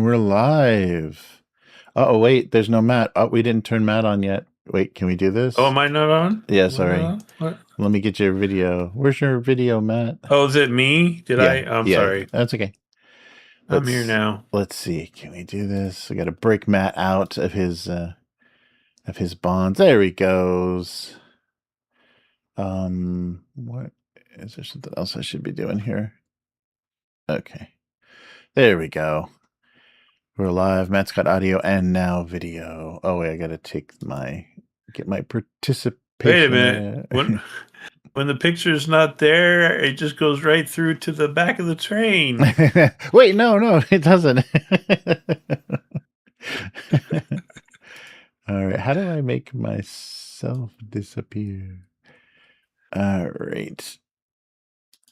And we're live. Oh, wait, there's no Matt. Oh, we didn't turn Matt on yet. Wait, can we do this? Oh, am I not on? Yeah, Am I not sorry. on? What? Let me get your video. Where's your video, Matt? Oh, is it me? Did Yeah, I'm yeah, sorry. that's okay. I'm here now. Let's see. Can we do this? We got to break Matt out of his bonds. There he goes. What is there something else I should be doing here? Okay. There we go. We're live. Matt's got audio and now video. Oh wait, I gotta get my participation. Wait a minute. When the picture's not there, it just goes right through to the back of the train. Wait, no, it doesn't. All right, how do I make myself disappear? All right.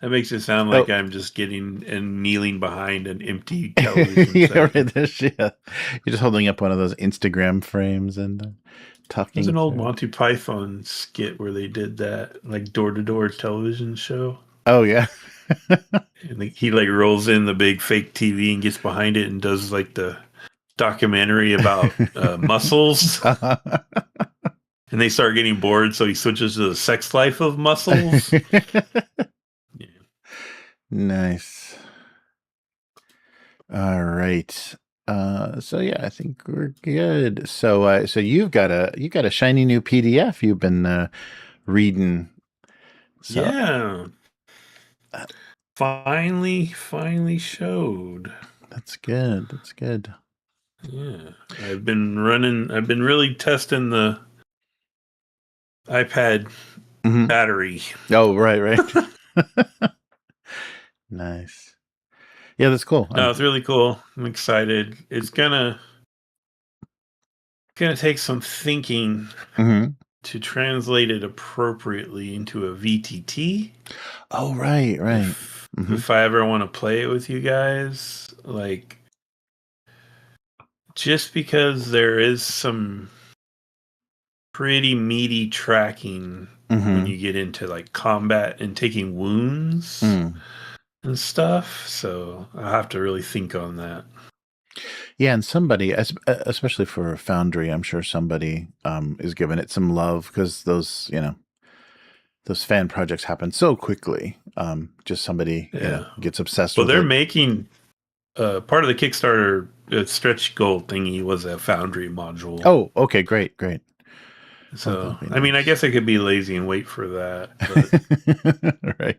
That makes it sound like I'm just getting and kneeling behind an empty television. Yeah, right. You're just holding up one of those Instagram frames and talking. There's an old Monty Python skit where they did that, like door-to-door television show. Oh yeah. And he like rolls in the big fake TV and gets behind it and does like the documentary about muscles. And they start getting bored, so he switches to the sex life of muscles. Yeah. Nice. All right. So yeah, I think we're good. So you've got a shiny new PDF you've been reading. So, yeah. Finally showed. That's good. That's good. Yeah. I've been really testing the iPad battery. Oh, right. Nice. Yeah, that's cool. No, it's really cool. I'm excited. It's gonna take some thinking to translate it appropriately into a VTT. Oh, right. If I ever want to play it with you guys, like, just because there is some pretty meaty tracking when you get into like combat and taking wounds and stuff, so I have to really think on that. Yeah, and somebody, especially for Foundry, I'm sure somebody is giving it some love because those fan projects happen so quickly. Just somebody gets obsessed with it. Well, they're making part of the Kickstarter stretch goal thingy was a Foundry module. Oh, okay, great. So, I mean, I guess I could be lazy and wait for that. But right.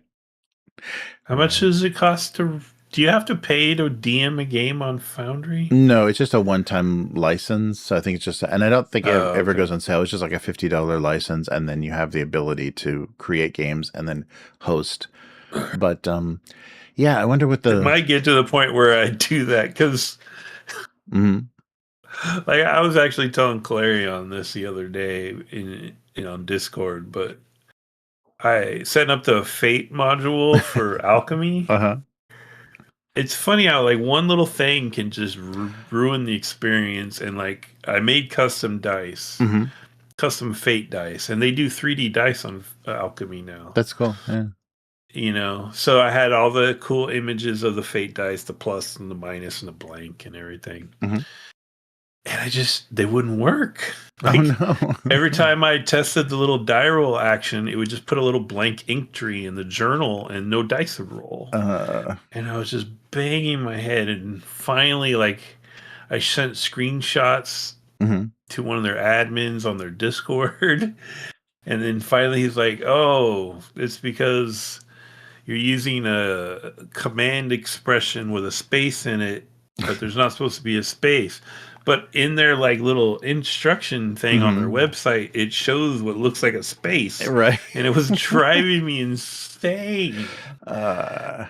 How much does it cost to... Do you have to pay to DM a game on Foundry? No, it's just a one-time license. So I think it's just... And I don't think it ever goes on sale. It's just like a $50 license, and then you have the ability to create games and then host. But, yeah, I wonder what the... It might get to the point where I do that, because... Like, I was actually telling Clary on this the other day on Discord, but I set up the Fate module for Alchemy. It's funny how like one little thing can just ruin the experience. And like, I made custom dice, custom Fate dice, and they do 3D dice on Alchemy now. That's cool. Yeah. So I had all the cool images of the Fate dice, the plus and the minus and the blank and everything. And they wouldn't work. Like, oh no. Every time I tested the little die roll action, it would just put a little blank ink tree in the journal and no dice would roll. And I was just banging my head. And finally, like, I sent screenshots to one of their admins on their Discord. And then finally he's like, oh, it's because you're using a command expression with a space in it, but there's not supposed to be a space. But in their like little instruction thing on their website, it shows what looks like a space. Right. And it was driving me insane. And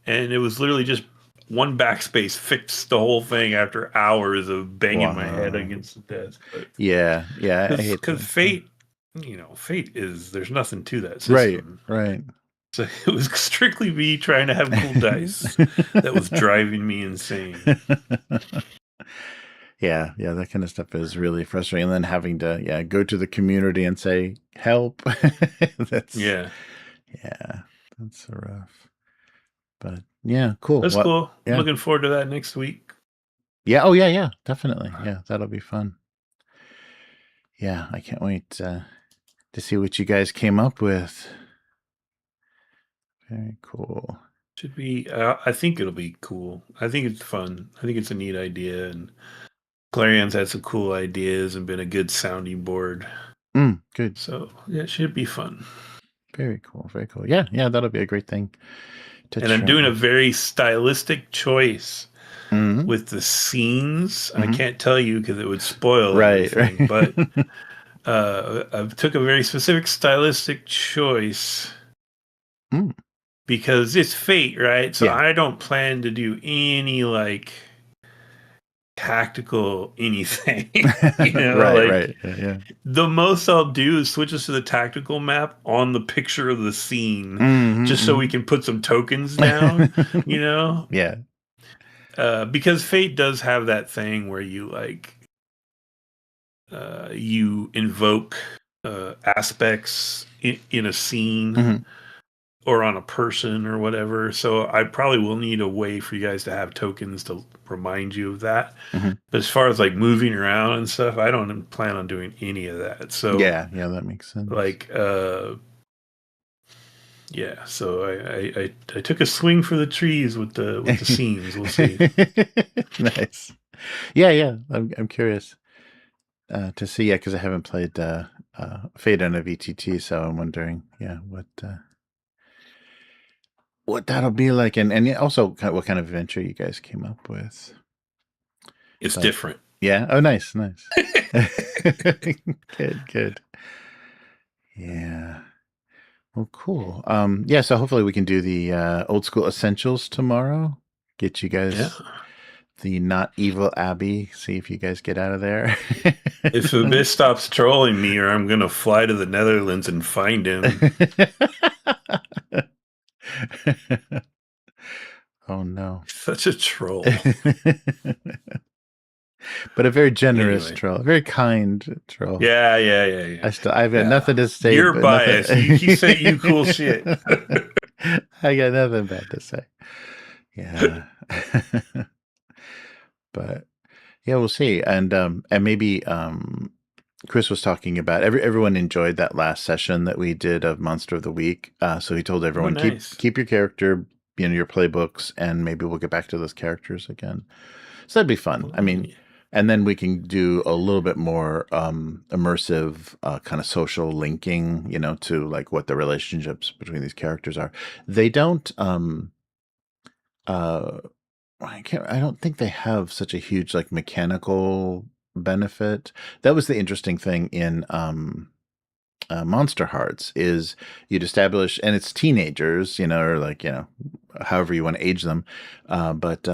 it was literally just one backspace fixed the whole thing after hours of banging my head against the desk. But yeah. Because Fate, Fate is, there's nothing to that system. Right. So it was strictly me trying to have cool dice that was driving me insane. Yeah, that kind of stuff is really frustrating. And then having to, go to the community and say, help. That's rough. But yeah, cool. That's cool. Yeah. I'm looking forward to that next week. Yeah. Oh, yeah, yeah. Definitely. Yeah, that'll be fun. Yeah, I can't wait to see what you guys came up with. Very cool. Should be. I think it'll be cool. I think it's fun. I think it's a neat idea, and Clarion's had some cool ideas and been a good sounding board. Good. So yeah, it should be fun. Very cool. Very cool. Yeah, yeah, that'll be a great thing to And I'm try. doing a very stylistic choice Mm-hmm. with the scenes. I Mm-hmm. can't tell you because it would spoil Right, everything. But right. I took a very specific stylistic choice Mm. because it's Fate, right? So Yeah. I don't plan to do any like tactical anything. Right, Like right. Yeah, yeah. the most I'll do is switch us to the tactical map on the picture of the scene, just so we Mm-hmm, can put some tokens down. You know, yeah. because Fate does have that thing where you like you invoke aspects in a scene Mm-hmm. or on a person or whatever. So I probably will need a way for you guys to have tokens to remind you of that. Mm-hmm. But as far as like moving around and stuff, I don't plan on doing any of that. So Yeah, yeah, that makes sense. like yeah, so I took a swing for the trees with the scenes. We'll see. Nice. Yeah, yeah. I'm curious to see. Yeah, because I haven't played Fate on a VTT, so I'm wondering, yeah, what that'll be like, and also what kind of adventure you guys came up with. It's But different. yeah. Oh, nice, nice. Good, good. Yeah. Well, cool. Yeah, so hopefully we can do the old school essentials tomorrow. Get you Yeah. guys the not evil Abbey. See if you guys get out of there. If Abyss stops trolling me, or I'm gonna fly to the Netherlands and find him. Oh no. Such a troll. But a very generous Anyway. troll, a very kind troll. Yeah. I've got nothing to say. You're but biased. Nothing... You say you cool shit. I got nothing bad to say. Yeah. But yeah, we'll see. And maybe Chris was talking about everyone enjoyed that last session that we did of Monster of the Week. So he told everyone Nice. keep your character, your playbooks, and maybe we'll get back to those characters again. So that'd be fun. I mean, and then we can do a little bit more immersive kind of social linking, to like what the relationships between these characters are. They don't I don't think they have such a huge like mechanical benefit. That was the interesting thing in Monster Hearts is you'd establish, and it's teenagers, or like however you want to age them, but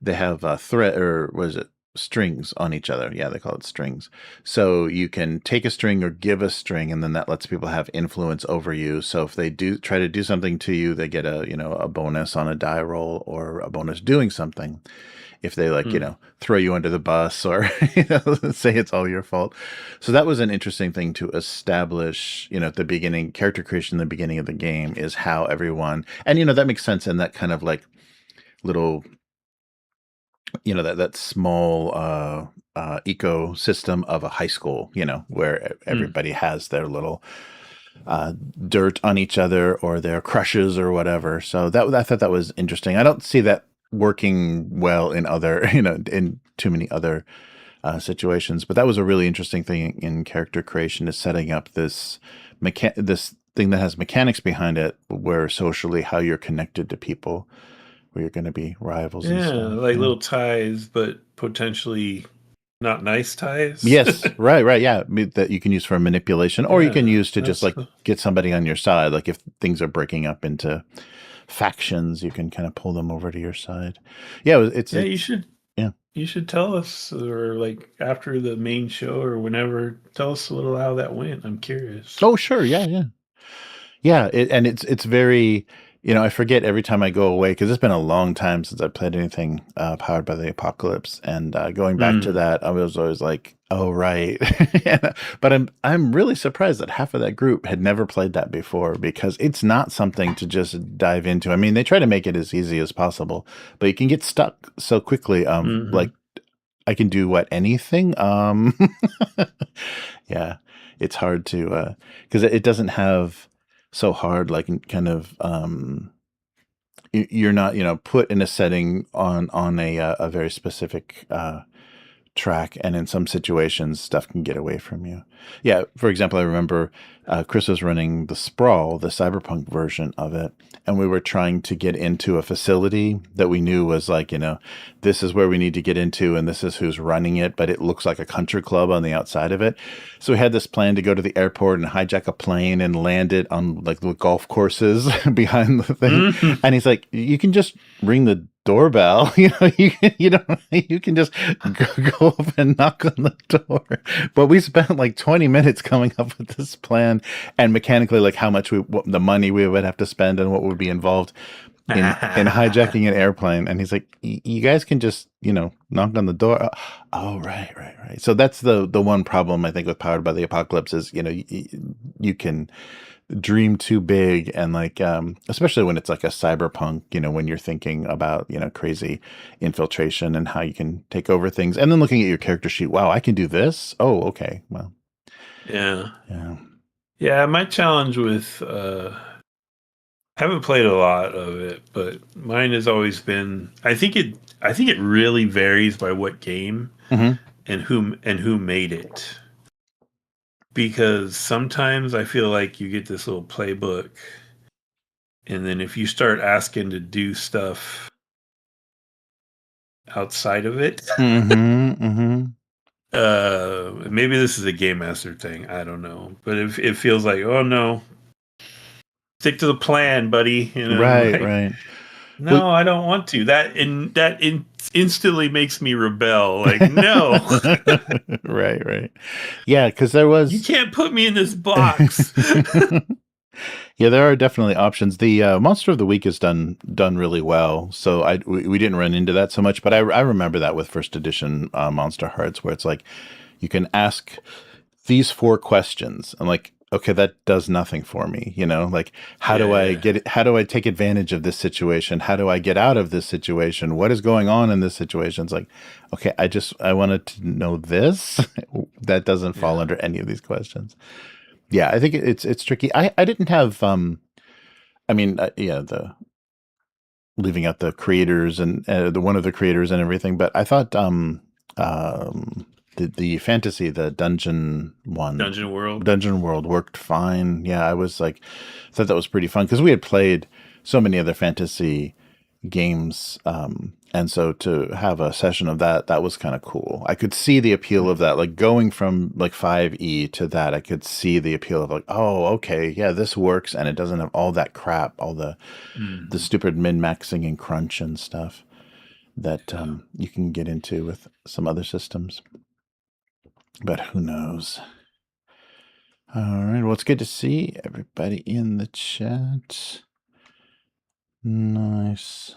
they have a thread, or was it strings on each other? Yeah, they call it strings. So you can take a string or give a string, and then that lets people have influence over you. So if they do try to do something to you, they get a bonus on a die roll or a bonus doing something. If they throw you under the bus or say it's all your fault. So that was an interesting thing to establish, at the beginning. Character creation in the beginning of the game is how everyone, and that makes sense in that kind of like little, that small ecosystem of a high school, where everybody has their little dirt on each other or their crushes or whatever. So I thought that was interesting. I don't see that working well in other, in too many other situations, but that was a really interesting thing in character creation, is setting up this thing that has mechanics behind it, where socially how you're connected to people, where you're going to be rivals and stuff. Like little ties, but potentially not nice ties. Yes, right, yeah, that you can use for manipulation, or you can use to just like get somebody on your side. Like if things are breaking up into factions, you can kind of pull them over to your side. Yeah, you should. Yeah, you should tell us, or like after the main show or whenever. Tell us a little how that went. I'm curious. Oh, sure, yeah. And it's very. I forget every time I go away, because it's been a long time since I played anything powered by the apocalypse. And going back to that, I was always like, "Oh, right." But I'm really surprised that half of that group had never played that before, because it's not something to just dive into. I mean, they try to make it as easy as possible, but you can get stuck so quickly. Like I can do what, anything? Yeah, it's hard to, because it doesn't have so hard, like, kind of, you're not, put in a setting on a very specific track, and in some situations stuff can get away from you. Yeah, for example, I remember Chris was running the Sprawl, the cyberpunk version of it, and we were trying to get into a facility that we knew was like, this is where we need to get into and this is who's running it, but it looks like a country club on the outside of it. So we had this plan to go to the airport and hijack a plane and land it on like the golf courses behind the thing. And he's like, you can just ring the doorbell. You can just go up and knock on the door. But we spent like 20 minutes coming up with this plan, and mechanically, like how much the money we would have to spend and what would be involved in hijacking an airplane. And he's like, you guys can just, knock on the door. Oh, right. So that's the one problem I think with Powered by the Apocalypse is, you can dream too big, and like especially when it's like a cyberpunk, when you're thinking about crazy infiltration and how you can take over things, and then looking at your character sheet, wow, I can do this. Oh, okay, well, yeah. My challenge with haven't played a lot of it, but mine has always been, I think it really varies by what game and who made it. Because sometimes I feel like you get this little playbook, and then if you start asking to do stuff outside of it, maybe this is a game master thing, I don't know. But it feels like, oh no, stick to the plan, buddy. Right. No, I don't want to. That instantly makes me rebel. Like, no. Right. Yeah, because you can't put me in this box. Yeah, there are definitely options. The Monster of the Week is done really well, so we didn't run into that so much. But I remember that with first edition Monster Hearts, where it's like you can ask these 4 questions, and like, okay, that does nothing for me, like how do I get it? How do I take advantage of this situation? How do I get out of this situation? What is going on in this situation? It's like, okay, I wanted to know this. That doesn't fall under any of these questions. Yeah, I think it's tricky. I didn't have the leaving out the creators and the one of the creators and everything, but I thought the fantasy, the dungeon world worked fine. Yeah, I was like, thought that was pretty fun because we had played so many other fantasy games, and so to have a session of that was kind of cool. I could see the appeal of that, like going from like 5e to that. I could see the appeal of like, oh, okay, yeah, this works, and it doesn't have all that crap, all the stupid min-maxing and crunch and stuff that you can get into with some other systems. But who knows? All right. Well, it's good to see everybody in the chat. Nice.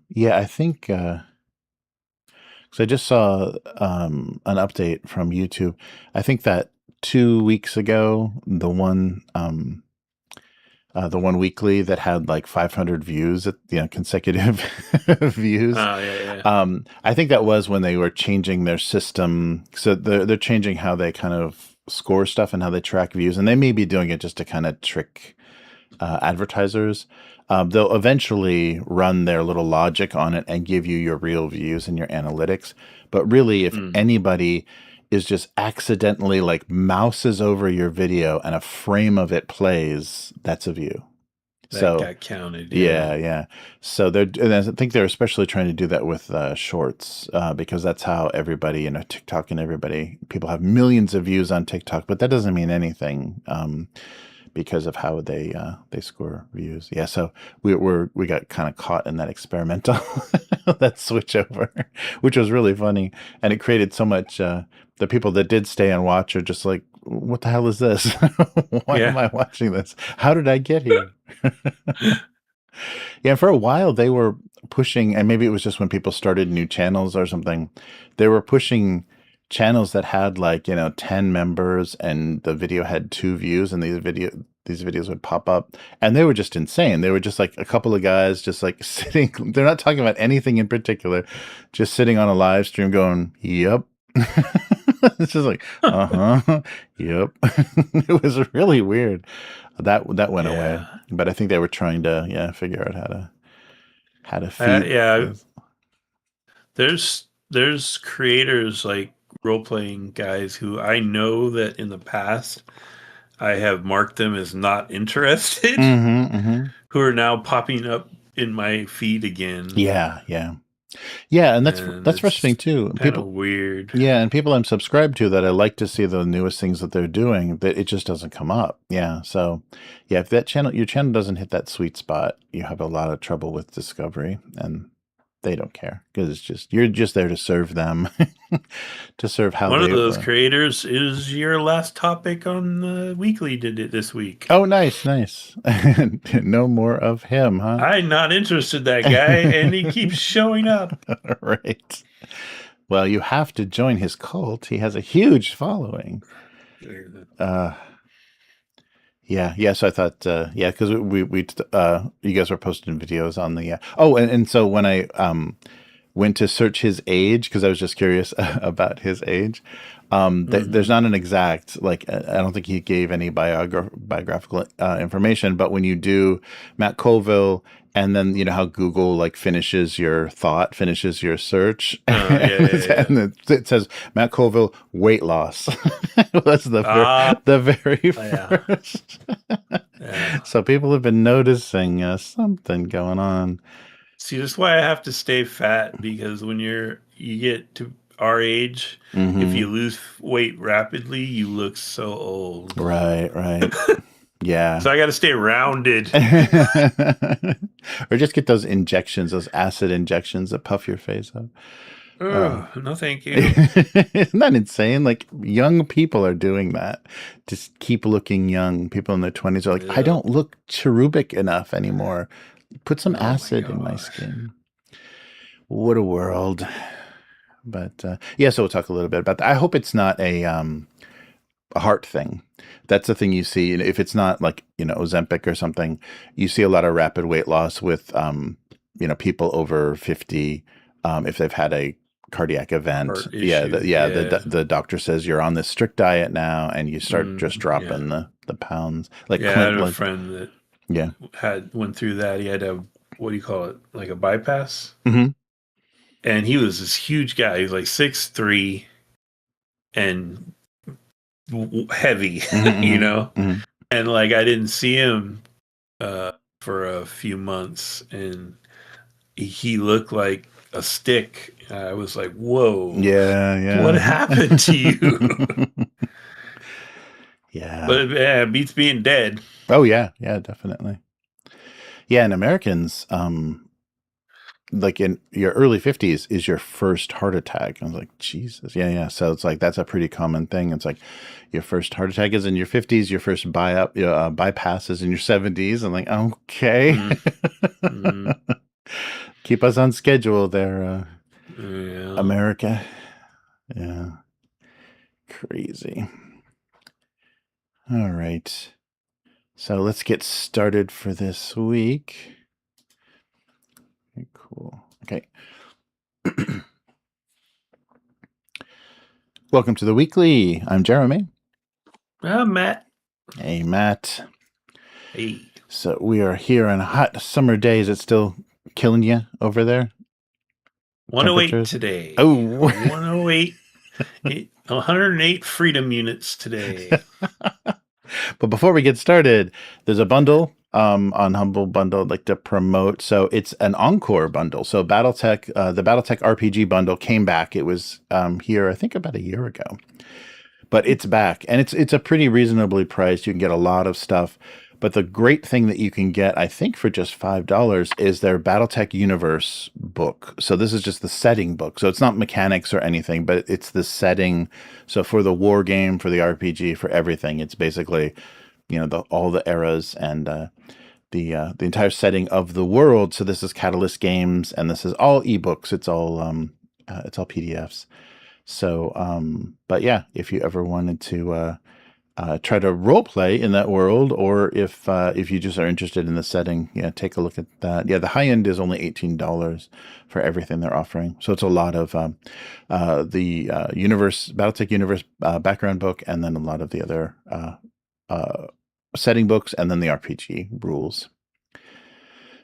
Yeah, I think because I just saw an update from YouTube. I think that 2 weeks ago, the one weekly that had like 500 views, consecutive views. I think that was when they were changing their system. So they're changing how they kind of score stuff and how they track views, and they may be doing it just to kind of trick advertisers. They'll eventually run their little logic on it and give you your real views and your analytics. But really, if anybody is just accidentally like mouses over your video and a frame of it plays, that's a view. That got counted. Yeah. So and I think they're especially trying to do that with shorts, because that's how everybody, TikTok and people have millions of views on TikTok, but that doesn't mean anything because of how they score views. Yeah, so we got kind of caught in that experimental that switch over, which was really funny, and it created so much. The people that did stay and watch are just like, what the hell is this? Why am I watching this? How did I get here? Yeah, for a while they were pushing, and maybe it was just when people started new channels or something, they were pushing channels that had like 10 members and the video had 2 views, and these videos would pop up, and they were just insane. They were just like a couple of guys just like sitting. They're not talking about anything in particular, just sitting on a live stream going, "Yep." It's just like, yep. It was really weird. That went away, but I think they were trying to figure out how to feed. There's creators like role-playing guys who I know that in the past I have marked them as not interested, who are now popping up in my feed again. Yeah, and that's frustrating too. People weird. Yeah, and people I'm subscribed to that I like to see the newest things that they're doing, that it just doesn't come up. Yeah, so if your channel doesn't hit that sweet spot, you have a lot of trouble with discovery, and they don't care because you're just there to serve them, to serve how one of those creators is your last topic on the weekly. Did it this week? Oh, nice. No more of him, huh? I'm not interested in that guy, and he keeps showing up. Right. Well, you have to join his cult. He has a huge following. Yeah. So I thought, because we you guys were posting videos on the. And so when I went to search his age, because I was just curious about his age, there's not an exact, like, I don't think he gave any biographical information, but when you do Matt Colville, and then you know how Google like finishes your search, and it says Matt Colville weight loss. That's the very first. So people have been noticing something going on. See, that's why I have to stay fat, because when you get to our age, if you lose weight rapidly, you look so old. Right. Yeah. So I got to stay rounded. Or just get those injections, those acid injections that puff your face up. No, thank you. Isn't that insane? Like, young people are doing that. Just keep looking young. People in their 20s are like, I don't look cherubic enough anymore. Put some acid in my skin. What a world. But so we'll talk a little bit about that. I hope it's not a heart thing. That's the thing you see. If it's not like, Ozempic or something, you see a lot of rapid weight loss with, people over 50, if they've had a cardiac event. The doctor says you're on this strict diet now, and you start just dropping the pounds. Like, I had a friend that went through that. He had what do you call it? Like a bypass. And he was this huge guy. He was like 6'3" and heavy, and like I didn't see him for a few months, and he looked like a stick. I was like, whoa, what happened to you? But it beats being dead. Oh yeah, definitely. And Americans, like in your early 50s is your first heart attack. I was like, Jesus. So it's like, that's a pretty common thing. It's like your first heart attack is in your 50s, your first bypass is in your 70s. I'm like, okay. Keep us on schedule there, America. Yeah. Crazy. All right. So let's get started for this week. Cool. Okay. Welcome to the weekly. I'm Jeremy. I'm Matt. Hey, Matt. Hey. So we are here on a hot summer day. Is it still killing you over there? 108 today. Oh, 108. 108 freedom units today. But before we get started, there's a bundle on Humble Bundle I'd like to promote. So it's an Encore bundle. So BattleTech, the BattleTech RPG bundle came back. It was here, I think, about a year ago. But it's back, and it's a pretty reasonably priced. You can get a lot of stuff. But the great thing that you can get, I think, for just $5 is their BattleTech Universe book. So this is just the setting book. So it's not mechanics or anything, but it's the setting. So for the war game, for the RPG, for everything, it's basically, all the eras and the entire setting of the world. So this is Catalyst Games, and this is all ebooks. It's all PDFs. So, but yeah, if you ever wanted to try to role play in that world, or if you just are interested in the setting, take a look at that. Yeah, the high end is only $18 for everything they're offering. So it's a lot of the BattleTech Universe background book, and then a lot of the other setting books, and then the RPG rules.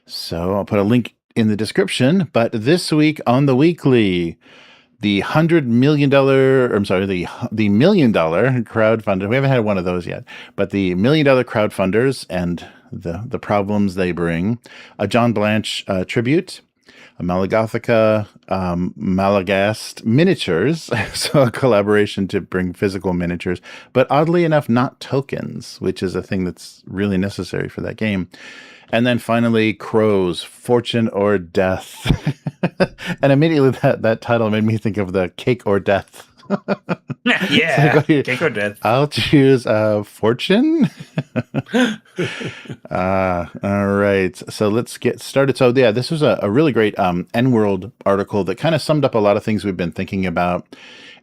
So I'll put a link in the description. But this week on the weekly, the $100 million, I'm sorry, the $1 million crowdfunder. We haven't had one of those yet, but the $1 million crowdfunders and the problems they bring. A John Blanche tribute, a Malegothica, Maleghast miniatures, so a collaboration to bring physical miniatures, but oddly enough, not tokens, which is a thing that's really necessary for that game. And then finally, Crows, Fortune or Death. And immediately that title made me think of the Cake or Death. Yeah, Cake or Death. I'll choose Fortune. All right. So let's get started. So yeah, this was a really great N-World article that kind of summed up a lot of things we've been thinking about.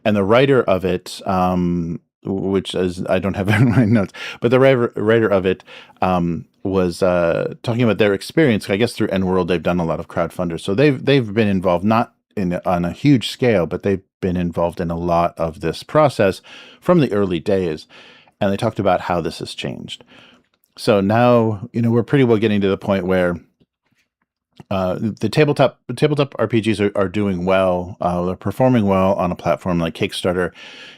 And the writer of it, which is, I don't have it in my notes, but the writer of it was talking about their experience. I guess through N-World, they've done a lot of crowdfunders. So they've been involved, not on a huge scale, but they've been involved in a lot of this process from the early days. And they talked about how this has changed. So now, we're pretty well getting to the point where the tabletop RPGs are doing well. They're performing well on a platform like Kickstarter,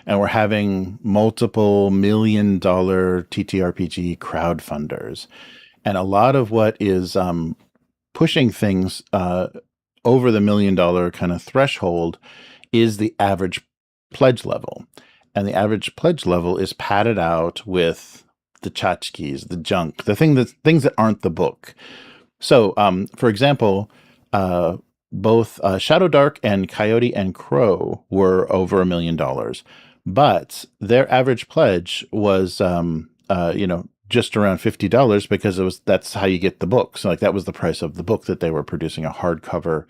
and we're having multiple $1 million TTRPG crowdfunders. And a lot of what is pushing things over the $1 million kind of threshold is the average pledge level. And the average pledge level is padded out with the tchotchkes, the junk, things that aren't the book. So, for example, both Shadow Dark and Coyote and Crow were over $1 million, but their average pledge was, just around $50 because that's how you get the book. So, that was the price of the book that they were producing, a hardcover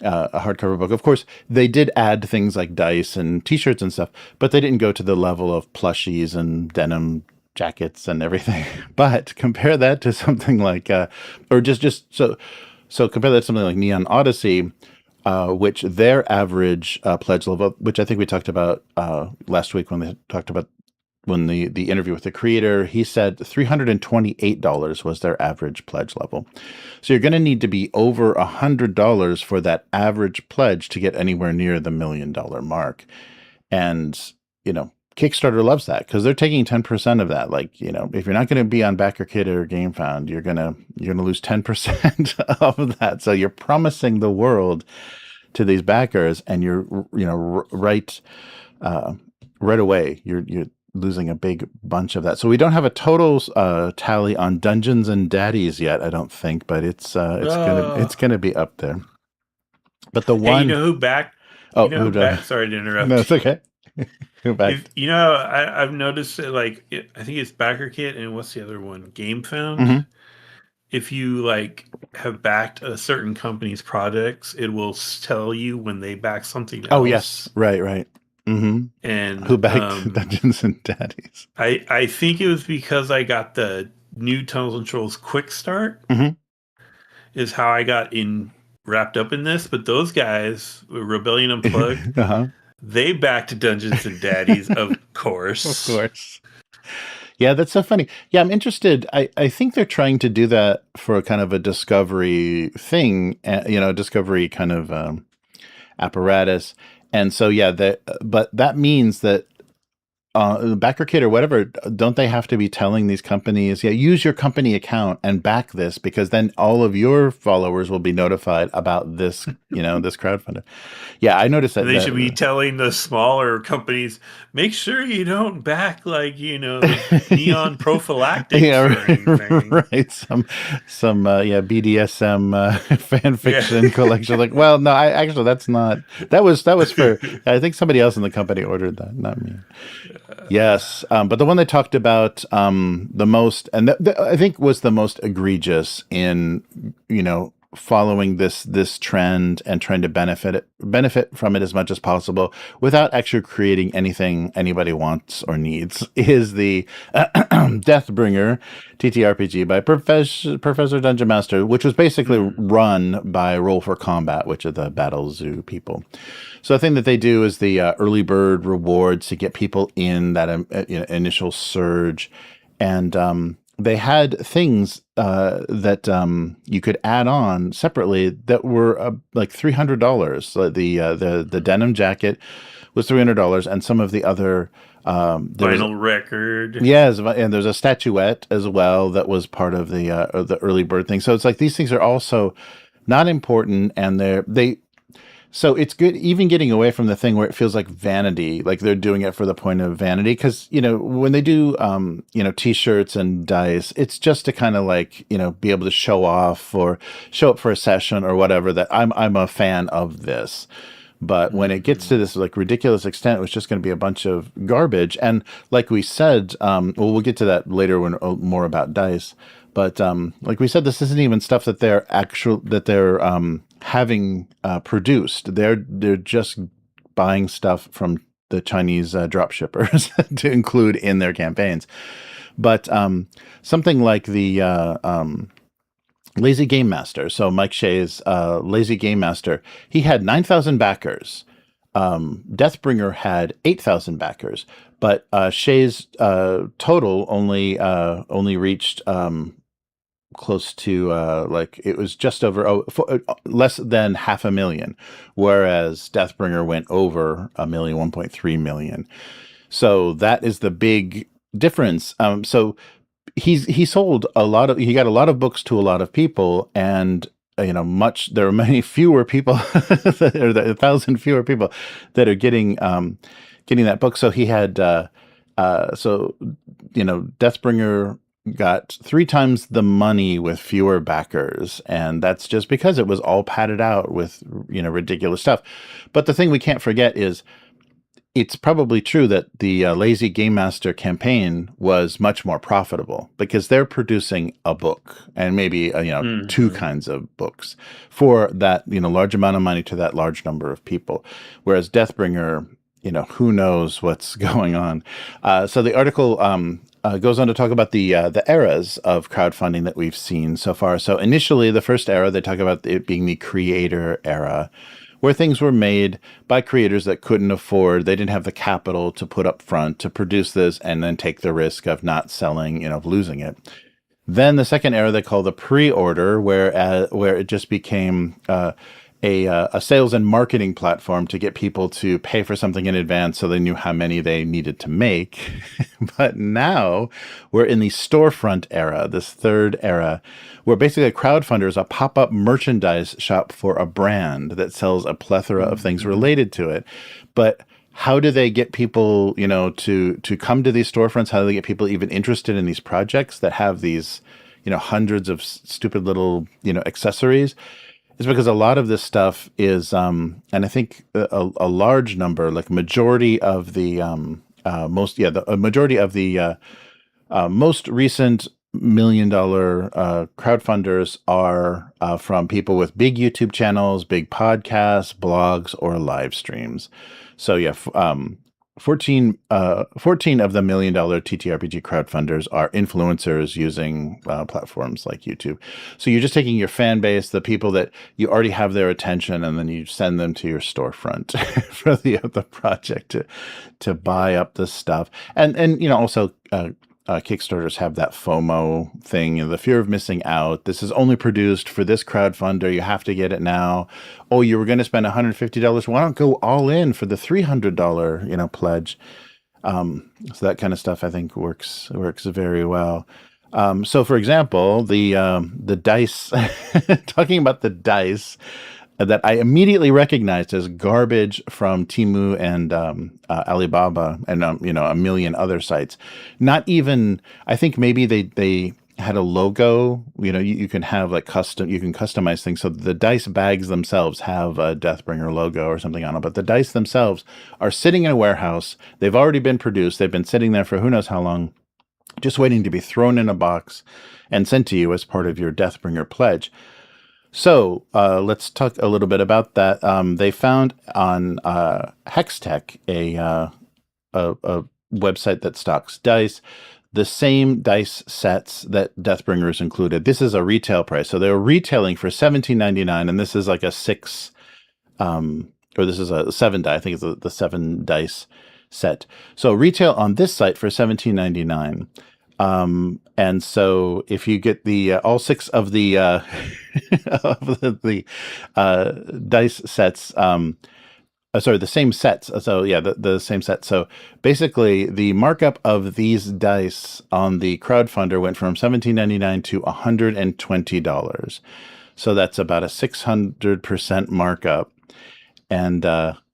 book. Of course, they did add things like dice and T-shirts and stuff, but they didn't go to the level of plushies and denim jackets and everything. But compare that to something like so compare that to something like Neon Odyssey, which their average pledge level, which I think we talked about last week when the interview with the creator, he said $328 was their average pledge level. So you're going to need to be over $100 for that average pledge to get anywhere near the $1 million mark. And Kickstarter loves that because they're taking 10% of that. If you're not going to be on BackerKit or GameFound, you're gonna lose 10% of that. So you're promising the world to these backers, and you're right away you're losing a big bunch of that. So we don't have a total tally on Dungeons and Daddies yet, I don't think, but it's gonna be up there. But the one, who backed? Sorry to interrupt. No, it's okay. I've noticed that, I think it's BackerKit and what's the other one? GameFound. Mm-hmm. If you have backed a certain company's projects, it will tell you when they back something else. Oh yes, right. Mm-hmm. And who backed Dungeons and Daddies? I think it was because I got the new Tunnels and Trolls Quick Start. Mm-hmm. Is how I got wrapped up in this. But those guys, Rebellion Unplugged. Uh-huh. They backed Dungeons and Daddies, of course. Of course. Yeah, that's so funny. Yeah, I'm interested. I think they're trying to do that for a kind of a discovery thing, discovery kind of apparatus. And so, yeah, but that means that BackerKit or whatever, don't they have to be telling these companies, use your company account and back this, because then all of your followers will be notified about this, this crowdfunder. Yeah, I noticed that. They should be telling the smaller companies, make sure you don't back neon prophylactics or anything. Right. Some BDSM fan fiction collection. Well, no, that was for, I think somebody else in the company ordered that, not me. Yes, but the one they talked about the most, and I think was the most egregious in, following this trend and trying to benefit from it as much as possible without actually creating anything anybody wants or needs is the Deathbringer TTRPG by Professor Dungeon Master, which was basically run by Roll for Combat, which are the Battle Zoo people. So the thing that they do is the early bird rewards to get people in that initial surge, and they had things that you could add on separately that were like $300. The denim jacket was $300, and some of the other vinyl record. Yes, and there's a statuette as well that was part of the early bird thing. So it's like these things are also not important, and so it's good even getting away from the thing where it feels like vanity, like they're doing it for the point of vanity. Because, when they do, T-shirts and dice, it's just to kind of like, be able to show off or show up for a session or whatever, that I'm a fan of this. But when it gets to this like ridiculous extent, it was just going to be a bunch of garbage. And like we said, we'll get to that later when more about dice. But like we said, this isn't even stuff that they're having produced. They're just buying stuff from the Chinese drop shippers to include in their campaigns. But something like the Lazy Game Master, so Mike Shea's Lazy Game Master, he had 9,000 backers. Deathbringer had 8,000 backers, but Shea's total only reached close to it was just over less than 500,000, whereas Deathbringer went over 1.3 million. So that is the big difference. So he sold he got a lot of books to a lot of people, and there are many fewer people, or 1,000 fewer people that are getting that book. So he had Deathbringer got 3 times the money with fewer backers, and that's just because it was all padded out with ridiculous stuff. But the thing we can't forget is it's probably true that the Lazy Game Master campaign was much more profitable because they're producing a book and maybe 2 kinds of books for that large amount of money to that large number of people, whereas Deathbringer, who knows what's going on. So the article goes on to talk about the eras of crowdfunding that we've seen so far. So initially, the first era, they talk about it being the creator era, where things were made by creators that couldn't afford, they didn't have the capital to put up front to produce this and then take the risk of not selling, of losing it. Then the second era they call the pre-order, where it just became a sales and marketing platform to get people to pay for something in advance so they knew how many they needed to make. But now we're in the storefront era, this third era, where basically a crowdfunder is a pop-up merchandise shop for a brand that sells a plethora of things related to it. But how do they get people, to come to these storefronts? How do they get people even interested in these projects that have these, hundreds of stupid little, accessories? Is because a lot of this stuff is, and I think a large number, like majority of the majority of the most recent $1 million crowdfunders are from people with big YouTube channels, big podcasts, blogs, or live streams. So 14 of the $1 million TTRPG crowdfunders are influencers using platforms like YouTube. So you're just taking your fan base, the people that you already have their attention, and then you send them to your storefront for the project to buy up this stuff. And also Kickstarters have that FOMO thing, the fear of missing out. This is only produced for this crowdfunder. You have to get it now. Oh, you were going to spend $150. Why don't go all in for the $300, pledge? So that kind of stuff I think works very well. So for example, the dice, talking about the dice that I immediately recognized as garbage from Temu and Alibaba and a million other sites. Not even, I think maybe they had a logo. You can have you can customize things. So the dice bags themselves have a Deathbringer logo or something on it, but the dice themselves are sitting in a warehouse. They've already been produced. They've been sitting there for who knows how long, just waiting to be thrown in a box and sent to you as part of your Deathbringer pledge. So let's talk a little bit about that. They found on Hextech, a website that stocks dice, the same dice sets that Deathbringers included. This is a retail price, so they were retailing for $17.99, and this is like a six, or this is a seven die. I think it's the seven dice set. So retail on this site for $17.99. And so if you get the all six of the of the dice sets, sorry, the same sets. So yeah, the same set. So basically, the markup of these dice on the crowdfunder went from $17.99 to $120. So that's about a 600% markup, and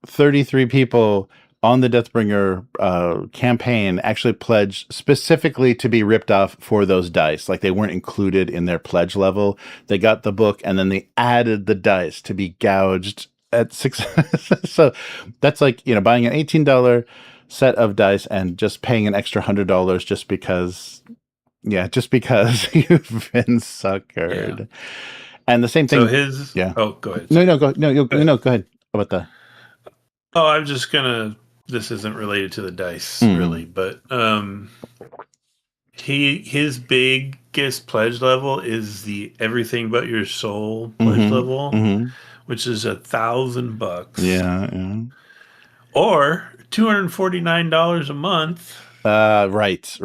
33 people on the Deathbringer campaign actually pledged specifically to be ripped off for those dice. Like they weren't included in their pledge level. They got the book and then they added the dice to be gouged at six. So that's like, buying an $18 set of dice and just paying an extra $100 just because, just because you've been suckered. Yeah. And the same thing. So oh, go ahead. No, go ahead. How about that? Oh, I'm just gonna. This isn't related to the dice really, but his biggest pledge level is the Everything But Your Soul pledge level, which is $1,000. Yeah. Or $249 a month. Right.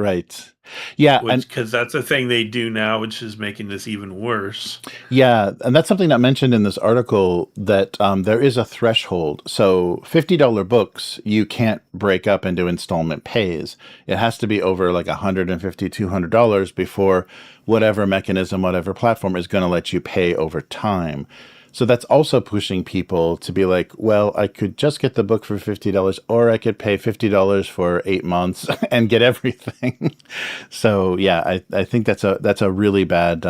Yeah, because that's a thing they do now, which is making this even worse. Yeah, and that's something not mentioned in this article, that there is a threshold. So $50 books you can't break up into installment pays. It has to be over like $150, $200 before whatever mechanism, whatever platform is going to let you pay over time. So that's also pushing people to be like, well, I could just get the book for $50, or I could pay $50 for 8 months and get everything. So yeah, I think that's a really bad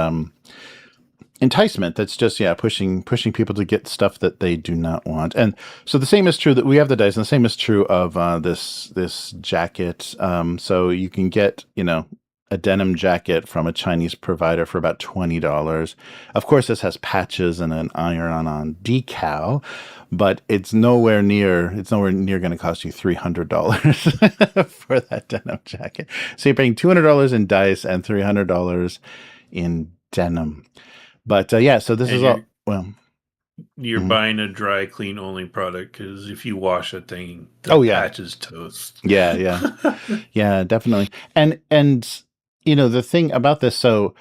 enticement. That's just pushing people to get stuff that they do not want. And so the same is true that we have the dice, and the same is true of this jacket. So you can get a denim jacket from a Chinese provider for about $20. Of course, this has patches and an iron-on decal, but it's nowhere near going to cost you $300 for that denim jacket. So you're paying $200 in dice and $300 in denim. But so this is all. Well, you're buying a dry clean only product, because if you wash a thing, the patch is toast. Yeah, definitely. And the thing about this, so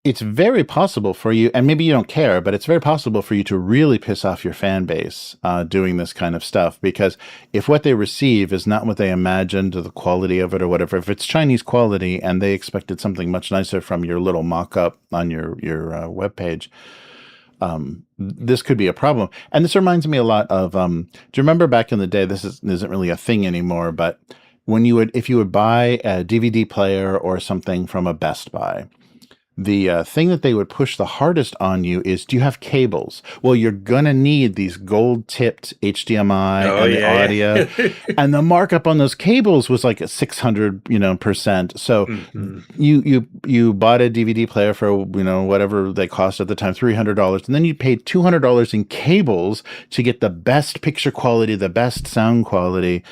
it's very possible for you, and maybe you don't care, but it's very possible for you to really piss off your fan base doing this kind of stuff, because if what they receive is not what they imagined, or the quality of it or whatever, if it's Chinese quality and they expected something much nicer from your little mock-up on your webpage, this could be a problem. And this reminds me a lot of, do you remember back in the day, this isn't really a thing anymore, but if you would buy a DVD player or something from a Best Buy, the thing that they would push the hardest on you is, do you have cables? Well, you're going to need these gold-tipped HDMI and the audio. And the markup on those cables was like 600%. So you bought a DVD player for, whatever they cost at the time, $300. And then you paid $200 in cables to get the best picture quality, the best sound quality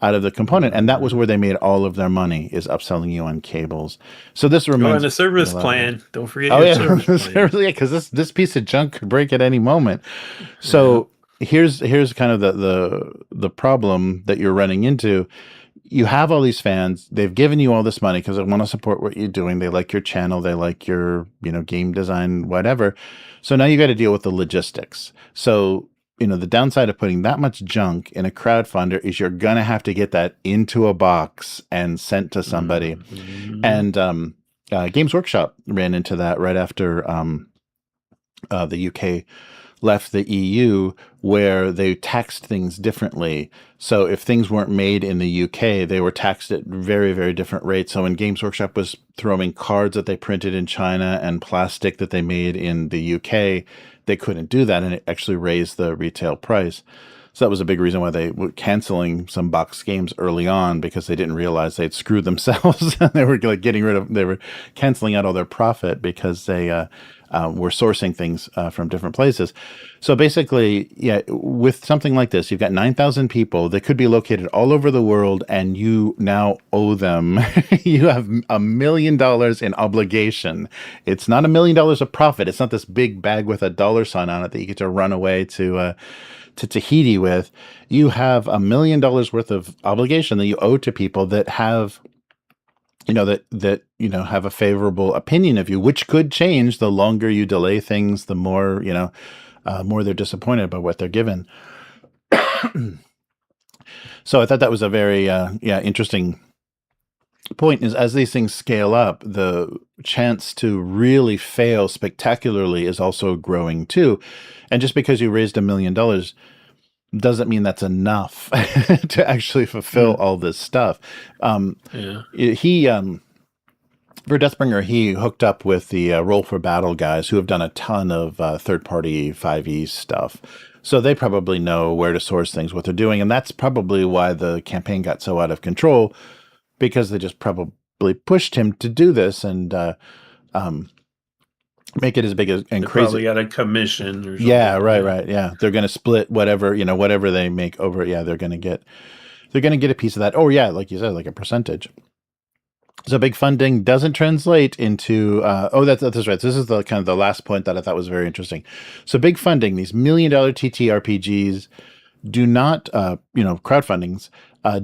out of the component, and that was where they made all of their money, is upselling you on cables. So this reminds. And a service plan. Don't forget your service plan. Because this piece of junk could break at any moment. So here's kind of the problem that you're running into. You have all these fans. They've given you all this money because they want to support what you're doing. They like your channel. They like your game design, whatever. So now you got to deal with the logistics. So the downside of putting that much junk in a crowdfunder is you're going to have to get that into a box and sent to somebody. And Games Workshop ran into that right after the UK left the EU, where they taxed things differently. So if things weren't made in the UK, they were taxed at very, very different rates. So when Games Workshop was throwing cards that they printed in China and plastic that they made in the UK, they couldn't do that, and it actually raised the retail price. So that was a big reason why they were canceling some box games early on, because they didn't realize they'd screwed themselves. And they were like they were canceling out all their profit because they we're sourcing things from different places. So basically, yeah, with something like this, you've got 9,000 people that could be located all over the world, and you now owe them, you have $1 million in obligation. It's not $1 million of profit. It's not this big bag with a dollar sign on it that you get to run away to Tahiti with. You have $1 million worth of obligation that you owe to people that have, have a favorable opinion of you, which could change the longer you delay things, the more, more they're disappointed by what they're given. So I thought that was a very, interesting point. Is as these things scale up, the chance to really fail spectacularly is also growing too. And just because you raised $1 million doesn't mean that's enough to actually fulfill all this stuff. He, for Deathbringer, he hooked up with the Roll for Battle guys who have done a ton of third-party 5e stuff. So they probably know where to source things, what they're doing. And that's probably why the campaign got so out of control, because they just probably pushed him to do this and make it as big as and they crazy. Probably got a commission or something. Yeah, right. Yeah, they're going to split whatever they make over. Yeah, they're going to get a piece of that. Oh yeah, like you said, like a percentage. So big funding doesn't translate into. That's right. This is the kind of the last point that I thought was very interesting. So big funding, these $1 million TTRPGs do not, crowdfundings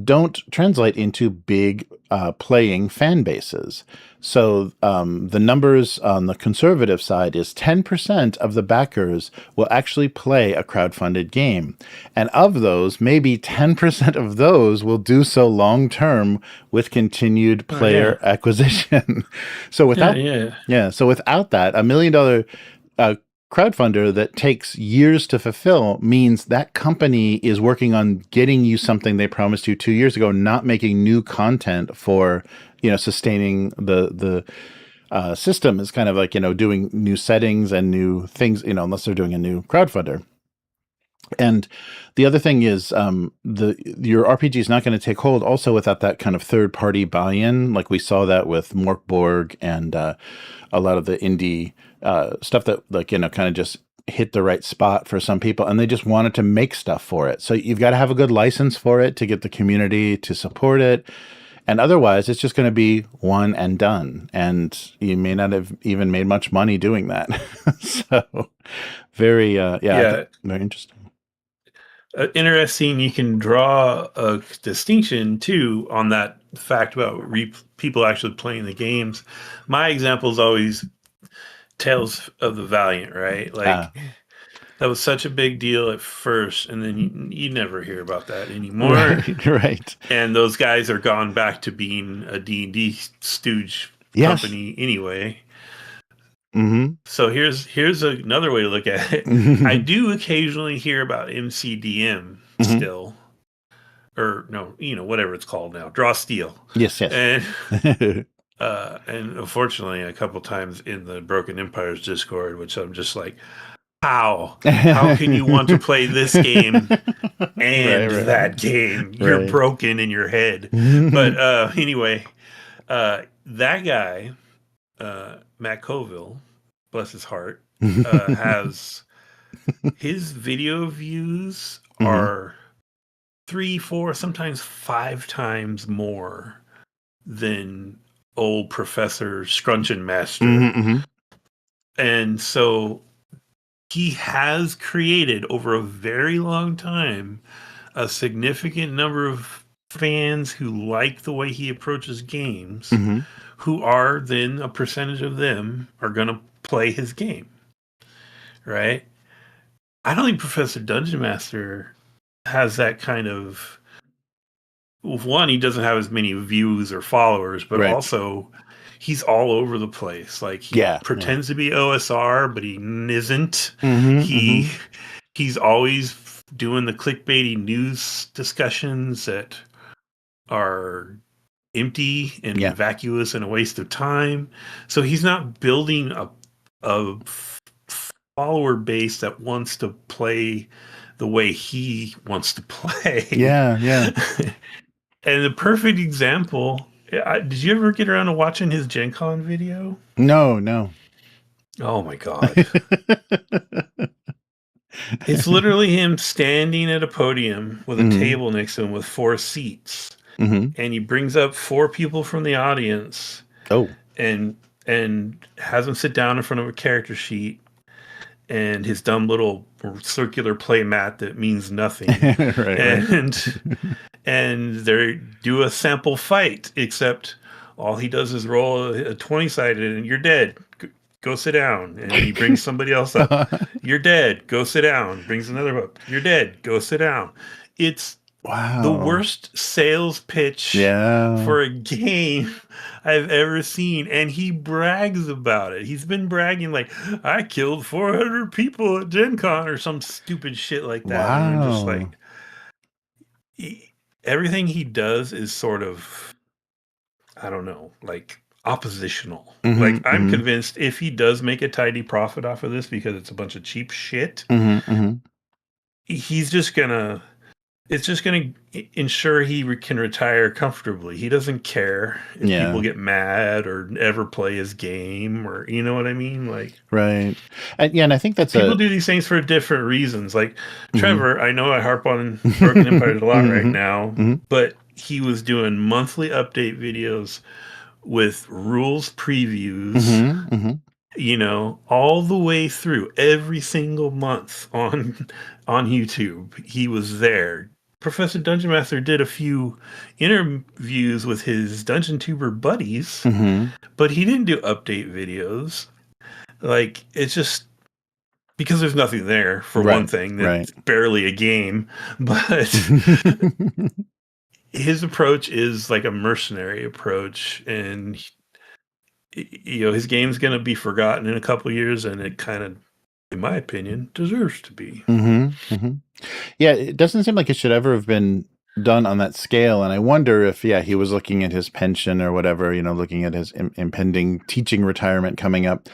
don't translate into big playing fan bases. So the numbers on the conservative side is 10% of the backers will actually play a crowdfunded game. And of those, maybe 10% of those will do so long term with continued player acquisition. So without so without that, $1 million crowdfunder that takes years to fulfill means that company is working on getting you something they promised you 2 years ago, not making new content for, sustaining the system. Is kind of like, doing new settings and new things, unless they're doing a new crowdfunder. And the other thing is, your RPG is not going to take hold also without that kind of third-party buy-in. Like we saw that with Morkborg and a lot of the indie stuff that, kind of just hit the right spot for some people, and they just wanted to make stuff for it. So you've got to have a good license for it to get the community to support it. And otherwise, it's just going to be one and done. And you may not have even made much money doing that. So very, very interesting. Interesting. You can draw a distinction too on that fact about people actually playing the games. My example is always Tales of the Valiant, right? Like that was such a big deal at first, and then you never hear about that anymore. Right. And those guys are gone back to being a D&D stooge company anyway. Mm-hmm. So here's another way to look at it. I do occasionally hear about MCDM still, or no, whatever it's called now, Draw Steel. Yes. And and unfortunately, a couple times in the Broken Empires Discord, which I'm just like, how can you want to play this game and that game? You're broken in your head. But anyway, that guy, Matt Colville, bless his heart, has his video views are 3, 4, sometimes 5 times more than old Professor Scrunchin Master. And so he has created over a very long time a significant number of fans who like the way he approaches games, who are then a percentage of them are going to play his game, right? I don't think Professor Dungeon Master has that kind of, one, he doesn't have as many views or followers, but also he's all over the place. Like he pretends to be OSR, but he isn't. He's always doing the clickbaity news discussions that are empty and vacuous and a waste of time. So he's not building a follower base that wants to play the way he wants to play. And the perfect example, did you ever get around to watching his Gen Con video? No. Oh my God. It's literally him standing at a podium with a Mhm. table next to him with 4 seats, Mhm. and he brings up 4 people from the audience Oh. and has them sit down in front of a character sheet and his dumb little circular play mat that means nothing, Right, right. and they do a sample fight, except all he does is roll a 20-sided and you're dead. Go sit down. And he brings somebody else up. You're dead. Go sit down. Brings another up. You're dead. Go sit down. It's the Wow. worst sales pitch Yeah. for a game I've ever seen. And he brags about it. He's been bragging like, I killed 400 people at Gen Con or some stupid shit like that. And I'm just Wow. like, everything he does is sort of, I don't know, like oppositional. Like Mhm, I'm mhm. convinced if he does make a tidy profit off of this because it's a bunch of cheap shit, Mhm, mhm. he's just gonna it's just gonna ensure he can retire comfortably. He doesn't care if people Yeah. get mad or ever play his game, or you know what I mean? Like Right. And yeah, and I think that's people a do these things for different reasons. Like Mhm. Trevor, I know I harp on Broken Empires a lot right Mhm. now, Mhm. but he was doing monthly update videos with rules previews, Mhm. Mhm. all the way through every single month on YouTube. He was there. Professor Dungeon Master did a few interviews with his Dungeon Tuber buddies, Mhm. but he didn't do update videos. Like it's just because there's nothing there for one Right. thing. Right. That's barely a game, but his approach is like a mercenary approach, and his game's going to be forgotten in a couple years, and it kind of, in my opinion, deserves to be. Mhm. Mhm. Yeah, it doesn't seem like it should ever have been done on that scale, and I wonder if, yeah, he was looking at his pension or whatever, looking at his impending teaching retirement coming up,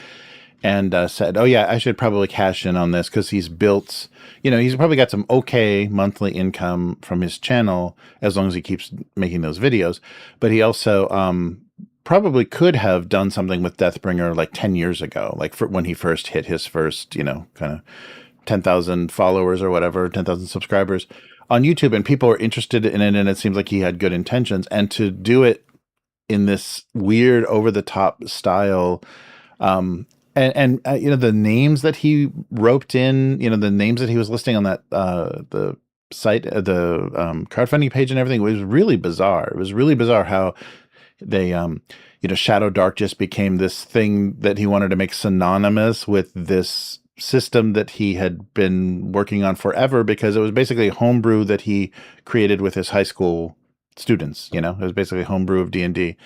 and said, "Oh yeah, I should probably cash in on this because he's built, he's probably got some okay monthly income from his channel as long as he keeps making those videos, but he also probably could have done something with Deathbringer like 10 years ago, like for when he first hit his first, kind of 10,000 followers or whatever, 10,000 subscribers on YouTube, and people are interested in it, and it seems like he had good intentions, and to do it in this weird over the top style, um and the names that he roped in, the names that he was listing on that the site, the crowdfunding page and everything, was really bizarre. It was really bizarre how they Shadow Dark just became this thing that he wanted to make synonymous with this system that he had been working on forever, because it was basically a homebrew that he created with his high school students. It was basically a homebrew of D&D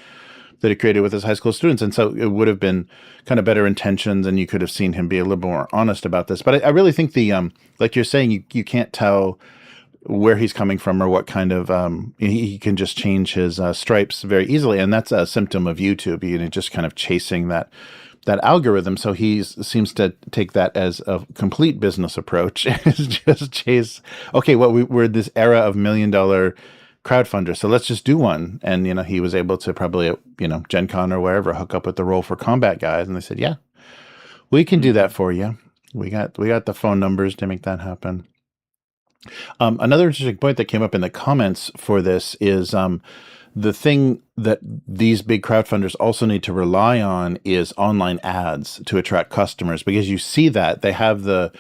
that he created with his high school students. And so it would have been kind of better intentions, and you could have seen him be a little more honest about this. But I really think like you're saying, you can't tell where he's coming from or what kind of he can just change his stripes very easily, and that's a symptom of YouTube. Just kind of chasing that algorithm. So he seems to take that as a complete business approach. Is just chase. Okay, well, we're this era of $1 million crowdfunder, so let's just do one. And he was able to probably at Gen Con or wherever hook up with the Roll for Combat guys, and they said, yeah, we can do that Mm-hmm. for you. We got the phone numbers to make that happen. Another interesting point that came up in the comments for this is the thing that these big crowdfunders also need to rely on is online ads to attract customers, because you see that they have the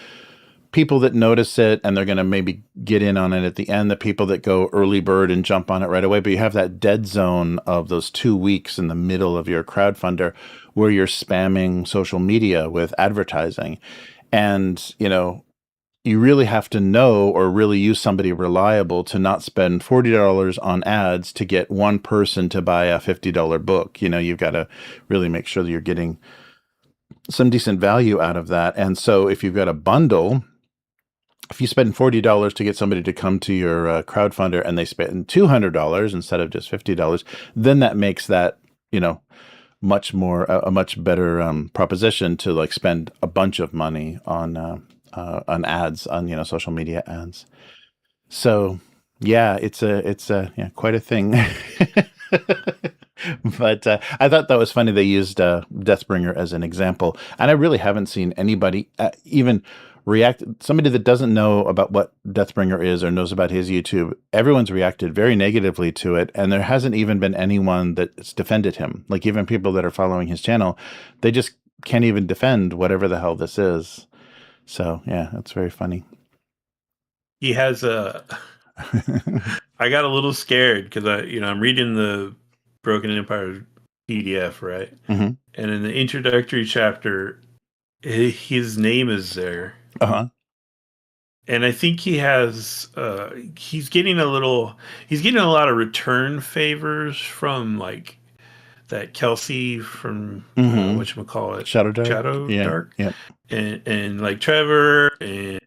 people that notice it and they're going to maybe get in on it at the end, the people that go early bird and jump on it right away. But you have that dead zone of those 2 weeks in the middle of your crowdfunder where you're spamming social media with advertising. And, you really have to know or really use somebody reliable to not spend $40 on ads to get one person to buy a $50 book. You've got to really make sure that you're getting some decent value out of that. And so if you've got a bundle, if you spend $40 to get somebody to come to your crowdfunder and they spend $200 instead of just $50, then that makes that, much more a much better proposition to like spend a bunch of money on ads, on social media ads. So yeah, it's a yeah, quite a thing. But I thought that was funny. They used Deathbringer as an example, and I really haven't seen anybody even react. Somebody that doesn't know about what Deathbringer is or knows about his YouTube, everyone's reacted very negatively to it, and there hasn't even been anyone that's defended him. Like even people that are following his channel, they just can't even defend whatever the hell this is. So yeah, that's very funny. He has a. I got a little scared because I'm reading the Broken Empire PDF, right? Mm-hmm. And in the introductory chapter, his name is there. Uh-huh. And I think he's getting a lot of return favors from like that Kelsey from whatchamacallit, Shadow Dark. Shadow Yeah. Dark, Yeah. and like Trevor and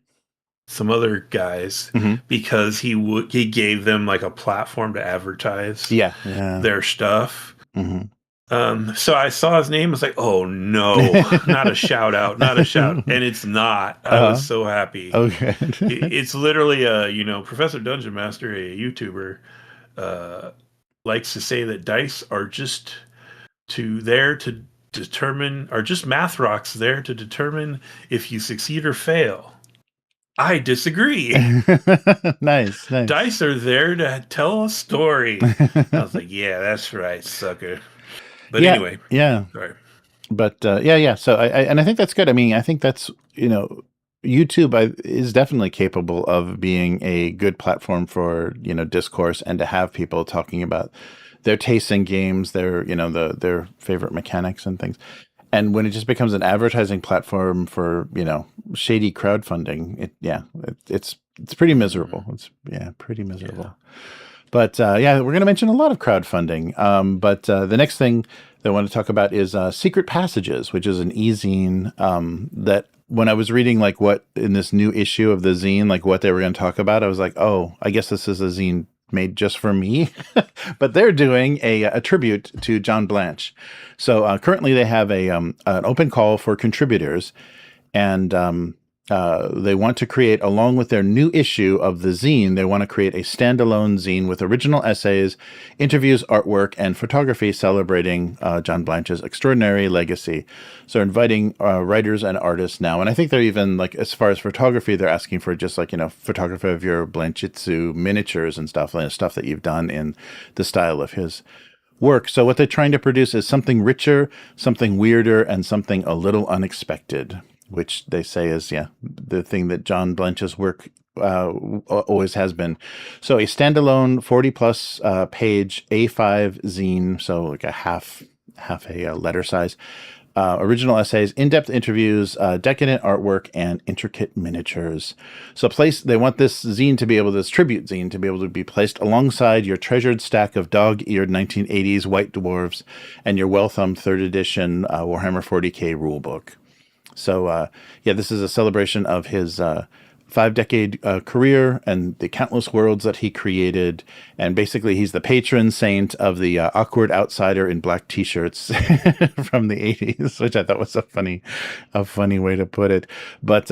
some other guys, because he gave them like a platform to advertise their stuff. So I saw his name. I was like, oh no, not a shout out, not a shout. And it's not. I was so happy. Okay. It's literally Professor Dungeon Master, a YouTuber, likes to say that dice are just there to determine, are just math rocks there to determine if you succeed or fail. I disagree. Nice. Dice are there to tell a story. I was like, yeah, that's right, sucker. But anyway. Yeah. Sorry. But yeah. So I think that's good. I mean, I think that's, YouTube is definitely capable of being a good platform for, discourse and to have people talking about their tastes in games, their favorite mechanics and things. And when it just becomes an advertising platform for, shady crowdfunding, it's pretty miserable. It's pretty miserable. Yeah. But we're going to mention a lot of crowdfunding. But the next thing that I want to talk about is Secret Passages, which is an e-zine that when I was reading like what in this new issue of the zine, like what they were going to talk about, I was like, oh, I guess this is a zine made just for me. But they're doing a tribute to John Blanche. So currently they have an open call for contributors, and they want to create, along with their new issue of the zine, they want to create a standalone zine with original essays, interviews, artwork, and photography celebrating John Blanche's extraordinary legacy. So they're inviting writers and artists now. And I think they're even, like, as far as photography, they're asking for just like, photography of your Blanchitsu miniatures and stuff that you've done in the style of his work. So what they're trying to produce is something richer, something weirder, and something a little unexpected, which they say is, the thing that John Blanche's work always has been. So a standalone 40-plus page A5 zine, so like a half a letter size, original essays, in-depth interviews, decadent artwork, and intricate miniatures. So they want this zine to be able, this tribute zine, to be able to be placed alongside your treasured stack of dog-eared 1980s white dwarves and your well-thumbed 3rd edition Warhammer 40K rulebook. So, this is a celebration of his 5-decade career and the countless worlds that he created. And basically, he's the patron saint of the awkward outsider in black T-shirts from the 80s, which I thought was a funny way to put it. But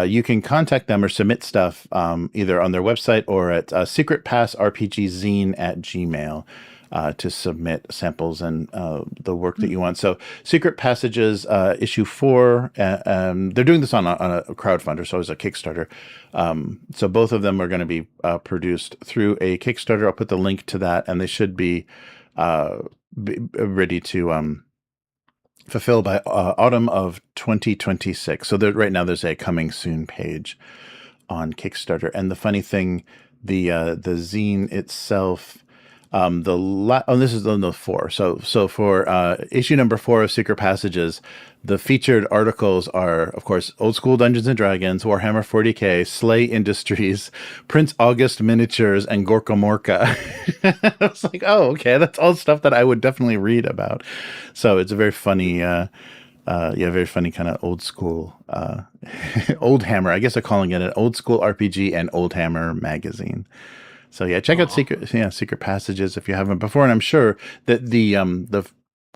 you can contact them or submit stuff either on their website or at secretpassrpgzine@gmail.com. To submit samples and the work that you want. So Secret Passages issue 4, they're doing this on a crowdfunder, so it's a Kickstarter. So both of them are going to be produced through a Kickstarter. I'll put the link to that, and they should be ready to fulfill by autumn of 2026. So right now there's a coming soon page on Kickstarter. And the funny thing, the zine itself, this is the 4. So for issue number 4 of Secret Passages, the featured articles are, of course, Old School Dungeons and Dragons, Warhammer 40K, Slay Industries, Prince August Miniatures, and Gorka Morka. I was like, oh, okay, that's all stuff that I would definitely read about. So it's a very funny, very funny kind of old school, Old Hammer. I guess they're calling it an old school RPG and Old Hammer magazine. So check out Secret Passages if you haven't before, and I'm sure that the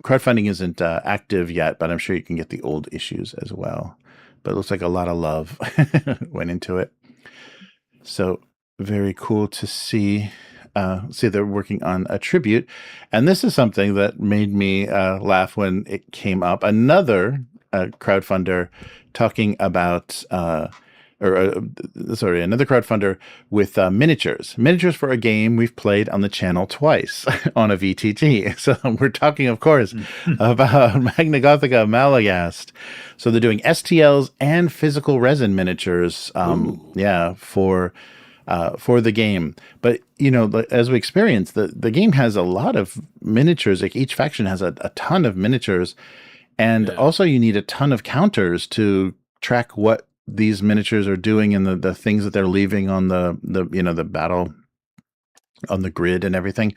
crowdfunding isn't active yet, but I'm sure you can get the old issues as well. But it looks like a lot of love went into it. So very cool to see. see they're working on a tribute, and this is something that made me laugh when it came up. Another crowdfunder talking about, sorry, another crowdfunder with miniatures for a game we've played on the channel twice on a VTT. So we're talking, of course, about Magnagothica Maleghast. So they're doing STLs and physical resin miniatures, for the game. But as we experienced, the game has a lot of miniatures. Like each faction has a ton of miniatures, and also you need a ton of counters to track what these miniatures are doing and the things that they're leaving on the battle on the grid and everything.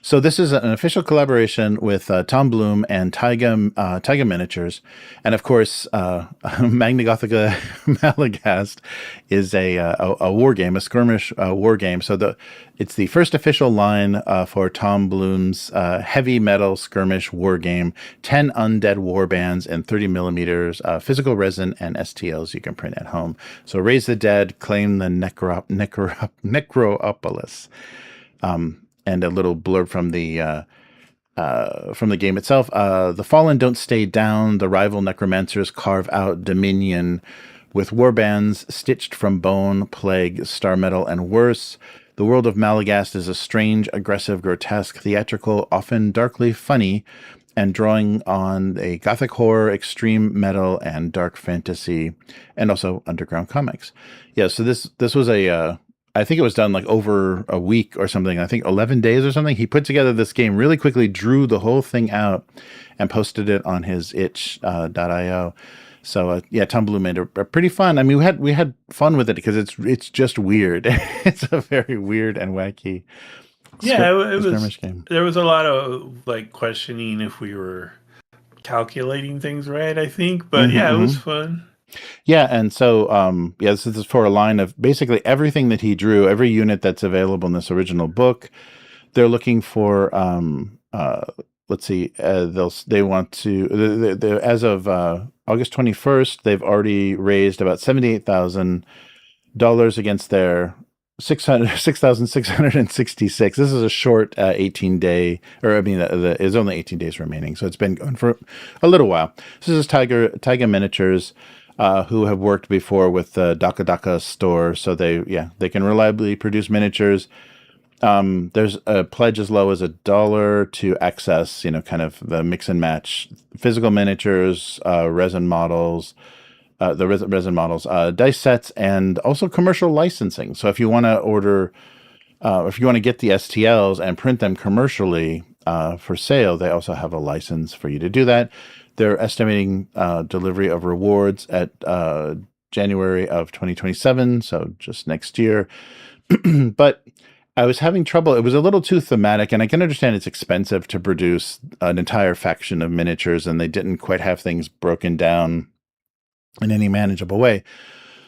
So this is an official collaboration with Tom Bloom and Taiga Miniatures, and of course, Magnagothica Maleghast is a war game, a skirmish war game. So it's the first official line for Tom Bloom's heavy metal skirmish war game. 10 undead war bands and 30 millimeters physical resin and STLs you can print at home. So raise the dead, claim the Necropolis. And a little blurb from the game itself. The fallen don't stay down. The rival necromancers carve out dominion with warbands stitched from bone, plague, star metal, and worse. The world of Maleghast is a strange, aggressive, grotesque, theatrical, often darkly funny, and drawing on a gothic horror, extreme metal, and dark fantasy, and also underground comics. Yeah, so this was I think it was done like over a week or something. I think 11 days or something. He put together this game really quickly, drew the whole thing out, and posted it on his itch.io. So Tom Bloom made a pretty fun. I mean, we had fun with it because it's just weird. It's a very weird and wacky. It was. Game. There was a lot of like questioning if we were calculating things right, I think, but it was fun. Yeah, and so this is for a line of basically everything that he drew, every unit that's available in this original book. They're looking for let's see, they want to as of August 21st, they've already raised about $78,000 against their 6,666. This is a short 18-day, or I mean, there's only 18 days remaining, so it's been going for a little while. This is Taiga Miniatures, who have worked before with the Daka store, so they can reliably produce miniatures. There's a pledge as low as $1 to access, kind of the mix and match physical miniatures, resin models, dice sets, and also commercial licensing. So if you want to order, if you want to get the STLs and print them commercially for sale, they also have a license for you to do that. They're estimating delivery of rewards at January of 2027, so just next year. But I was having trouble. It was a little too thematic, and I can understand it's expensive to produce an entire faction of miniatures, and they didn't quite have things broken down in any manageable way.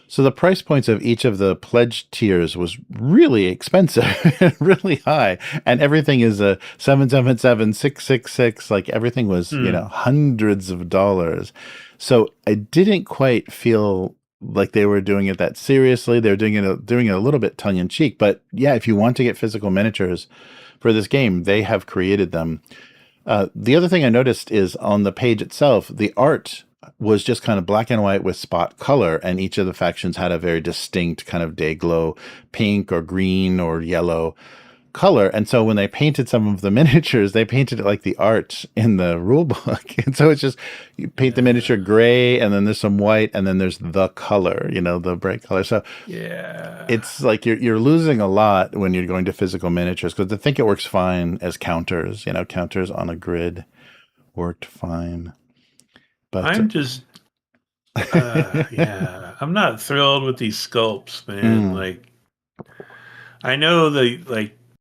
So the price points of each of the pledge tiers was really expensive, really high, and everything is a 777, 666. Like everything was, hundreds of dollars. So I didn't quite feel like they were doing it that seriously. They were doing it a little bit tongue in cheek. But yeah, if you want to get physical miniatures for this game, they have created them. The other thing I noticed is on the page itself, the art was just kind of black and white with spot color, and each of the factions had a very distinct kind of day glow pink or green or yellow color. And so when they painted some of the miniatures, they painted it like the art in the rule book. And so it's just, you paint the miniature gray, and then there's some white, and then there's the color, the bright color. So it's like you're losing a lot when you're going to physical miniatures, because I think it works fine as counters. Counters on a grid worked fine. But I'm just, I'm not thrilled with these sculpts, man. Like, I know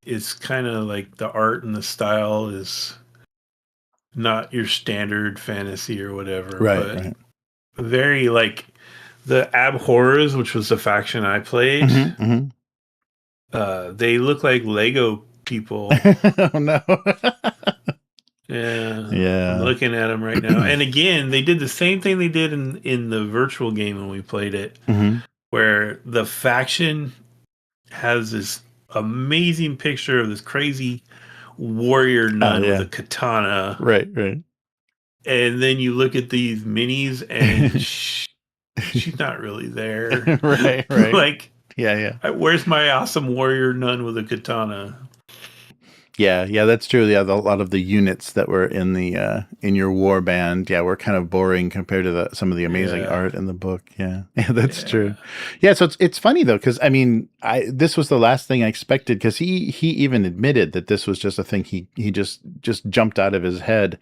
it's kind of like the art and the style is not your standard fantasy or whatever, right. Very like the Abhorrors, which was the faction I played. They look like Lego people. Oh no. Yeah. I'm looking at them right now. And again, they did the same thing they did in the virtual game when we played it, where the faction has this amazing picture of this crazy warrior Oh nun with yeah, a katana, right, right. and then you look at these minis, and she's not really there. Right, right. Like, Yeah, yeah. where's my awesome warrior nun with a katana? Yeah, yeah, that's true. Yeah, a lot of the units that were in your war band, yeah, were kind of boring compared to some of the amazing Yeah, art in the book. Yeah, yeah, that's yeah. true. Yeah, so it's funny though, because I mean, I this was the last thing I expected because he even admitted that this was just a thing he just jumped out of his head,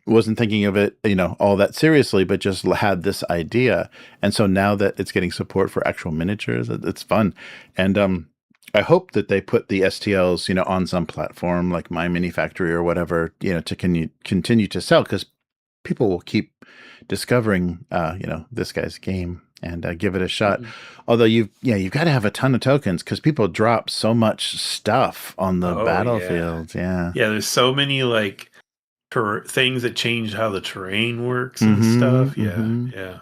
wasn't thinking of it, all that seriously, but just had this idea. And so now that it's getting support for actual miniatures, it's fun. And I hope that they put the STLs, on some platform like My Mini Factory or whatever, to continue to sell because people will keep discovering, this guy's game and give it a shot. Mhm. Although you've got to have a ton of tokens because people drop so much stuff on the Oh yeah, battlefields. Yeah. yeah. There's so many like things that change how the terrain works and Mm-hmm. stuff. Yeah, Mm-hmm. yeah.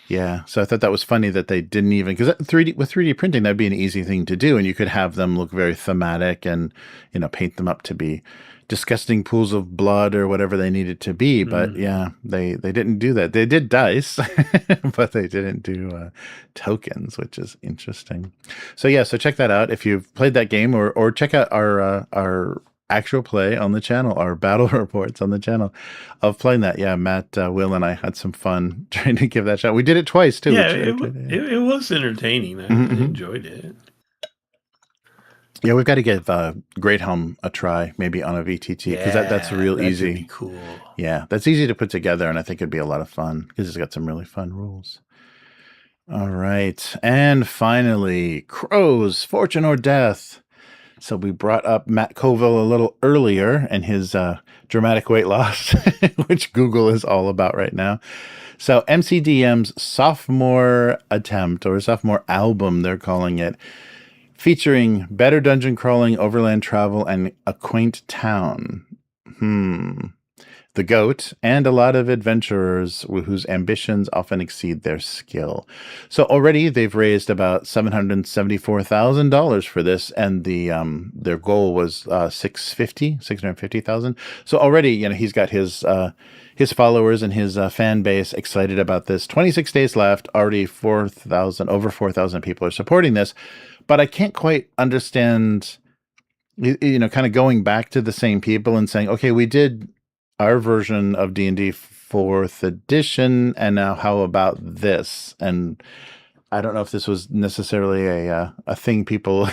Yeah, so I thought that was funny that they didn't even because 3D printing that'd be an easy thing to do, and you could have them look very thematic and paint them up to be disgusting pools of blood or whatever they needed to be. But Mhm. yeah, they didn't do that. They did dice, but they didn't do tokens, which is interesting. So yeah, so check that out if you've played that game, or check out our actual play on the channel, our battle reports on the channel of playing that. Yeah, Matt, Will, and I had some fun trying to give that shot. We did it twice too, Yeah, which yeah. it was entertaining. Mhm, I mhm. enjoyed it. Yeah, we've got to give Great Helm a try, maybe on a VTT, because that's Yeah, real that could be easy. cool. Yeah, that's easy to put together, and I think it'd be a lot of fun because it's got some really fun rules. All right, and finally, Crows, Fortune or Death. So we brought up Matt Colville a little earlier and his dramatic weight loss, which Google is all about right now. So MCDM's sophomore attempt, or sophomore album, they're calling it, featuring better dungeon crawling, overland travel, and a quaint town. The goat, and a lot of adventurers whose ambitions often exceed their skill. So already they've raised about $774,000 for this, and their goal was 650,000. So already, he's got his followers and his fan base excited about this. 26 days left, already over 4,000 people are supporting this, but I can't quite understand. Kind of going back to the same people and saying, okay, we did our version of D&D 4th edition, and now how about this? And I don't know if this was necessarily a thing people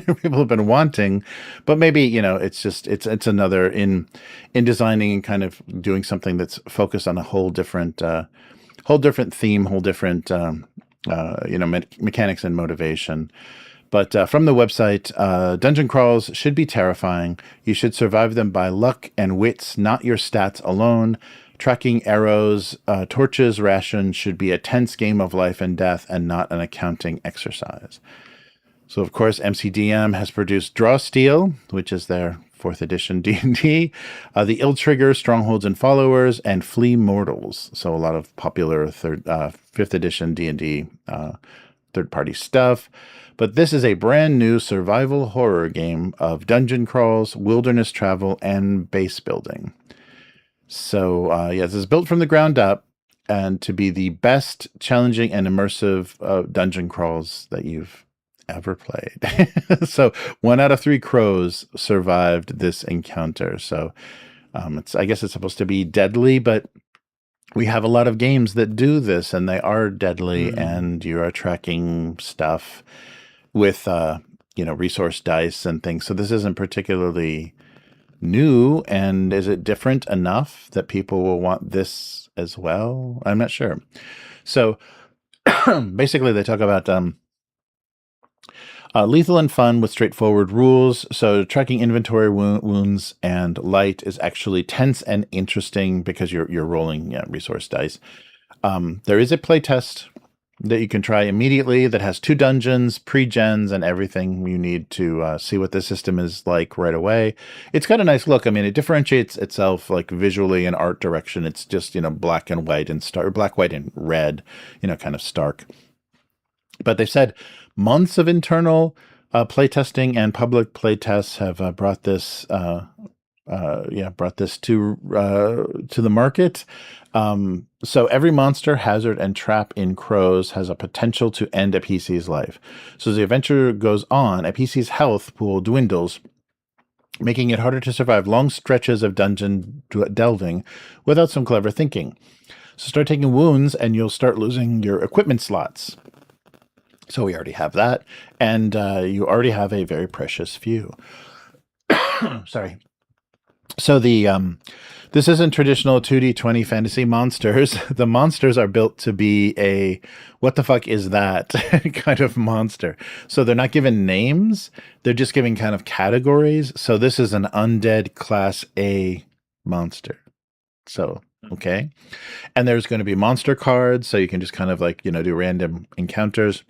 people have been wanting, but maybe it's another in designing and kind of doing something that's focused on a whole different theme, whole different mechanics and motivation. But from the website, dungeon crawls should be terrifying. You should survive them by luck and wits, not your stats alone. Tracking arrows, torches, rations should be a tense game of life and death and not an accounting exercise. So, of course, MCDM has produced Draw Steel, which is their 4th edition D&D, the Ill Trigger, Strongholds and Followers, and Flee Mortals. So a lot of popular 5th edition D&D third-party stuff. But this is a brand new survival horror game of dungeon crawls, wilderness travel, and base building. So, this is built from the ground up and to be the best challenging and immersive dungeon crawls that you've ever played. So 1 out of 3 crows survived this encounter. So I guess it's supposed to be deadly, but we have a lot of games that do this, and they are deadly, and you are tracking stuff with resource dice and things. So this isn't particularly new. And is it different enough that people will want this as well? I'm not sure. So basically they talk about lethal and fun with straightforward rules. So tracking inventory wounds and light is actually tense and interesting because you're rolling resource dice. There is a playtest that you can try immediately that has 2 dungeons, pre-gens, and everything you need to see what the system is like right away. It's got a nice look. I mean, it differentiates itself like visually and art direction. It's just, black and white and black, white, and red, kind of stark. But they said months of internal Playtesting and public playtests have brought this to the market. So every monster, hazard, and trap in Crows has a potential to end a PC's life. So as the adventure goes on, a PC's health pool dwindles, making it harder to survive long stretches of dungeon delving without some clever thinking. So start taking wounds and you'll start losing your equipment slots. So we already have that, and you already have a very precious few. Sorry. So this isn't traditional 2D20 fantasy monsters. The monsters are built to be a what the fuck is that kind of monster. So they're not given names. They're just given kind of categories. So this is an undead class A monster. So, okay. And there's going to be monster cards. So you can just kind of like, do random encounters.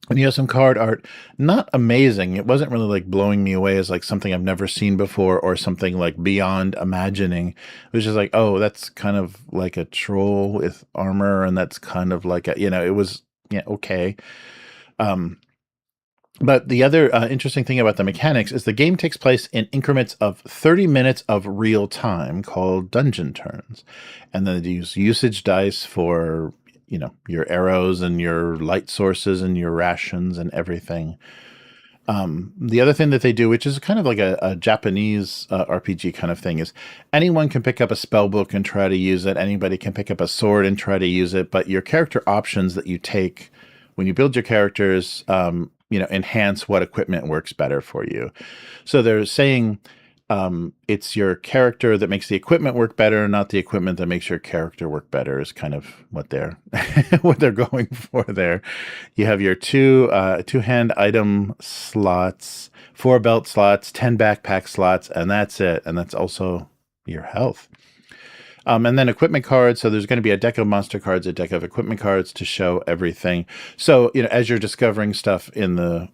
And you have some card art, not amazing. It wasn't really like blowing me away as like something I've never seen before or something like beyond imagining. It was just like, oh, that's kind of like a troll with armor, and that's kind of like it was okay. But the other interesting thing about the mechanics is the game takes place in increments of 30 minutes of real time called dungeon turns, and then they use usage dice for your arrows and your light sources and your rations and everything. The other thing that they do, which is kind of like a Japanese RPG kind of thing, is anyone can pick up a spell book and try to use it. Anybody can pick up a sword and try to use it. But your character options that you take when you build your characters, enhance what equipment works better for you. So they're saying it's your character that makes the equipment work better, not the equipment that makes your character work better, is kind of what they're what they're going for there. You have your two hand item slots, 4 belt slots, 10 backpack slots, and that's it. And that's also your health. And then equipment cards. So there's going to be a deck of monster cards, a deck of equipment cards to show everything. So as you're discovering stuff in the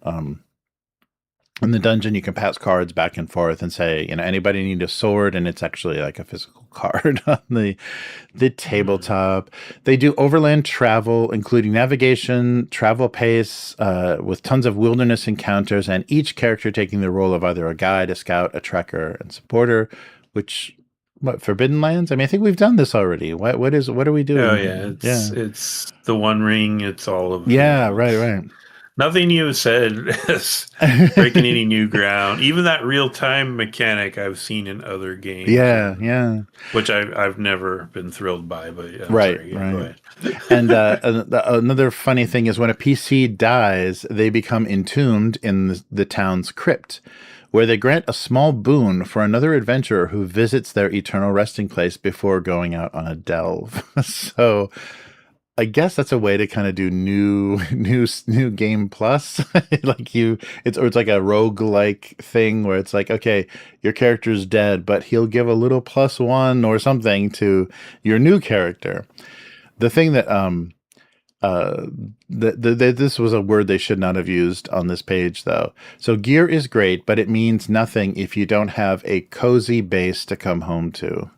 dungeon, you can pass cards back and forth and say, anybody need a sword? And it's actually like a physical card on the tabletop. They do overland travel, including navigation, travel pace, with tons of wilderness encounters, and each character taking the role of either a guide, a scout, a trekker, and supporter, which... What, Forbidden Lands? I mean, I think we've done this already. What are we doing? Oh yeah, it's the One Ring. It's all of right. Nothing you said is breaking any new ground. Even that real time mechanic I've seen in other games. Yeah. Which I've never been thrilled by. But right. Go ahead. And another funny thing is when a PC dies, they become entombed in the town's crypt, where they grant a small boon for another adventurer who visits their eternal resting place before going out on a delve. So I guess that's a way to kind of do new game plus. It's like a roguelike thing where it's like, okay, your character's dead, but he'll give a little +1 or something to your new character. The thing that this was a word they should not have used on this page, though. So gear is great, but it means nothing if you don't have a cozy base to come home to.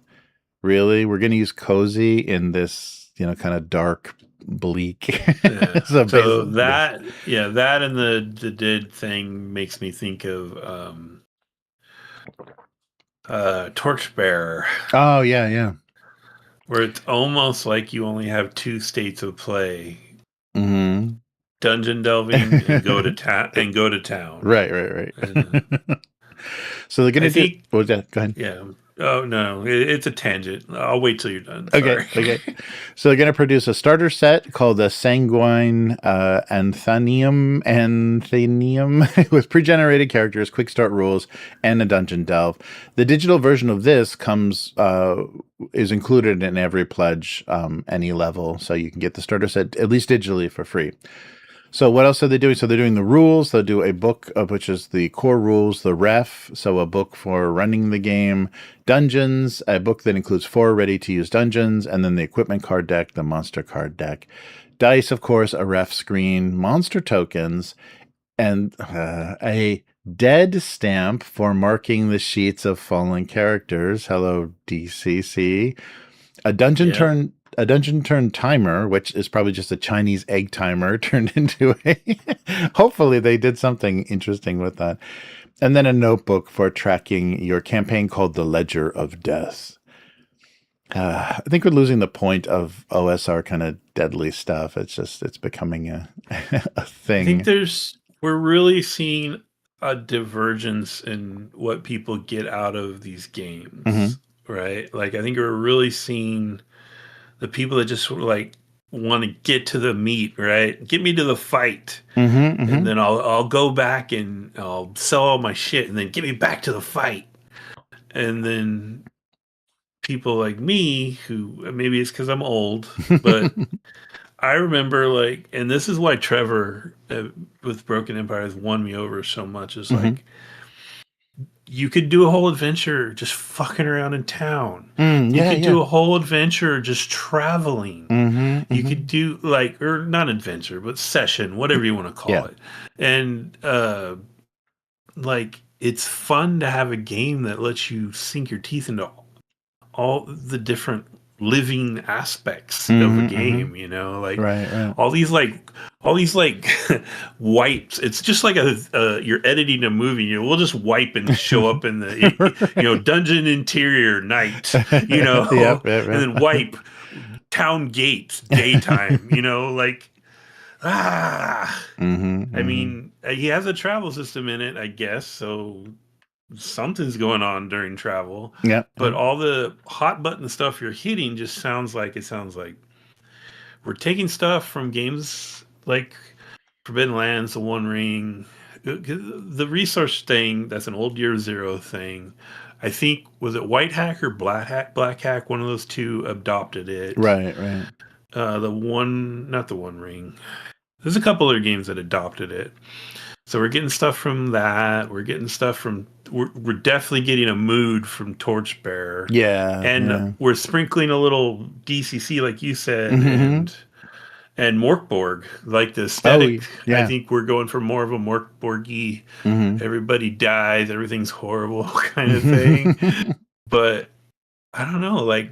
Really? We're going to use cozy in this, kind of dark, bleak. Yeah. so that and the dead thing makes me think of Torchbearer. Oh, yeah. Where it's almost like you only have 2 states of play: dungeon delving and go to town. Right. So they're gonna do. Go ahead. Yeah. Oh no, it's a tangent. I'll wait till you're done. Okay. So they're going to produce a starter set called the Sanguine Anthenium with pre-generated characters, quick start rules, and a dungeon delve. The digital version of this is included in every pledge, any level, so you can get the starter set at least digitally for free. So what else are they doing? So they're doing the rules. They'll do a book of which is the core rules, the ref, so a book for running the game, dungeons, a book that includes 4 ready-to-use dungeons, and then the equipment card deck, the monster card deck, dice, of course, a ref screen, monster tokens, and a dead stamp for marking the sheets of fallen characters. Hello, DCC. A dungeon turn a dungeon turn timer, which is probably just a Chinese egg timer turned into a. Hopefully, they did something interesting with that. And then a notebook for tracking your campaign called the Ledger of Death. I think we're losing the point of OSR kind of deadly stuff. It's becoming a thing. I think we're really seeing a divergence in what people get out of these games, right? Like I think we're really seeing the people that just like want to get to the meat, right? Get me to the fight, and then I'll go back and I'll sell all my shit, and then get me back to the fight, and then people like me who maybe it's because I'm old, but I remember like, and this is why Trevor with Broken Empire has won me over so much. Is like you could do a whole adventure just fucking around in town. You could do a whole adventure just traveling. You could do like, or not adventure, but session, whatever you want to call it. And like it's fun to have a game that lets you sink your teeth into all the different living aspects of a game, you know, like all these like wipes. It's just like you're editing a movie, you know, we'll just wipe and show up in the you know, dungeon interior night, you know, and then wipe town gates daytime, you know, like I mean, he has a travel system in it, I guess, so something's going on during travel. But all the hot button stuff you're hitting just sounds like we're taking stuff from games like Forbidden Lands, The One Ring, the resource thing. That's an old Year Zero thing. I think was it White Hack or Black Hack? One of those two adopted it. Right. Not the One Ring. There's a couple other games that adopted it. So we're getting stuff from that. We're getting stuff from. We're definitely getting a mood from Torchbearer. And we're sprinkling a little DCC, like you said, and Morkborg, like the aesthetic. I think we're going for more of a Morkborgy. Everybody dies, everything's horrible kind of thing. But I don't know, like.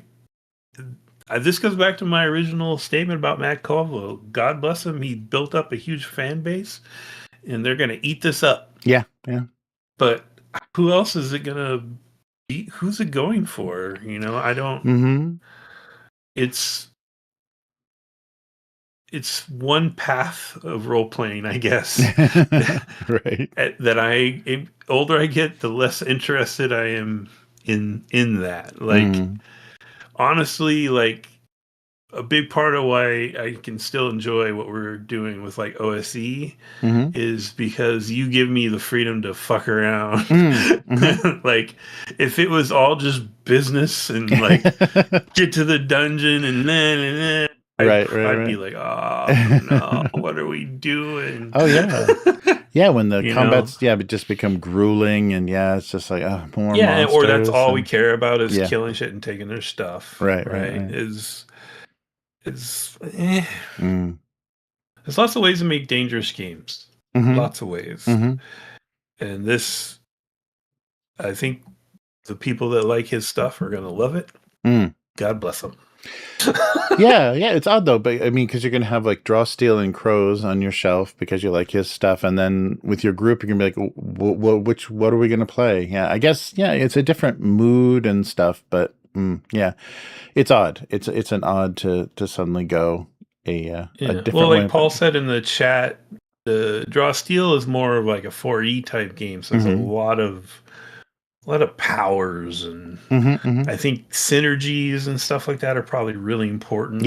This goes back to my original statement about Matt Colville. God bless him. He built up a huge fan base. And they're going to eat this up. Yeah. But who else is it going to be? Who's it going for? You know, I don't. It's one path of role playing, I guess. Right. That older I get, the less interested I am in that. Like, honestly, like. A big part of why I can still enjoy what we're doing with like OSE is because you give me the freedom to fuck around. Like if it was all just business and like get to the dungeon and then I'd be like, oh no, what are we doing? When the combats just become grueling and it's just like more monsters, or that's all we care about is killing shit and taking their stuff. Right. There's lots of ways to make dangerous games. Lots of ways. And this, I think the people that like his stuff are going to love it. God bless them. It's odd though, but I mean, because you're going to have like Draw Steel and Crows on your shelf because you like his stuff. And then with your group, you're going to be like, what are we going to play? I guess, it's a different mood and stuff, but it's odd. It's an odd to suddenly go a different well, like way. Paul said in the chat, the Draw Steel is more of like a 4E type game, so there's a lot of powers and I think synergies and stuff like that are probably really important.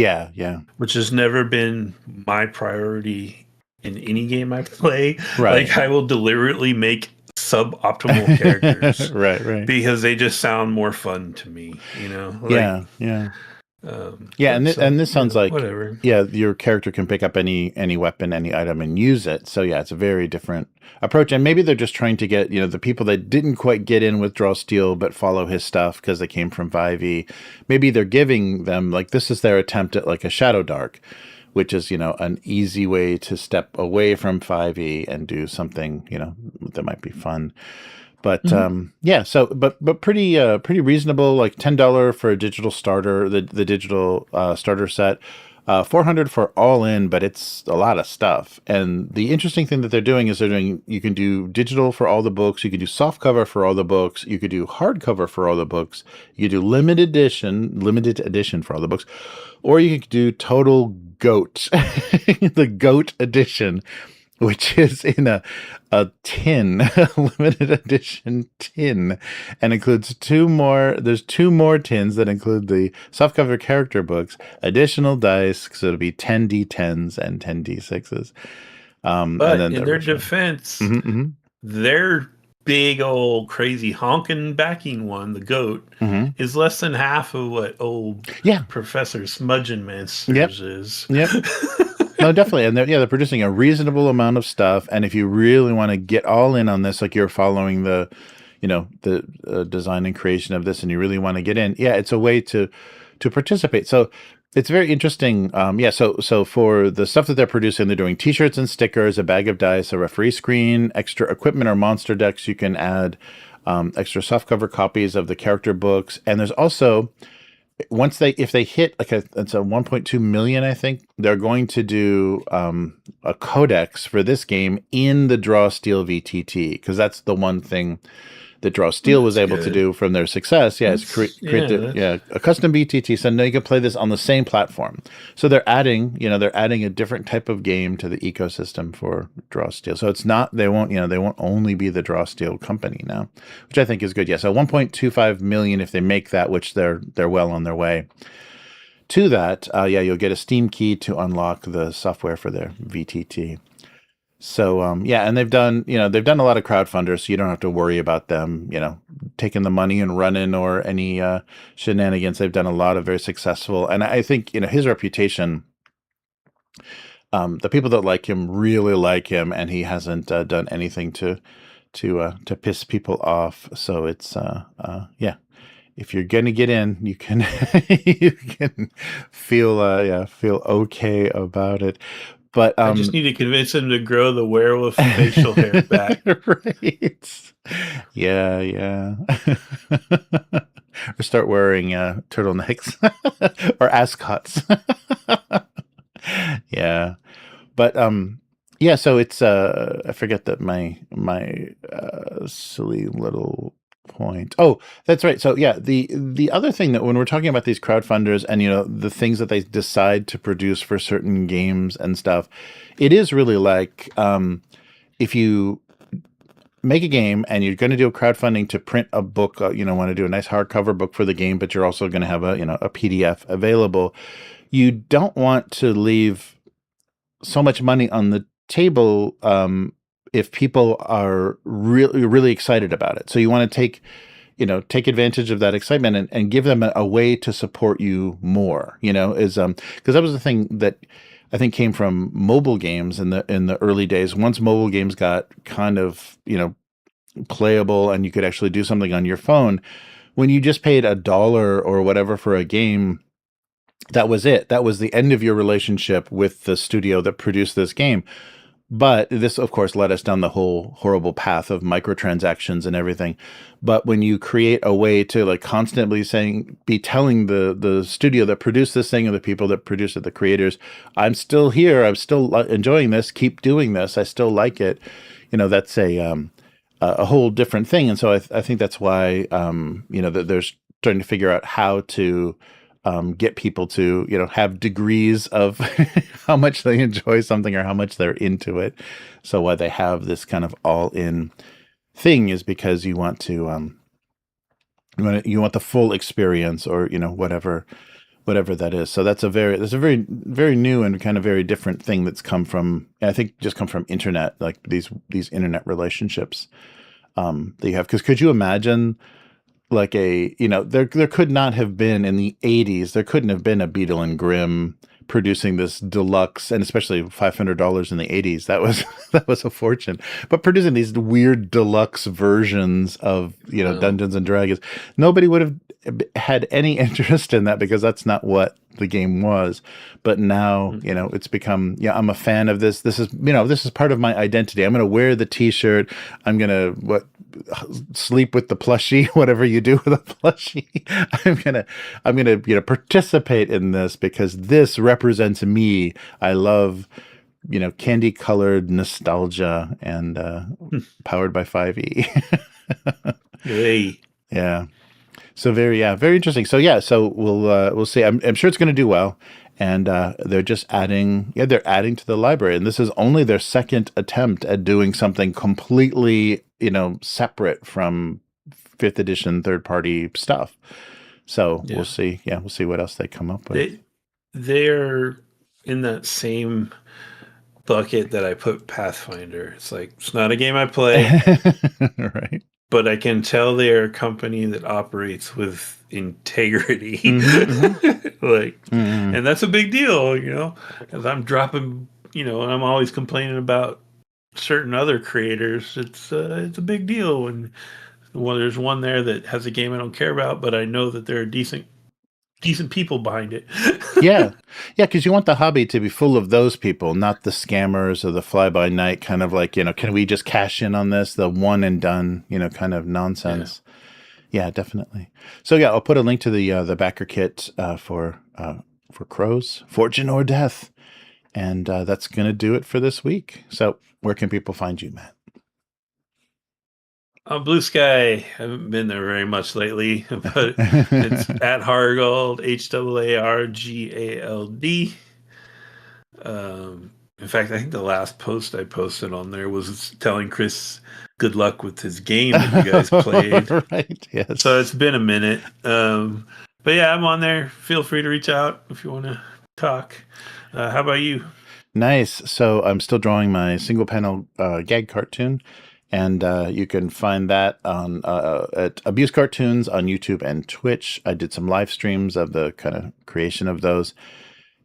Which has never been my priority in any game I play. Like I will deliberately make suboptimal characters, right? Because they just sound more fun to me, you know. Like, and this sounds like whatever. Your character can pick up any weapon, any item, and use it. So it's a very different approach. And maybe they're just trying to get the people that didn't quite get in with Draw Steel but follow his stuff because they came from 5e. Maybe they're giving them like this is their attempt at like a Shadow Dark, which is, an easy way to step away from 5e and do something, that might be fun. But yeah, so but pretty reasonable, like $10 for a digital starter, the digital starter set. 400 for all in, but it's a lot of stuff. And the interesting thing that they're doing is you can do digital for all the books, you could do soft cover for all the books, you could do hardcover for all the books, you could do limited edition for all the books, or you could do total GOAT, the GOAT edition, which is in a tin, limited edition tin, and includes there's two more tins that include the softcover character books, additional dice, so it'll be 10 D10s and 10 D6s. But and then in their defense, their big old crazy honking backing one, the GOAT, is less than half of what old Professor Smudgenmasters is. Yep. No, definitely. And they're producing a reasonable amount of stuff. And if you really want to get all in on this, like you're following the design and creation of this, and you really want to get in, it's a way to participate. So it's very interesting. So for the stuff that they're producing, they're doing T-shirts and stickers, a bag of dice, a referee screen, extra equipment or monster decks. You can add extra softcover copies of the character books, and there's also, if they hit it's a 1.2 million, I think they're going to do a codex for this game in the Draw Steel VTT, because that's the one thing that Draw Steel was able to do from their success. Is create a custom VTT, so now you can play this on the same platform. So they're adding a different type of game to the ecosystem for Draw Steel. So it's not, they won't only be the Draw Steel company now, which I think is good. So 1.25 million if they make that, which they're well on their way to that. You'll get a Steam key to unlock the software for their VTT. So and they've done a lot of crowdfunders, so you don't have to worry about them taking the money and running or any shenanigans. They've done a lot of very successful, and I think his reputation, the people that like him really like him, and he hasn't done anything to piss people off. So it's if you're gonna get in, you can you can feel okay about it. But I just need to convince him to grow the werewolf facial hair back. Right. Yeah. Or start wearing turtlenecks or ascots. Yeah. But so it's I forget that my silly little point. Oh, that's right. So the other thing that when we're talking about these crowdfunders and the things that they decide to produce for certain games and stuff, it is really like if you make a game and you're going to do a crowdfunding to print a book, want to do a nice hardcover book for the game, but you're also going to have a PDF available. You don't want to leave so much money on the table if people are really excited about it. So you want to take advantage of that excitement and give them a way to support you more, because that was the thing that I think came from mobile games in the early days. Once mobile games got kind of, playable and you could actually do something on your phone, when you just paid $1 or whatever for a game, that was it. That was the end of your relationship with the studio that produced this game. But this, of course, led us down the whole horrible path of microtransactions and everything. But when you create a way to constantly be telling the studio that produced this thing, or the people that produced it, the creators, I'm still here, I'm still enjoying this, keep doing this, I still like it. That's a whole different thing. And so I think that's why that they're starting to figure out how to get people to, have degrees of how much they enjoy something or how much they're into it. So why they have this kind of all-in thing is because you want to, you want the full experience, or whatever that is. So that's a very very new and kind of very different thing that's come from, I think, just come from internet, like these internet relationships that you have. Because could you imagine? There could not have been in the 80s, there couldn't have been a Beadle and Grimm producing this deluxe, and especially $500 in the 80s. That was a fortune. But producing these weird deluxe versions of, Dungeons and Dragons, nobody would have had any interest in that, because that's not what the game was. But now, it's become, I'm a fan of this. This is, this is part of my identity. I'm going to wear the T-shirt. I'm going to sleep with the plushie, whatever you do with a plushie. I'm gonna participate in this because this represents me. I love candy colored nostalgia and powered by 5e. Hey. Yeah. So very interesting. So we'll see. I'm sure it's going to do well, and they're just adding. Yeah, they're adding to the library, and this is only their second attempt at doing something completely, separate from fifth edition third party stuff. So we'll see. Yeah, we'll see what else they come up with. They're in that same bucket that I put Pathfinder. It's like, it's not a game I play, right? But I can tell they're a company that operates with integrity. And that's a big deal, because I'm dropping, and I'm always complaining about certain other creators. It's a big deal when there's one there that has a game I don't care about, but I know that there are decent people behind it. yeah, because you want the hobby to be full of those people, not the scammers or the fly-by-night kind of like, can we just cash in on this, the one and done, kind of nonsense. Yeah, definitely. So I'll put a link to the backer kit for Crows, Fortune or Death, and that's gonna do it for this week. So where can people find you, Matt? Blue Sky, I haven't been there very much lately, but it's at Hargold, HAARGALD. In fact, I think the last post I posted on there was telling Chris good luck with his game that you guys played. Right, yes. So it's been a minute. But yeah, I'm on there. Feel free to reach out if you want to talk. How about you? Nice. So I'm still drawing my single panel gag cartoon. And you can find that on at Abuse Cartoons on YouTube and Twitch. I did some live streams of the kind of creation of those.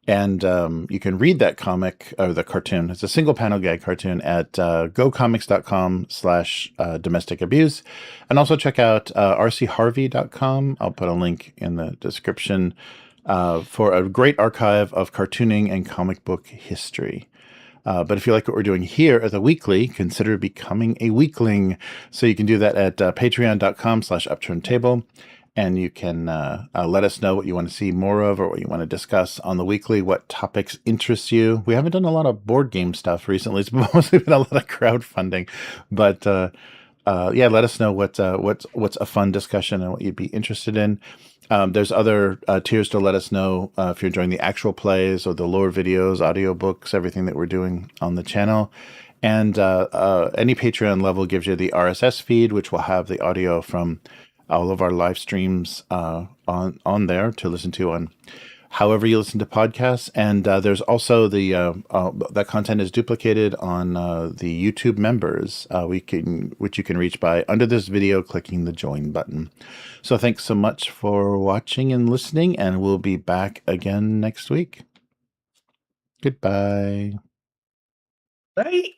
And you can read that comic or the cartoon. It's a single panel gag cartoon at gocomics.com/domestic abuse. And also check out rcharvey.com. I'll put a link in the description for a great archive of cartooning and comic book history. But if you like what we're doing here at the Weekly, consider becoming a weekling. So you can do that at patreon.com/upturntable. And you can let us know what you want to see more of or what you want to discuss on the Weekly, what topics interest you. We haven't done a lot of board game stuff recently. It's mostly been a lot of crowdfunding. But let us know what's a fun discussion and what you'd be interested in. There's other tiers to let us know if you're enjoying the actual plays or the lore videos, audiobooks, everything that we're doing on the channel. And any Patreon level gives you the RSS feed, which will have the audio from all of our live streams on there to listen to on however you listen to podcasts. And there's also that content is duplicated on the YouTube members, which you can reach by under this video clicking the join button. So thanks so much for watching and listening, and we'll be back again next week. Goodbye. Bye.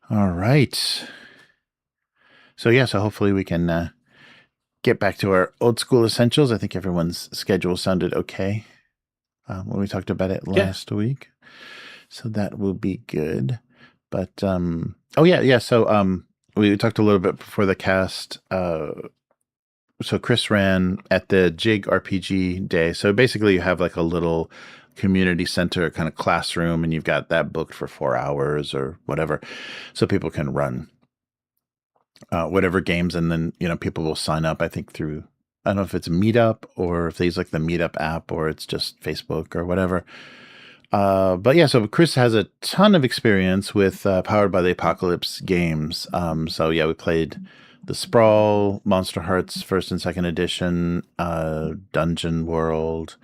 All right. So yeah, so hopefully we can get back to our old school essentials. I think everyone's schedule sounded okay when we talked about it Yeah. last week. So that will be good. But oh yeah. So we talked a little bit before the cast. So Chris ran at the Jig RPG day. So basically you have like a little community center kind of classroom, and you've got that booked for 4 hours or whatever. So people can run whatever games, and then people will sign up. I think through, I don't know if it's Meetup or if they use like the Meetup app or it's just Facebook or whatever. But yeah, so Chris has a ton of experience with Powered by the Apocalypse games. So yeah, we played the Sprawl, Monster Hearts First and Second Edition, Dungeon World.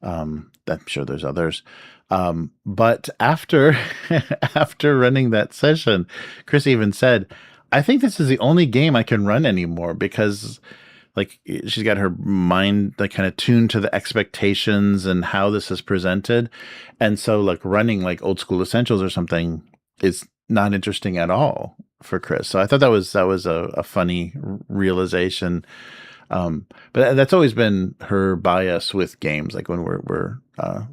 I'm sure there's others. But after after running that session, Chris even said, I think this is the only game I can run anymore, because like she's got her mind like kind of tuned to the expectations and how this is presented. And so like running like old school essentials or something is not interesting at all for Chris. So I thought that was a funny realization. But that's always been her bias with games, like when we're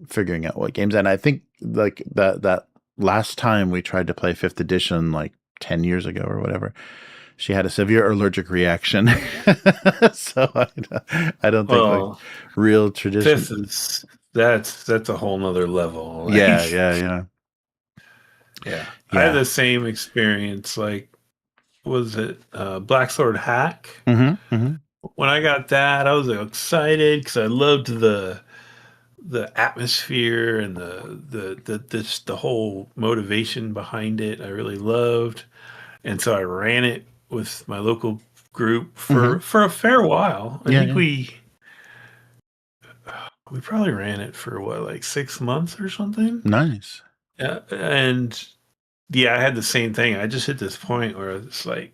figuring out what games. And I think like that last time we tried to play 5th edition, like 10 years ago or whatever, she had a severe allergic reaction. So I don't think like Well, real tradition. that's a whole nother level. Like, Yeah. yeah. I had Yeah. the same experience. Like, was it Black Sword Hack? Mm-hmm. When I got that, I was excited because I loved the atmosphere and the whole motivation behind it. I really loved, and so I ran it with my local group for a fair while. I think Yeah. we probably ran it for what, like 6 months or something. Nice. Yeah, and yeah, I had the same thing. I just hit this point where it's like,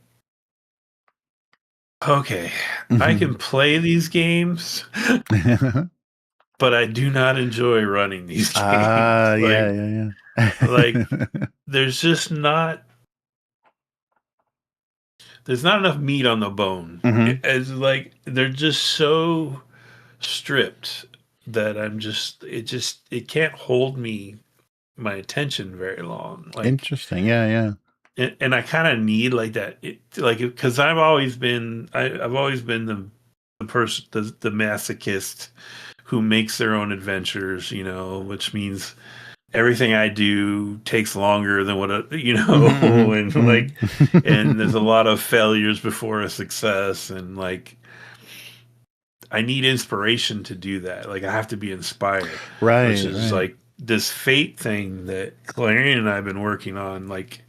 okay, I can play these games, but I do not enjoy running these games. Yeah. Like there's just there's not enough meat on the bone. As like they're just so stripped that it can't hold my attention very long. Like, Interesting. Yeah. and I kind of need like that, because I've always been the person, the masochist who makes their own adventures, which means everything I do takes longer than what and like, and there's a lot of failures before a success, and like I need inspiration to do that. Like I have to be inspired, which is like this fate thing that Clarion and I have been working on. Like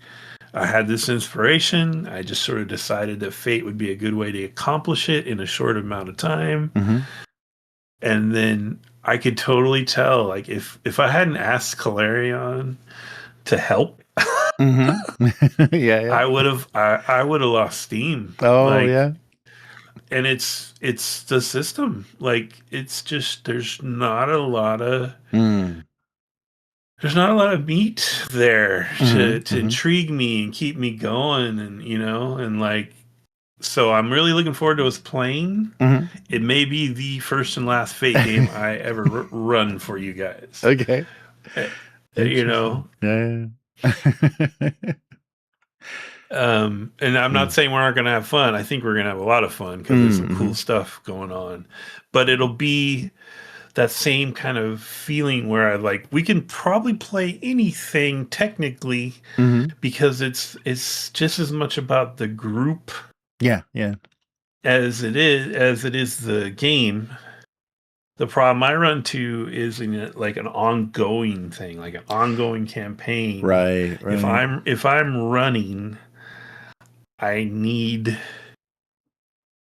I had this inspiration. I just sort of decided that fate would be a good way to accomplish it in a short amount of time. And then I could totally tell, like if I hadn't asked Calarion to help, Yeah. I would have lost steam. Oh, like, yeah. And it's the system. Like it's just there's not a lot of meat there to intrigue me and keep me going, and and like, so I'm really looking forward to us playing. It may be the first and last Fate game I ever run for you guys. Okay. Yeah. And I'm not saying we're not going to have fun. I think we're going to have a lot of fun because there's some cool stuff going on. But it'll be that same kind of feeling where we can probably play anything technically, because it's just as much about the group. Yeah. As it is the game. The problem I run to is like an ongoing thing, like an ongoing campaign. Right. If I'm running, I need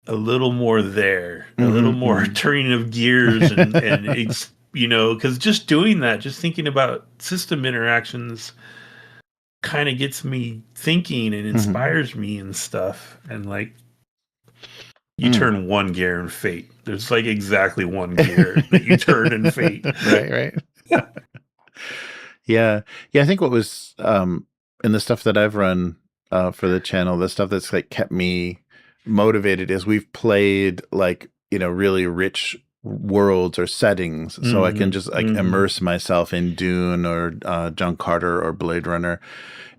a little more there, a little more turning of gears, and it's because just doing that, just thinking about system interactions, kind of gets me thinking and inspires me and stuff, and like. You turn one gear in Fate. There's like exactly one gear that you turn in Fate. Right. Yeah. I think what was in the stuff that I've run, for the channel, the stuff that's like kept me motivated is we've played like, really rich worlds or settings, so I can just like immerse myself in Dune or John Carter or Blade Runner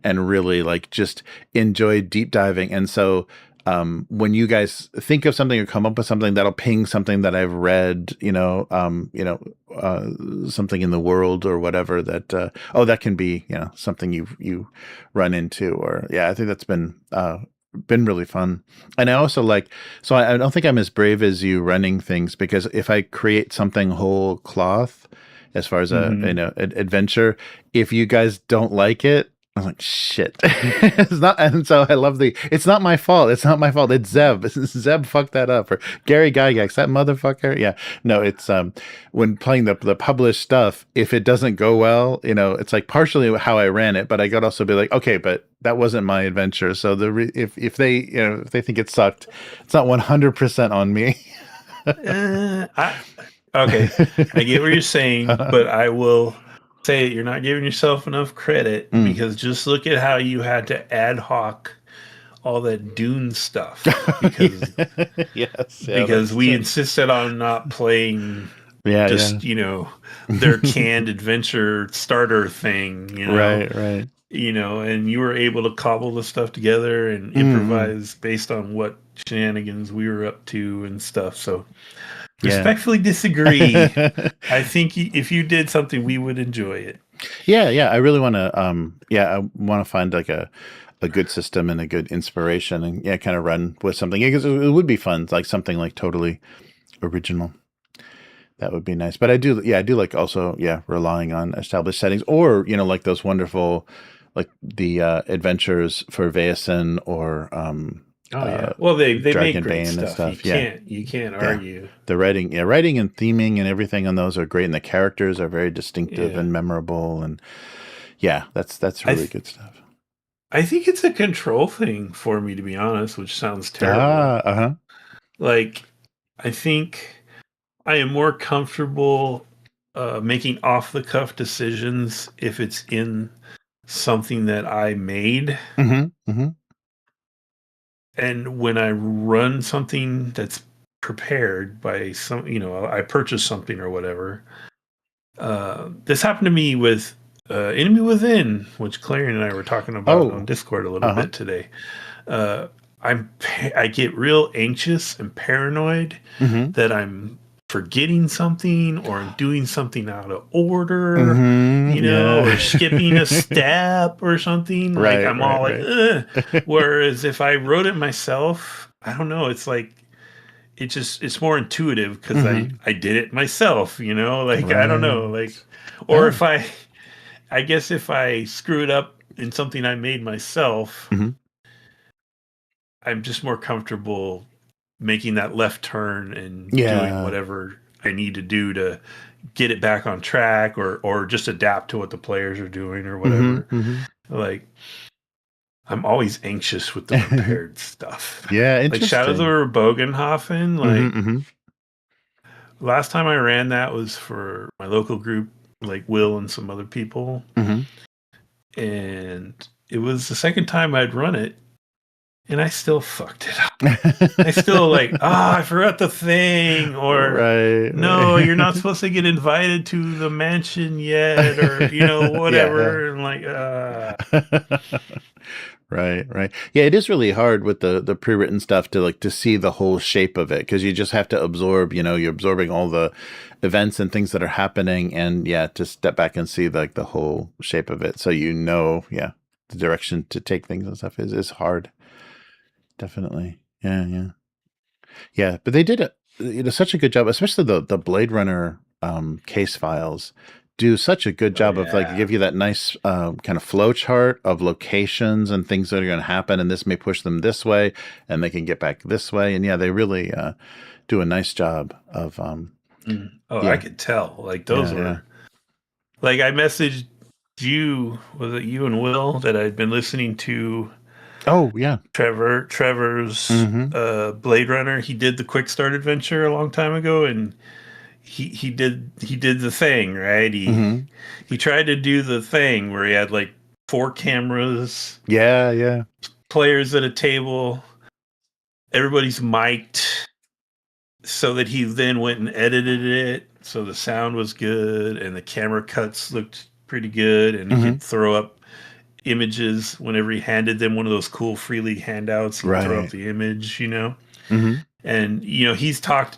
and really like just enjoy deep diving. And so when you guys think of something or come up with something, that'll ping something that I've read, something in the world or whatever that, that can be, something you run into, or, I think that's been really fun. And I also like, so I don't think I'm as brave as you running things, because if I create something whole cloth, as far as an adventure, if you guys don't like it, I'm like, shit. It's not, and so I love it's not my fault. It's not my fault. It's Zeb. Zeb fucked that up. Or Gary Gygax, that motherfucker. Yeah. No, it's when playing the published stuff, if it doesn't go well, it's like partially how I ran it, but I could also be like, okay, but that wasn't my adventure. So if they if they think it sucked, it's not 100% on me. Okay, I get what you're saying, but I will say you're not giving yourself enough credit, because just look at how you had to ad hoc all that Dune stuff, because because we insisted on not playing their canned adventure starter thing, right, and you were able to cobble the stuff together and improvise based on what shenanigans we were up to and stuff. So respectfully disagree. I think if you did something, we would enjoy it. Yeah. I really want to, I want to find like a good system and a good inspiration, and kind of run with something, because it would be fun, like something like totally original. That would be nice. But I do like also, relying on established settings, or, like those wonderful, like the adventures for Vaesen or, well, they Dragon make great Bane stuff. You can't argue. The writing and theming and everything on those are great, and the characters are very distinctive and memorable, and that's really good stuff. I think it's a control thing for me, to be honest, which sounds terrible. Like, I think I am more comfortable making off the cuff decisions if it's in something that I made. And when I run something that's prepared by some, I purchase something or whatever. This happened to me with Enemy Within, which Clarion and I were talking about on Discord a little bit today. I get real anxious and paranoid that I'm forgetting something, or I'm doing something out of order, or skipping a step or something. Like I'm all like, ugh. Whereas if I wrote it myself, I don't know. It's like, it's more intuitive, because I did it myself, I don't know, like, or if I guess if I screw it up in something I made myself, I'm just more comfortable making that left turn and doing whatever I need to do to get it back on track, or just adapt to what the players are doing or whatever. Like, I'm always anxious with the prepared stuff. Yeah, like Shadows over Bogenhofen. Like, last time I ran that was for my local group, like Will and some other people, and it was the second time I'd run it, and I still fucked it up. I still like, I forgot the thing, or no, you're not supposed to get invited to the mansion yet, or whatever. And like, Right. Yeah, it is really hard with the pre-written stuff to see the whole shape of it, because you just have to absorb, you're absorbing all the events and things that are happening, and to step back and see like the whole shape of it, so the direction to take things and stuff is hard. Definitely. Yeah. But they did such a good job, especially the Blade Runner case files do such a good job of like give you that nice kind of flow chart of locations and things that are going to happen, and this may push them this way and they can get back this way, and they really do a nice job of I could tell, like those were like, I messaged you, was it you and Will, that I'd been listening to Trevor's Blade Runner. He did the quick start adventure a long time ago, and he did the thing, right? He tried to do the thing where he had like 4 cameras. players at a table. Everybody's mic'd, so that he then went and edited it so the sound was good and the camera cuts looked pretty good, and he could throw up images whenever he handed them one of those cool freely handouts. He'd throw up the image, and he's talked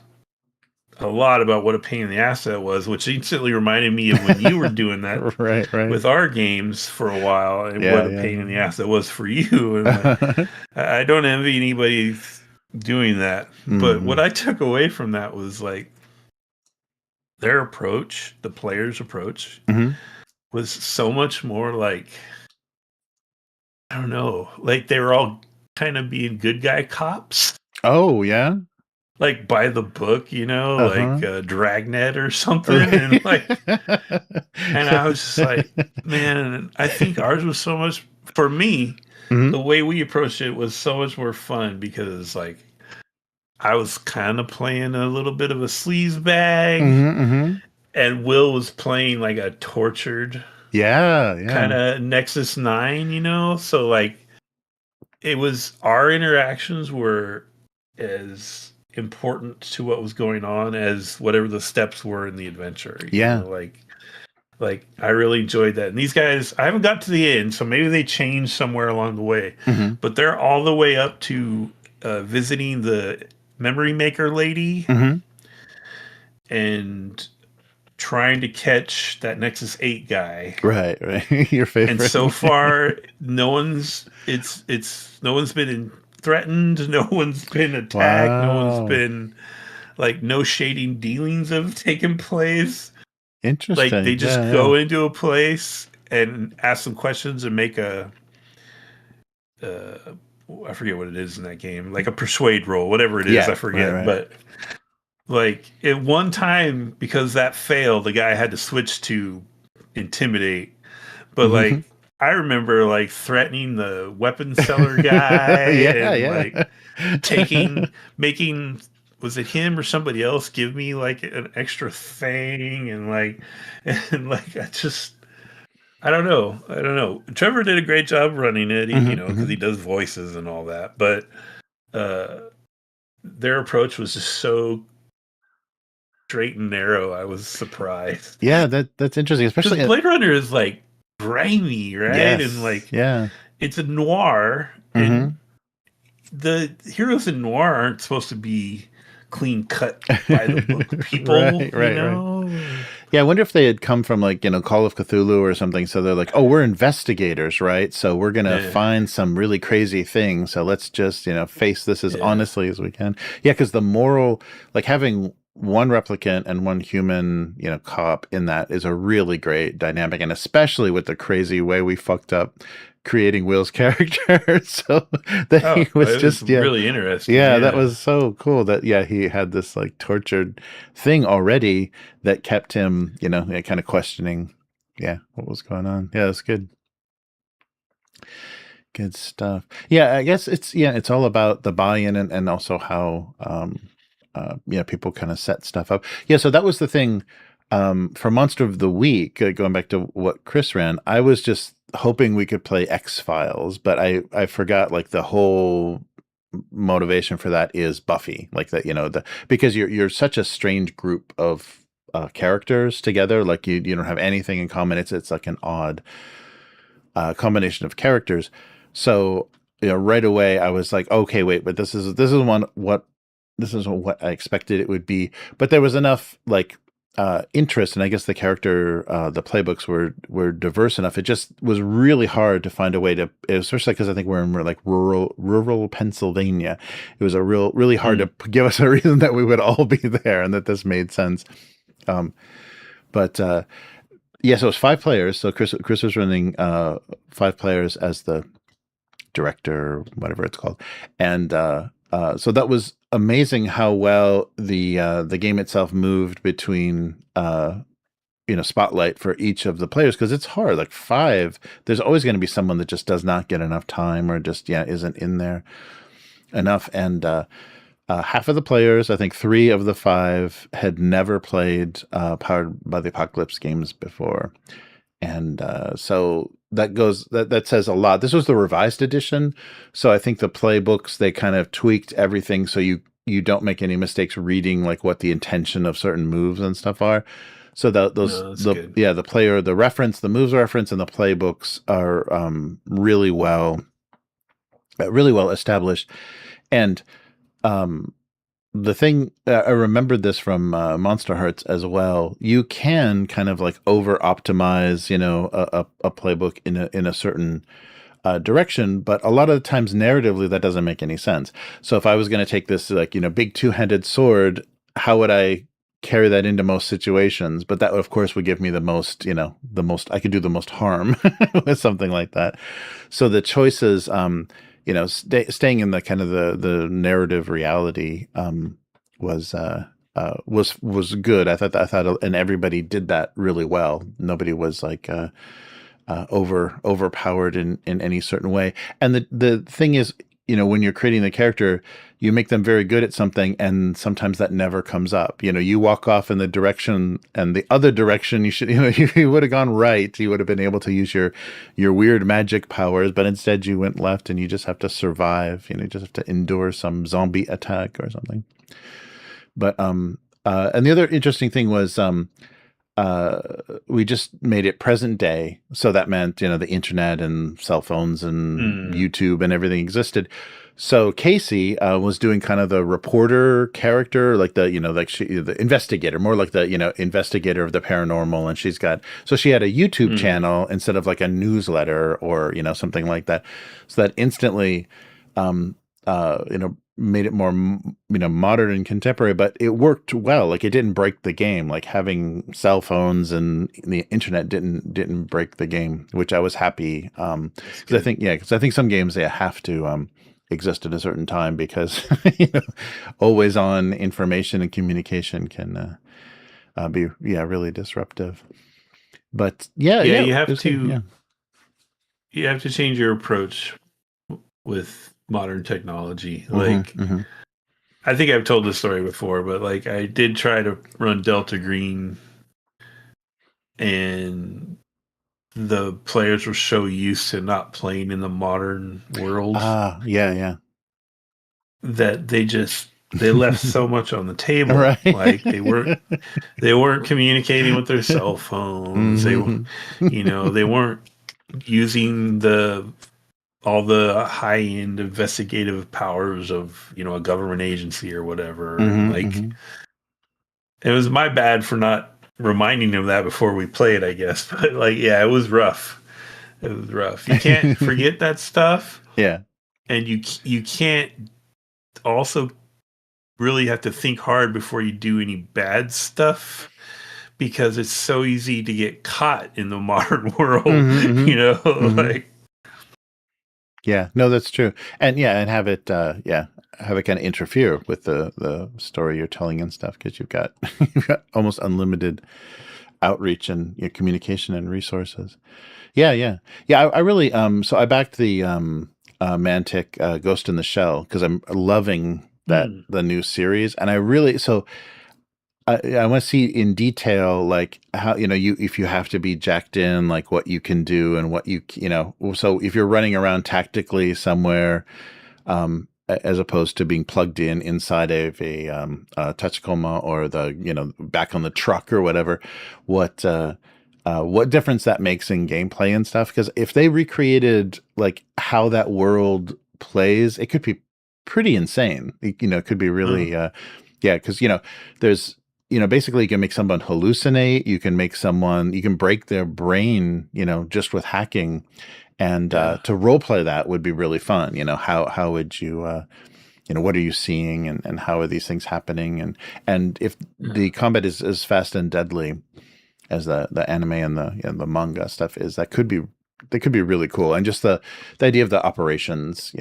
a lot about what a pain in the ass that was, which instantly reminded me of when you were doing that right with our games for a while, and what a pain in the ass that was for you. And I don't envy anybody doing that, but what I took away from that was like their approach, the players' approach, was so much more like, I don't know, like they were all kind of being good guy cops. Oh yeah, like by the book, like Dragnet or something, and like, and I was just like, man, I think ours was so much, for me, the way we approached it was so much more fun, because like I was kind of playing a little bit of a sleaze bag, and Will was playing like a tortured, kind of Nexus 9, so like it was, our interactions were as important to what was going on as whatever the steps were in the adventure. Like I really enjoyed that. And these guys, I haven't got to the end, so maybe they changed somewhere along the way, but they're all the way up to visiting the memory maker lady and trying to catch that Nexus 8 guy. Right. Your favorite. And so far, no one's been threatened, no one's been attacked, no one's been, like, no shading dealings have taken place. Interesting. Like, they just go into a place and ask some questions and make a I forget what it is in that game, like a persuade roll, whatever it is, I forget. Right. But like at one time, because that failed, the guy had to switch to intimidate. But like I remember like threatening the weapon seller guy, like making, was it him or somebody else give me like an extra thing, and like I don't know. Trevor did a great job running it, because he does voices and all that. But their approach was just so straight and narrow. I was surprised. Yeah, that's interesting, especially Blade Runner is like grimy, right? Yes, and like yeah, it's a noir, and the heroes in noir aren't supposed to be clean cut by the book people, right. Yeah, I wonder if they had come from like, Call of Cthulhu or something. So they're like, oh, we're investigators, right? So we're going to find some really crazy thing. So let's just, face this as honestly as we can. Yeah, because the moral, like having one replicant and one human, cop in that is a really great dynamic. And especially with the crazy way we fucked up creating Will's character. So that he was just really interesting. Yeah, that was so cool that he had this like tortured thing already that kept him, kind of questioning what was going on. Yeah, that's good. Good stuff. Yeah, I guess it's all about the buy-in and also how people kind of set stuff up. Yeah, so that was the thing for Monster of the Week, going back to what Chris ran. I was just hoping we could play X-Files, but I forgot like the whole motivation for that is Buffy, like that, because you're such a strange group of characters together, like you don't have anything in common. It's like an odd combination of characters. So right away I was like, okay, wait, but this is what I expected it would be. But there was enough like interest, and I guess the character, the playbooks were diverse enough. It just was really hard to find a way to, especially because I think we're in like rural Pennsylvania. It was really hard to give us a reason that we would all be there and that this made sense. But so it was 5 players. So Chris was running 5 players as the director, whatever it's called, and so that was amazing how well the game itself moved between spotlight for each of the players, because it's hard. Like 5, there's always going to be someone that just does not get enough time or just isn't in there enough. And half of the players, I think 3 of the 5, had never played Powered by the Apocalypse games before. And so that says a lot. This was the revised edition, so I think the playbooks, they kind of tweaked everything so you don't make any mistakes reading like what the intention of certain moves and stuff are. So No, that's good. the moves reference, and the playbooks are really well established. And um, the thing I remembered this from Monster Hearts as well. You can kind of like over optimize, a playbook in a certain direction, but a lot of the times narratively that doesn't make any sense. So if I was going to take this like big two-handed sword, how would I carry that into most situations? But that of course would give me the most, I could do the most harm with something like that. So the choices, staying in the kind of the narrative reality was good. I thought, and everybody did that really well. Nobody was like overpowered in any certain way. And the thing is, when you're creating the character, you make them very good at something, and sometimes that never comes up. You walk off in the direction, and the other direction you should, you would have gone right. You would have been able to use your weird magic powers, but instead you went left, and you just have to survive. You just have to endure some zombie attack or something. But and the other interesting thing was we just made it present day, so that meant the internet and cell phones and YouTube and everything existed. So Casey was doing kind of the reporter character, like the investigator, more like the investigator of the paranormal, and she had a YouTube channel instead of like a newsletter or something like that, so that instantly made it more modern and contemporary, but it worked well. Like it didn't break the game. Like having cell phones and the internet didn't break the game, which I was happy because I think some games, they have to exist at a certain time because always on information and communication can be really disruptive. But You have to change your approach with modern technology. Like I think I've told this story before, but like I did try to run Delta Green, and the players were so used to not playing in the modern world yeah that they left so much on the table. Right. Like they weren't communicating with their cell phones. They weren't using all the high-end investigative powers of a government agency or whatever. It was my bad for not reminding them that before we played, I guess. But it was rough. You can't forget that stuff. Yeah. And you can't also really have to think hard before you do any bad stuff, because it's so easy to get caught in the modern world. Like. Yeah, no, that's true. And have it kind of interfere with the story you're telling and stuff, because you've got almost unlimited outreach and communication and resources. Yeah. I really so I backed the Mantic Ghost in the Shell because I'm loving the new series, and I really I want to see in detail, like how, if you have to be jacked in, like what you can do and what so if you're running around tactically somewhere, as opposed to being plugged in inside of a Tachikoma or the, back on the truck or whatever, what difference that makes in gameplay and stuff. Because if they recreated like how that world plays, it could be pretty insane. It could be really, because, there's, basically you can make someone hallucinate. You can break their brain, just with hacking. And to role play that would be really fun. How would you, what are you seeing, and how are these things happening? And if the combat is as fast and deadly as the anime and the manga stuff is, that could be really cool. And just the idea of the operations,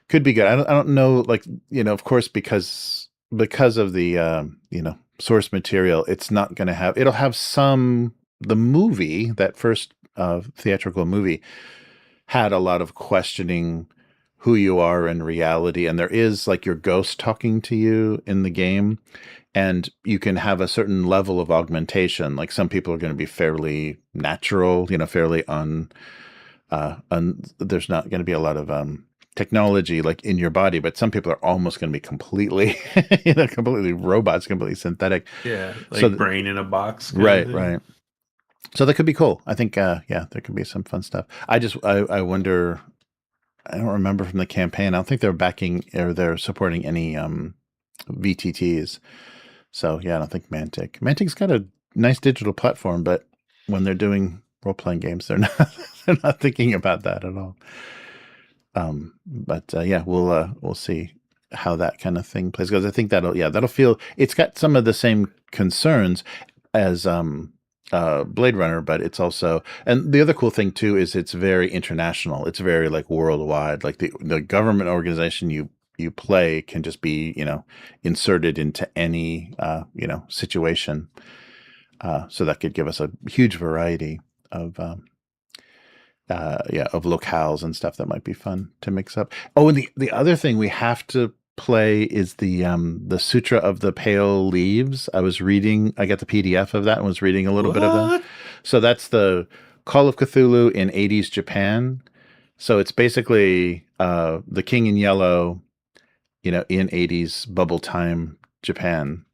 could be good. I don't know, like, of course, because of the source material, it's not going to have. It'll have the movie, that first theatrical movie, had a lot of questioning who you are in reality, and there is like your ghost talking to you in the game, and you can have a certain level of augmentation. Like some people are going to be fairly natural, fairly there's not going to be a lot of technology like in your body, but some people are almost going to be completely, completely robots, completely synthetic. Yeah, like brain in a box. Right. So that could be cool. I think, there could be some fun stuff. I wonder. I don't remember from the campaign. I don't think they're backing or they're supporting any VTTs. So yeah, I don't think Mantic. Mantic's got a nice digital platform, but when they're doing role-playing games, they're not thinking about that at all. But we'll see how that kind of thing plays, because I think that'll feel, it's got some of the same concerns as Blade Runner, but it's also, and the other cool thing too is it's very international. It's very like worldwide. Like the government organization you play can just be inserted into any situation. So that could give us a huge variety of locales and stuff that might be fun to mix up. Oh, and the other thing we have to play is the Sutra of the Pale Leaves. I got the PDF of that and was reading a little bit of that. So that's the Call of Cthulhu in 80s Japan. So it's basically the King in Yellow, in 80s bubble time Japan.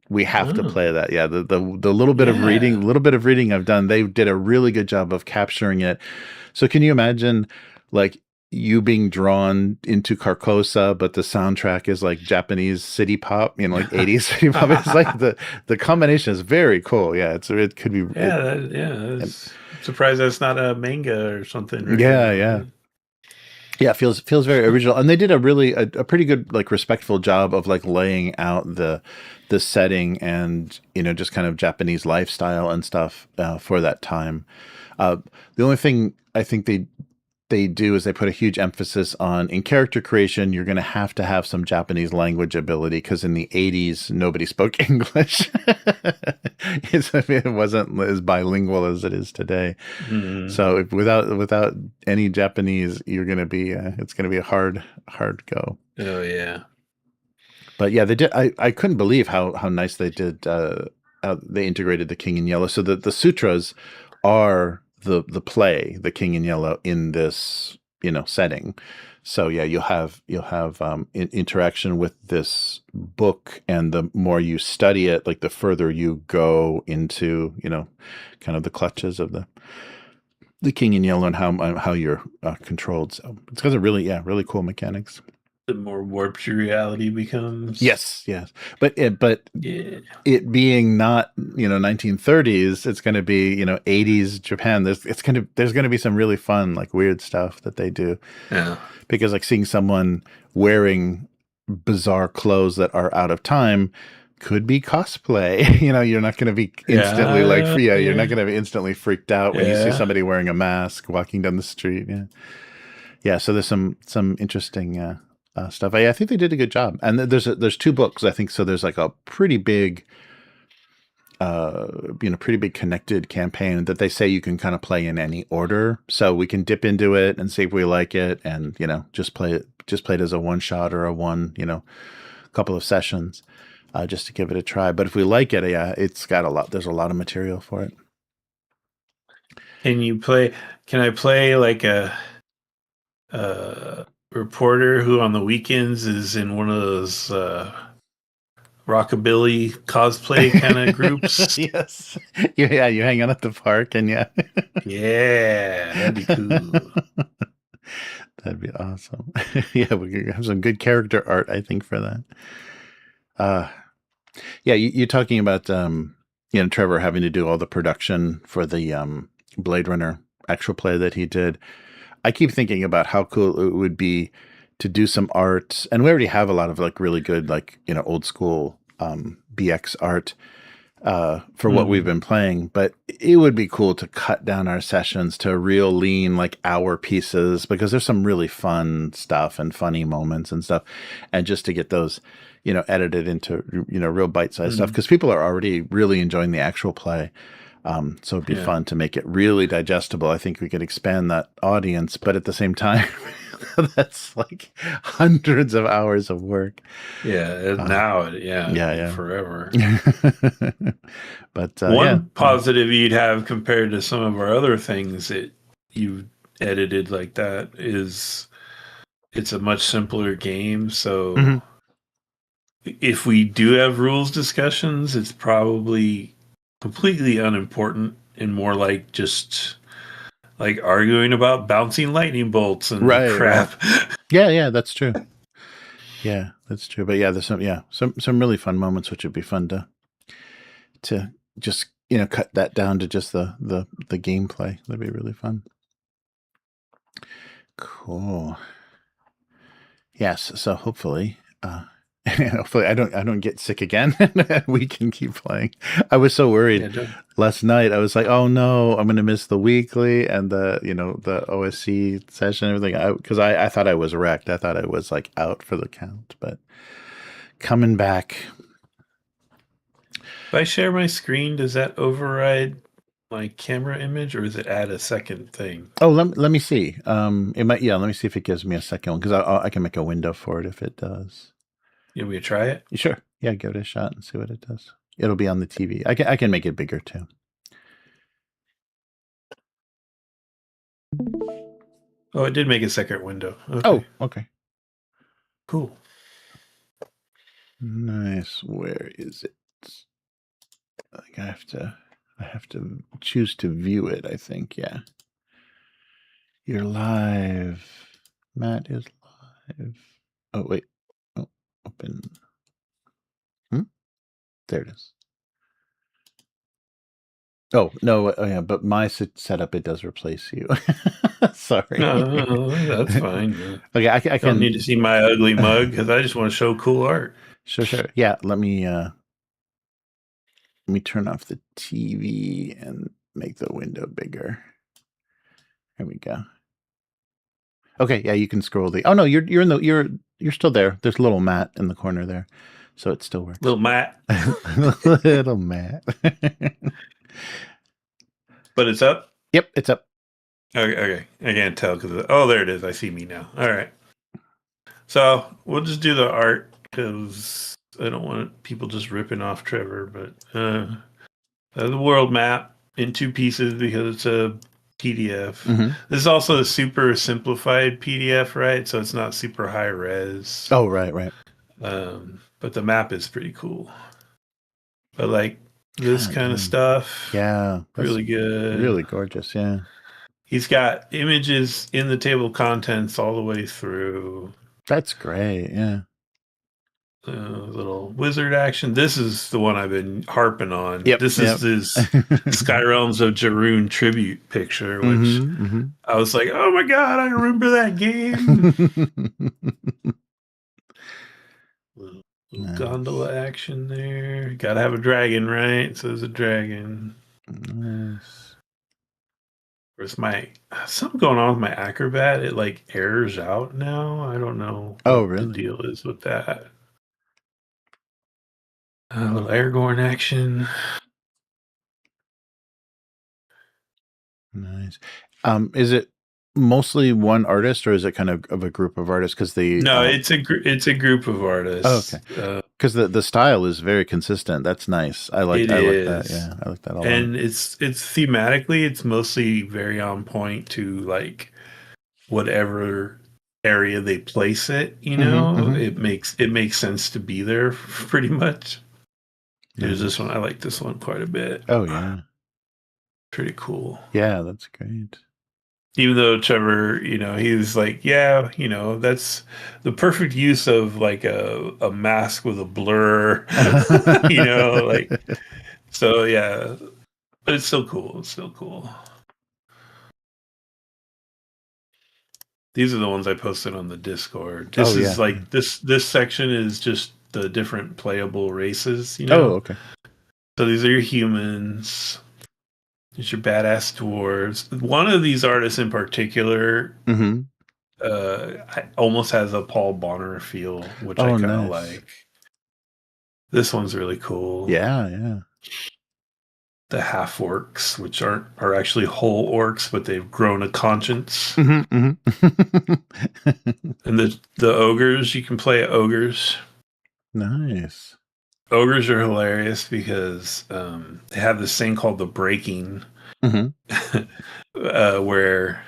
We have to play that. Yeah, the little bit of reading I've done, they did a really good job of capturing it. So can you imagine like you being drawn into Carcosa, but the soundtrack is like Japanese city pop, like 80s city pop. It's like the combination is very cool. Yeah, it could be. I'm surprised that's not a manga or something. Right? Yeah. Yeah, it feels very original, and they did a pretty good like respectful job of like laying out the setting and just kind of Japanese lifestyle and stuff for that time. The only thing I think they do is they put a huge emphasis on, in character creation, you're going to have some Japanese language ability, because in the 80s nobody spoke English. It wasn't as bilingual as it is today. Mm-hmm. So without any Japanese, you're going to be it's going to be a hard go. Oh yeah. But yeah, they did. I couldn't believe how nice they did. How they integrated the King in Yellow. So the sutras are the play, the King in Yellow, in this setting. So yeah, you'll have interaction with this book, and the more you study it, like the further you go into kind of the clutches of the King in Yellow and how you're controlled. So it's got a really cool mechanics. The more warped your reality becomes. Yes, but it being not 1930s, it's going to be 80s Japan. There's going to be some really fun like weird stuff that they do. Yeah, because like seeing someone wearing bizarre clothes that are out of time could be cosplay. You're not going to be instantly you're not going to be instantly freaked out when you see somebody wearing a mask walking down the street. Yeah. So there's some interesting stuff. I think they did a good job, and there's 2 books, I think. So there's like a pretty big, pretty big connected campaign that they say you can kind of play in any order. So we can dip into it and see if we like it, and just play it as a one shot or a couple of sessions, just to give it a try. But if we like it, it's got a lot. There's a lot of material for it. Can I play like a reporter who on the weekends is in one of those rockabilly cosplay kind of groups? Yes. You hang out at the park, and yeah, that'd be cool. That'd be awesome. Yeah, we could have some good character art, I think, for that. You're talking about Trevor having to do all the production for the Blade Runner actual play that he did. I keep thinking about how cool it would be to do some art, and we already have a lot of like really good like old school BX art for what we've been playing, but it would be cool to cut down our sessions to real lean like hour pieces, because there's some really fun stuff and funny moments and stuff, and just to get those edited into real bite-sized stuff, because people are already really enjoying the actual play. So it'd be fun to make it really digestible. I think we could expand that audience, but at the same time, That's like hundreds of hours of work. Yeah, Yeah. forever. But yeah. One positive you'd have compared to some of our other things that you edited like that is it's a much simpler game. So if we do have rules discussions, it's probably completely unimportant and more like just like arguing about bouncing lightning bolts and crap. Right. Yeah, that's true. Yeah, that's true. But yeah, there's some really fun moments, which would be fun to just cut that down to just the gameplay. That'd be really fun. Cool. Yes. So hopefully, hopefully I don't get sick again. We can keep playing. I was so worried last night. I was like, oh no, I'm gonna miss the weekly and the the OSC session and everything. Because I thought I was wrecked. I thought I was like out for the count, but coming back. If I share my screen, does that override my camera image, or does it add a second thing? Oh, let me see. It might. Yeah, let me see if it gives me a second one because I can make a window for it if it does. You want me to try it? Sure. Yeah, give it a shot and see what it does. It'll be on the TV. I can make it bigger too. Oh, it did make a second window. Okay. Oh, okay. Cool. Nice. Where is it? I think I have to choose to view it, I think. Yeah. You're live. Matt is live. Oh, wait. Oh, open. There it is. Oh, no. Oh, yeah. But my setup, it does replace you. Sorry. No, that's fine. Okay. I can. Don't need to see my ugly mug because I just want to show cool art. Sure. Yeah. Let me turn off the TV and make the window bigger. There we go. Okay, yeah, you can scroll the. Oh no, you're still there. There's a little mat in the corner there, so it still works. Little mat. Little mat. But it's up. Yep, it's up. Okay. I can't tell because there it is. I see me now. All right. So we'll just do the art because I don't want people just ripping off Trevor. But the world map in 2 pieces because it's a PDF. Mm-hmm. This is also a super simplified PDF, right? So it's not super high res. Oh, right. But the map is pretty cool. But like this kind of stuff, yeah, really good, really gorgeous. Yeah, he's got images in the table of contents all the way through. That's great. Yeah. Little wizard action. This is the one I've been harping on. Yep, this is this Sky Realms of Jaroon tribute picture, which I was like, oh my god, I remember that game. little gondola action there. Gotta have a dragon, right? So there's a dragon. Nice. Where's something going on with my Acrobat? It like errors out now. I don't know what the deal is with that. A little Aragorn action. Nice. Is it mostly one artist, or is it kind of a group of artists? Because it's a group of artists. Oh, okay. Because the style is very consistent. That's nice. I like that. Yeah, I like that a lot. And it's thematically, it's mostly very on point to like whatever area they place it. It makes sense to be there pretty much. There's this one. I like this one quite a bit. Oh, yeah. Pretty cool. Yeah, that's great. Even though Trevor, he's like, that's the perfect use of like a mask with a blur, so yeah, but it's still cool. These are the ones I posted on the Discord. This is like this section is just the different playable races, Oh, okay. So these are your humans. These are your badass dwarves. One of these artists in particular almost has a Paul Bonner feel, which I kind of like. This one's really cool. Yeah. the half orcs, which are actually whole orcs, but they've grown a conscience. Mm-hmm, mm-hmm. And the ogres, you can play ogres. Nice. Ogres are hilarious because they have this thing called the breaking, Mm-hmm. where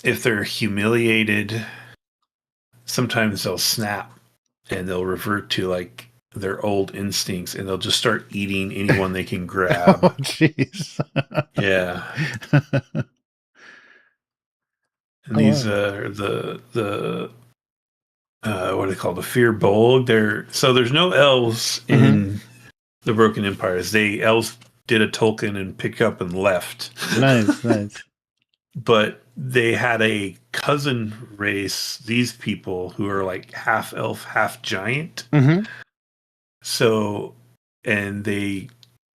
if they're humiliated, sometimes they'll snap and they'll revert to like their old instincts, and they'll just start eating anyone they can grab. Oh, jeez. Yeah. And Oh, these wow. are the what do they call the fear bold? There's no elves Mm-hmm. in the Broken Empires. Elves did a Tolkien and picked up and left. Nice, nice. But they had a cousin race, these people who are like half elf, half giant. Mm-hmm. So, and they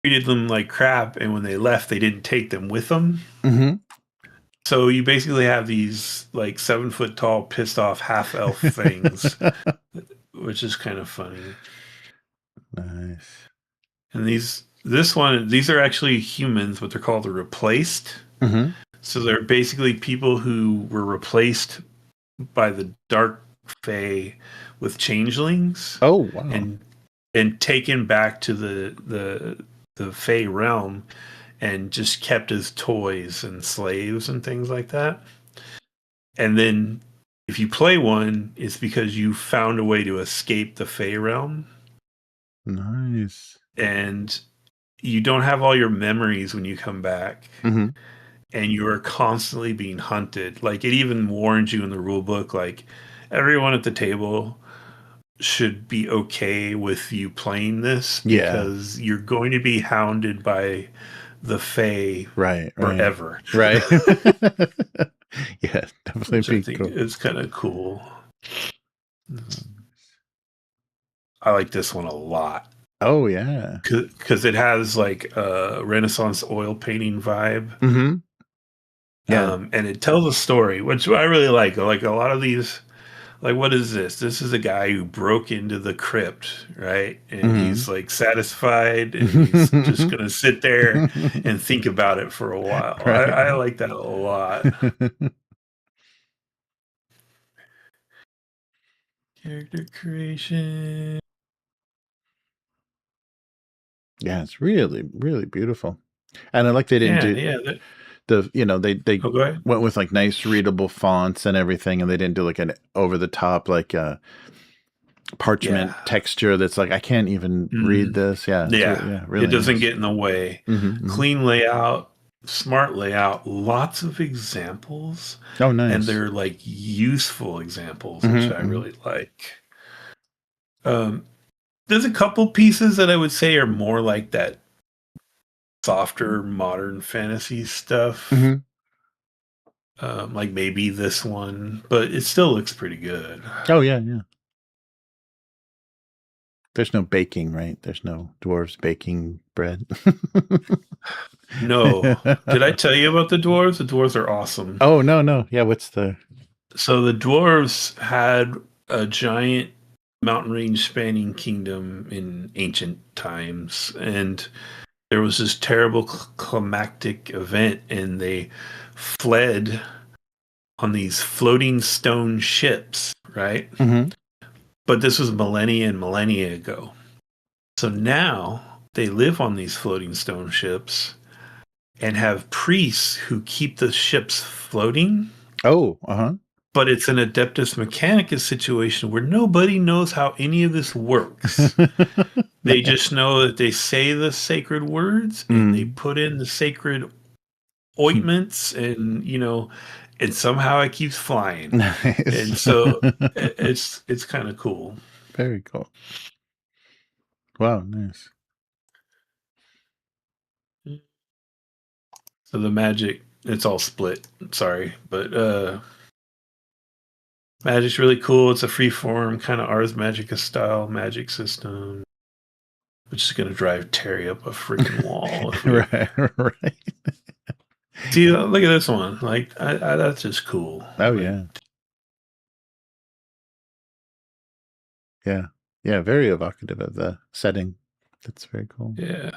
treated them like crap. And when they left, they didn't take them with them. Mm-hmm. So you basically have these like 7 foot tall, pissed off half elf things, which is kind of funny. Nice. And these are actually humans, but they're called the replaced. Mm-hmm. So they're basically people who were replaced by the dark fae with changelings, Oh, wow. and taken back to the fae realm and just kept as toys and slaves and things like that. And then if you play one, it's because you found a way to escape the fae realm. Nice. And you don't have all your memories when you come back. Mm-hmm. And you are constantly being hunted. Like it even warns you in the rule book, like everyone at the table should be okay with you playing this Yeah. because you're going to be hounded by the Fae Right, right. forever. Right. Yeah, definitely Which I be think cool. is kind of cool. I like this one a lot. Oh, yeah. Because it has like a Renaissance oil painting vibe. Mm-hmm. Yeah. And it tells a story, which I really like. Like a lot of these, like, what is this? This is a guy who broke into the crypt, right? And Mm-hmm. he's like satisfied and he's just going to sit there and think about it for a while. Right. I like that a lot. Character creation. Yeah, it's really, really beautiful. And I like they didn't Yeah, do yeah. they Oh, go ahead. went with like nice readable fonts and everything, and they didn't do like an over the top like parchment Yeah. texture that's like I can't even read this. Yeah, it's Yeah. yeah, It really doesn't nice. get in the way. Mm-hmm, mm-hmm. Clean layout, smart layout, lots of examples. Oh, And nice. they're like useful examples, which I Mm-hmm, mm-hmm. really like. Um, there's a couple pieces that I would say are more like that softer modern fantasy stuff. Mm-hmm. Like maybe this one, but it still looks pretty good. Oh, yeah, yeah. There's no baking, right? There's no dwarves baking bread. No. Did I tell you about the dwarves? The dwarves are awesome. Oh, no, no. Yeah, what's the... So the dwarves had a giant mountain range spanning kingdom in ancient times, and there was this terrible climactic event, and they fled on these floating stone ships, right? Mm-hmm. But this was millennia and millennia ago. So now they live on these floating stone ships and have priests who keep the ships floating. Oh, uh-huh. But it's an Adeptus Mechanicus situation where nobody knows how any of this works. They just know that they say the sacred words and they put in the sacred ointments, and and somehow it keeps flying. Nice. And so it's kind of cool. Very cool. Wow, nice. So the magic, it's all split. Sorry, but magic's really cool. It's a free form kind of Ars Magica style magic system, which is going to drive Terry up a freaking wall. Right, right. See, look at this one. Like, that's just cool. Oh, Like, yeah. Yeah. Yeah, very evocative of the setting. That's very cool. yeah.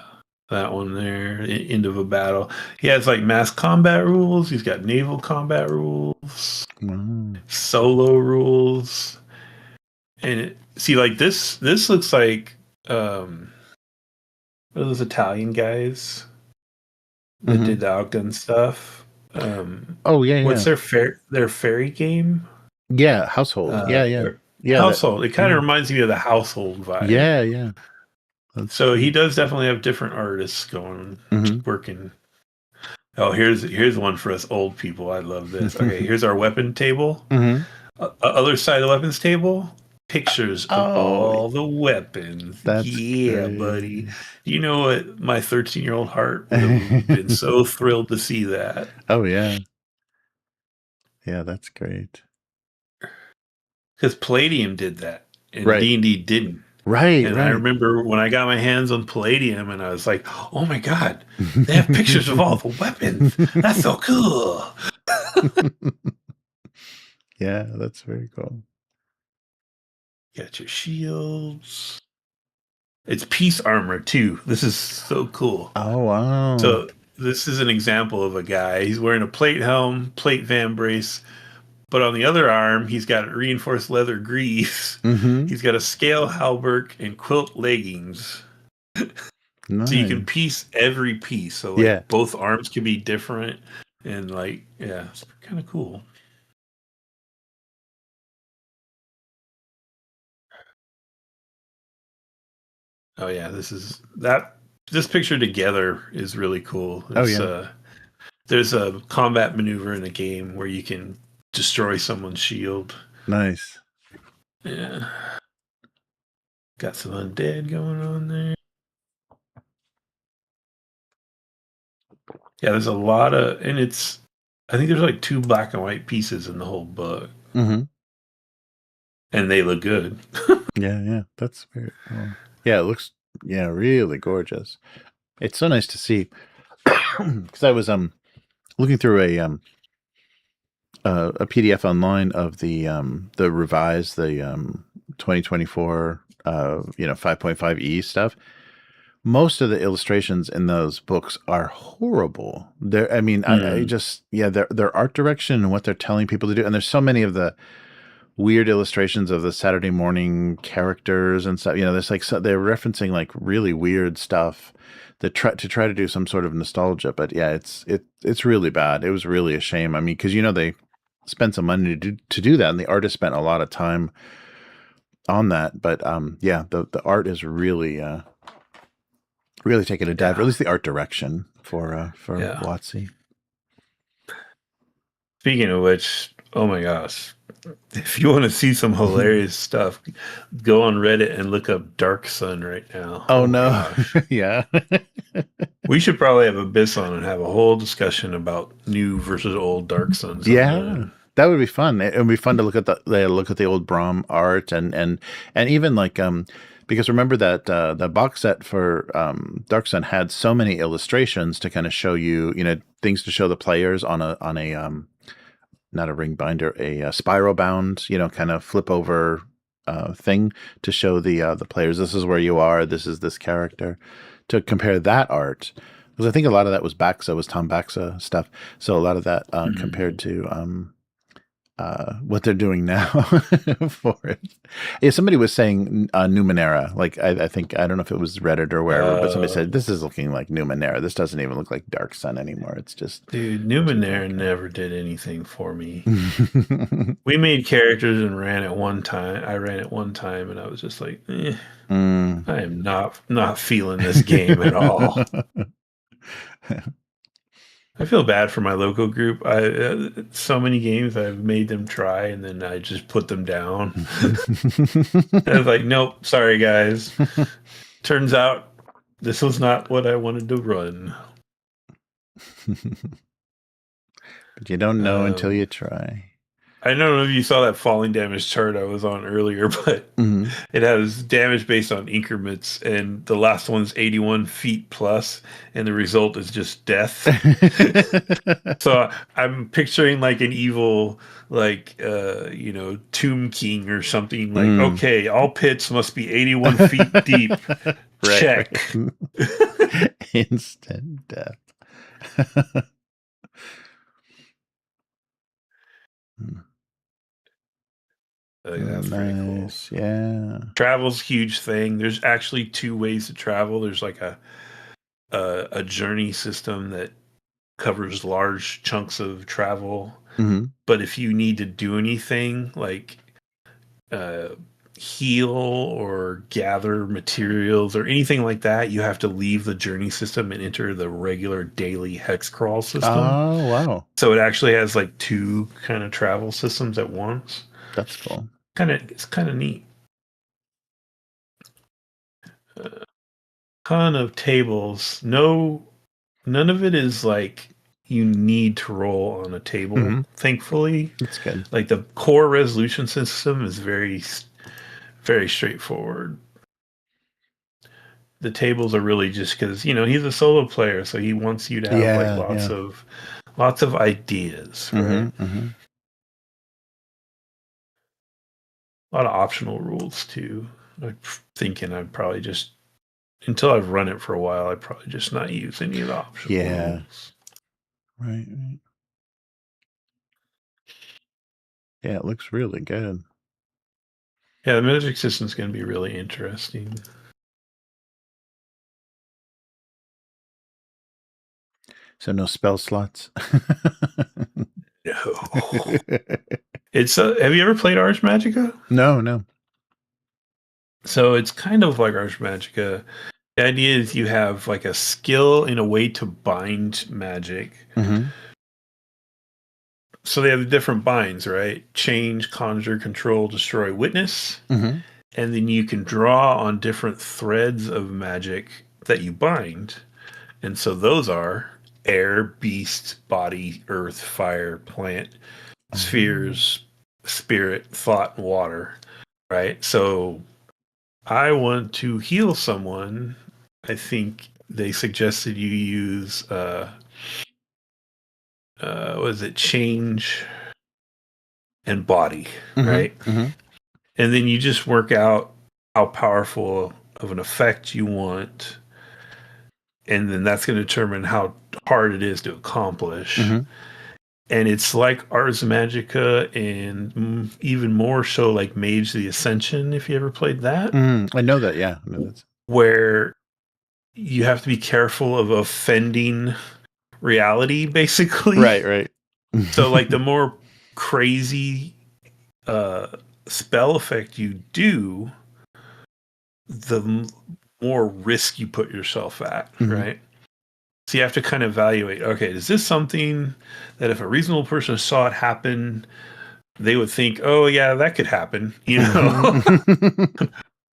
That one there, end of a battle. He has like mass combat rules. He's got naval combat rules, solo rules, and see, like this looks like what are those Italian guys that did the outgun stuff? Oh yeah, what's their fairy game? Yeah, Household. Yeah. Household. It kind of reminds me of the Household vibe. Yeah. So he does definitely have different artists going working. Oh, here's one for us old people. I love this. Okay, here's our weapon table. Other side of the weapons table, pictures of all the weapons. That's great. Buddy. You know what? My 13-year-old heart would have been so thrilled to see that. Oh yeah. Yeah, that's great. Because Palladium did that, and D&D didn't. Right, and I remember when I got my hands on Palladium, and I was like, "Oh my god, they have pictures of all the weapons! That's so cool!" Yeah, that's very cool. Got your shields. It's piece armor too. This is so cool. Oh wow! So this is an example of a guy. He's wearing a plate helm, plate vambrace, but on the other arm, he's got reinforced leather greaves. He's got a scale halberd and quilt leggings. Nice. So you can piece every piece. So like both arms can be different, and like it's kind of cool. Oh yeah, this picture together is really cool. There's a combat maneuver in the game where you can destroy someone's shield. Nice. Yeah. Got some undead going on there. Yeah, there's a lot of, and I think there's like 2 black and white pieces in the whole book. And they look good. Yeah, that's very cool. Yeah, it looks really gorgeous. It's so nice to see because I was looking through a PDF online of the revised 2024 5.5e stuff. Most of the illustrations in those books are horrible. I just their art direction and what they're telling people to do, and there's so many of the weird illustrations of the Saturday morning characters and stuff. There's like they're referencing like really weird stuff that try to do some sort of nostalgia. But yeah, it's really bad. It was really a shame. I mean, because they spent some money to do that, and the artist spent a lot of time on that. But the art is really taking a dive, or at least the art direction for WotC. Speaking of which, oh my gosh. If you want to see some hilarious stuff, go on Reddit and look up Dark Sun right now. Oh no. Yeah. We should probably have Abyss on and have a whole discussion about new versus old Dark Suns. Yeah. That would be fun. It would be fun to look at the old Braum art and even like because remember that the box set for Dark Sun had so many illustrations to kind of show you, things to show the players on a not a ring binder, a spiral bound, kind of flip over thing to show the players. This is where you are. This is this character. To compare that art, because I think a lot of that was Tom Baxa stuff. So a lot of that compared to what they're doing now for it. Yeah, somebody was saying Numenera. Like I think, I don't know if it was Reddit or wherever, but somebody said this is looking like Numenera. This doesn't even look like Dark Sun anymore. It's just, dude, Numenera never did anything for me. We made characters and ran it one time. I ran it one time, and I was just like, I am not feeling this game at all. I feel bad for my local group. So many games I've made them try, and then I just put them down. I was like, nope, sorry guys. Turns out this was not what I wanted to run. But you don't know until you try. I don't know if you saw that falling damage chart I was on earlier, but it has damage based on increments, and the last one's 81 feet plus, and the result is just death. So I'm picturing like an evil, like, Tomb King or something. Like, okay, all pits must be 81 feet deep. Check. Instant death. That's pretty cool. Yeah. Travel's a huge thing. There's actually two ways to travel. There's like a journey system that covers large chunks of travel. Mm-hmm. But if you need to do anything like heal or gather materials or anything like that, you have to leave the journey system and enter the regular daily hex crawl system. Oh, wow. So it actually has like two kind of travel systems at once. That's cool. It's kind of neat. Ton of tables. None of it is like you need to roll on a table. Thankfully, that's good. Like the core resolution system is very, very straightforward. The tables are really just because he's a solo player, so he wants you to have lots of ideas, right? A lot of optional rules too. I'm thinking I'd probably just, until I've run it for a while, I'd probably just not use any of the optional rules. Right. Yeah, it looks really good. Yeah, the magic system's going to be really interesting. So no spell slots? No. It's have you ever played Ars Magica? No. So it's kind of like Ars Magica. The idea is you have like a skill in a way to bind magic. So they have the different binds, right? Change, conjure, control, destroy, witness. And then you can draw on different threads of magic that you bind. And so those are air, beast, body, earth, fire, plant, spheres, spirit, thought, and water, right? So I want to heal someone. I think they suggested you use was it change and body, right? And then you just work out how powerful of an effect you want, and then that's going to determine how hard it is to accomplish. And it's like Ars Magica, and even more so like Mage the Ascension, if you ever played that. I know that, yeah. I know that's... Where you have to be careful of offending reality, basically. Right. So like the more crazy spell effect you do, the more risk you put yourself at, right? So you have to kind of evaluate, okay, is this something that if a reasonable person saw it happen, they would think, oh yeah, that could happen,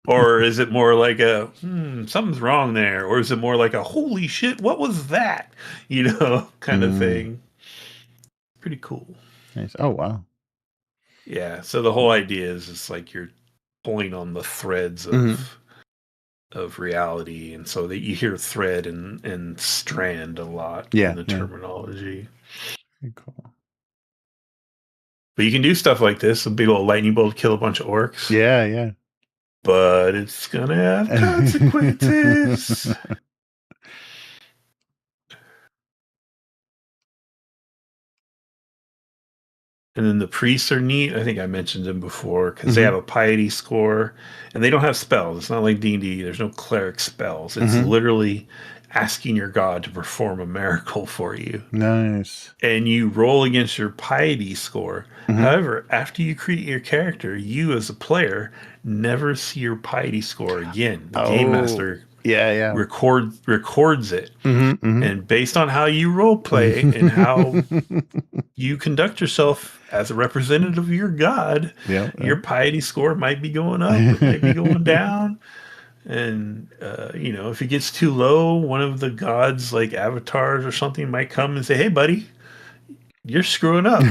Or is it more like a something's wrong there? Or is it more like a holy shit, what was that? Kind of thing. Pretty cool. Nice. Oh wow. Yeah. So the whole idea is it's like you're pulling on the threads of reality, and so that you hear thread and strand a lot in the terminology. Very cool. But you can do stuff like this, a big old lightning bolt kill a bunch of orcs. Yeah. But it's gonna have consequences. And then the priests are neat. I think I mentioned them before because they have a piety score, and they don't have spells. It's not like D&D. There's no cleric spells. It's literally asking your god to perform a miracle for you. Nice. And you roll against your piety score. However, after you create your character, you as a player never see your piety score again. The game master records it. And based on how you role play and how you conduct yourself as a representative of your god, your piety score might be going up, it might be going down. And if it gets too low, one of the gods like avatars or something might come and say, hey buddy, you're screwing up.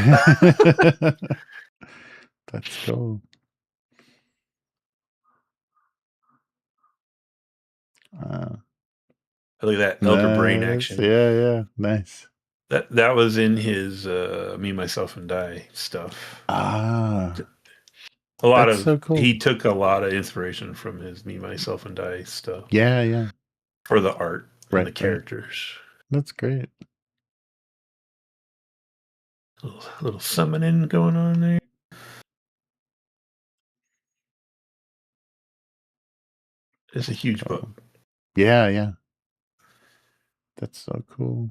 That's cool. Look at that Elder Brain action. Yeah. Nice. That was in his Me, Myself, and Die stuff. So cool. He took a lot of inspiration from his Me, Myself, and Die stuff. Yeah. For the art. and the characters. That's great. Little summoning going on there. It's a huge book. Yeah. That's so cool.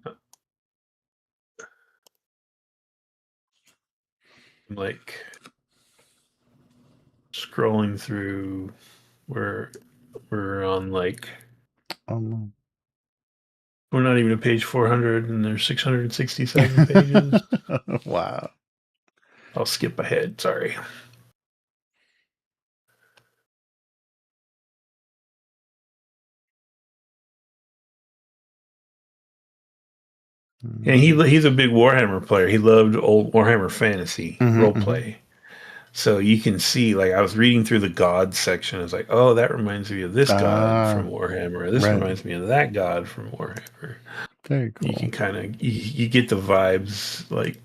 Like scrolling through, we're on like we're not even at page 400, and there's 667 pages. Wow. I'll skip ahead. Sorry. And he's a big Warhammer player. He loved old Warhammer Fantasy roleplay. So you can see, like, I was reading through the gods section. I was like, oh, that reminds me of this god from Warhammer. This reminds me of that god from Warhammer. Very cool. You can kind of you get the vibes, like.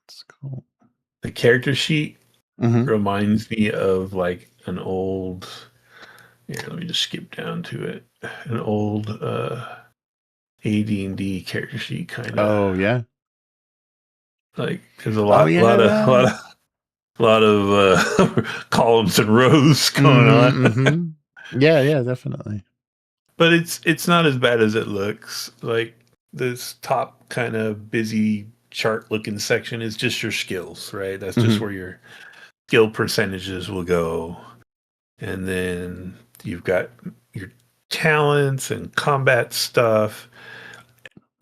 That's cool. The character sheet reminds me of like an old. Here, let me just skip down to it. An old AD&D character sheet, kind of. Oh yeah. Like there's a lot of columns and rows going on. Yeah, definitely. But it's not as bad as it looks. Like this top kind of busy chart looking section is just your skills, right? That's just where your skill percentages will go. And then you've got your talents and combat stuff.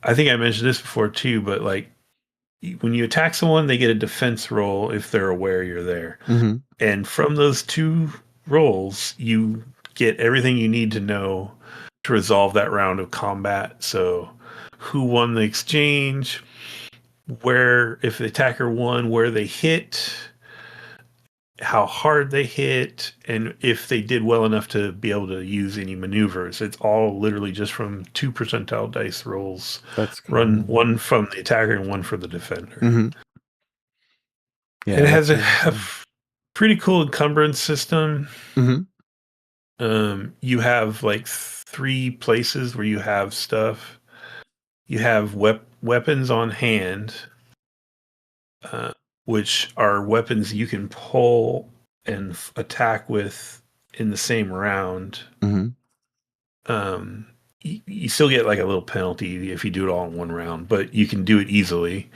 I think I mentioned this before too, but like when you attack someone, they get a defense roll if they're aware you're there. And from those 2 rolls, you get everything you need to know to resolve that round of combat. So who won the exchange, where, if the attacker won, where they hit, how hard they hit, and if they did well enough to be able to use any maneuvers. It's all literally just from 2 percentile dice rolls. That's cool. Run one from the attacker and one for the defender. Yeah, it has a pretty cool encumbrance system. You have like 3 places where you have stuff. You have weapons on hand, which are weapons you can pull and attack with in the same round. You still get like a little penalty if you do it all in one round, but you can do it easily.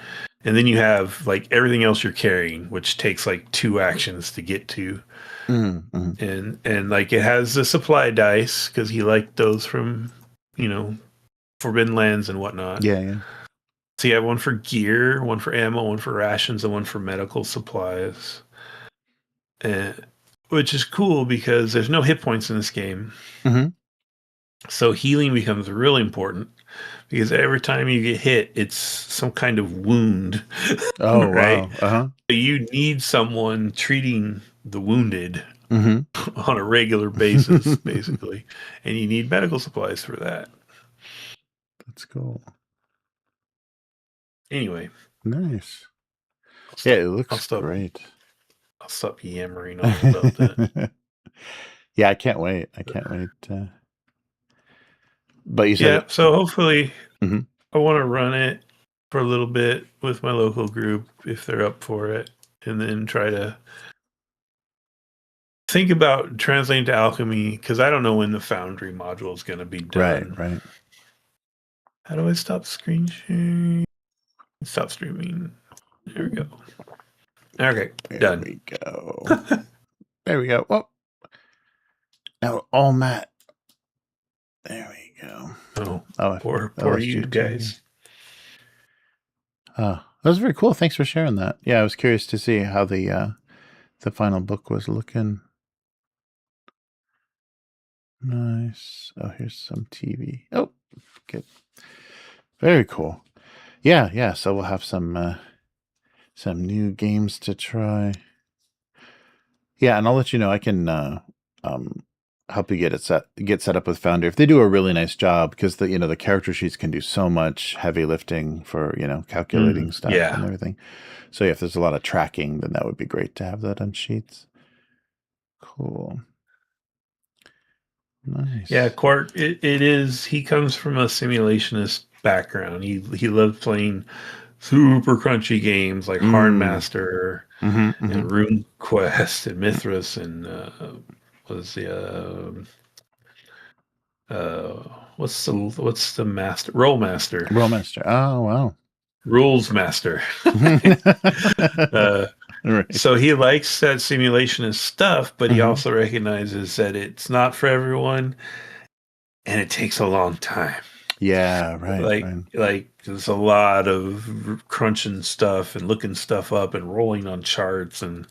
And then you have like everything else you're carrying, which takes like 2 actions to get to. And like it has the supply dice because he liked those from, Forbidden Lands and whatnot. Yeah. So you have one for gear, one for ammo, one for rations, and one for medical supplies. Which is cool because there's no hit points in this game. So healing becomes really important because every time you get hit, it's some kind of wound. Oh, right? Wow. So you need someone treating the wounded on a regular basis, basically. And you need medical supplies for that. That's cool. Anyway. Nice. It looks great. I'll stop yammering on about that. Yeah, I can't wait. But you said so hopefully I want to run it for a little bit with my local group if they're up for it, and then try to think about translating to Alchemy, because I don't know when the Foundry module is going to be done. Right. How do I stop screen sharing? Stop streaming. There we go. Okay, done. There we go. There we go. Well, now all Matt. There we go. Poor you guys. That was very cool. Thanks for sharing that. Yeah, I was curious to see how the final book was looking. Nice. Oh, here's some TV. Oh, good. Very cool. Yeah. So we'll have some new games to try. Yeah, and I'll let you know. I can help you get set up with Foundry if they do a really nice job, because the character sheets can do so much heavy lifting for calculating stuff and everything. So if there's a lot of tracking, then that would be great to have that on sheets. Cool. Nice. Yeah, Quark. It is. He comes from a simulationist background. He loved playing super crunchy games like Hardmaster and Rune Quest and Mithras and was the what's the master Roll Master Rollmaster. Oh wow. Rules Master. Right. So he likes that simulationist stuff, but he Mhm. also recognizes that it's not for everyone and it takes a long time. Yeah, right. Like there's a lot of crunching stuff and looking stuff up and rolling on charts and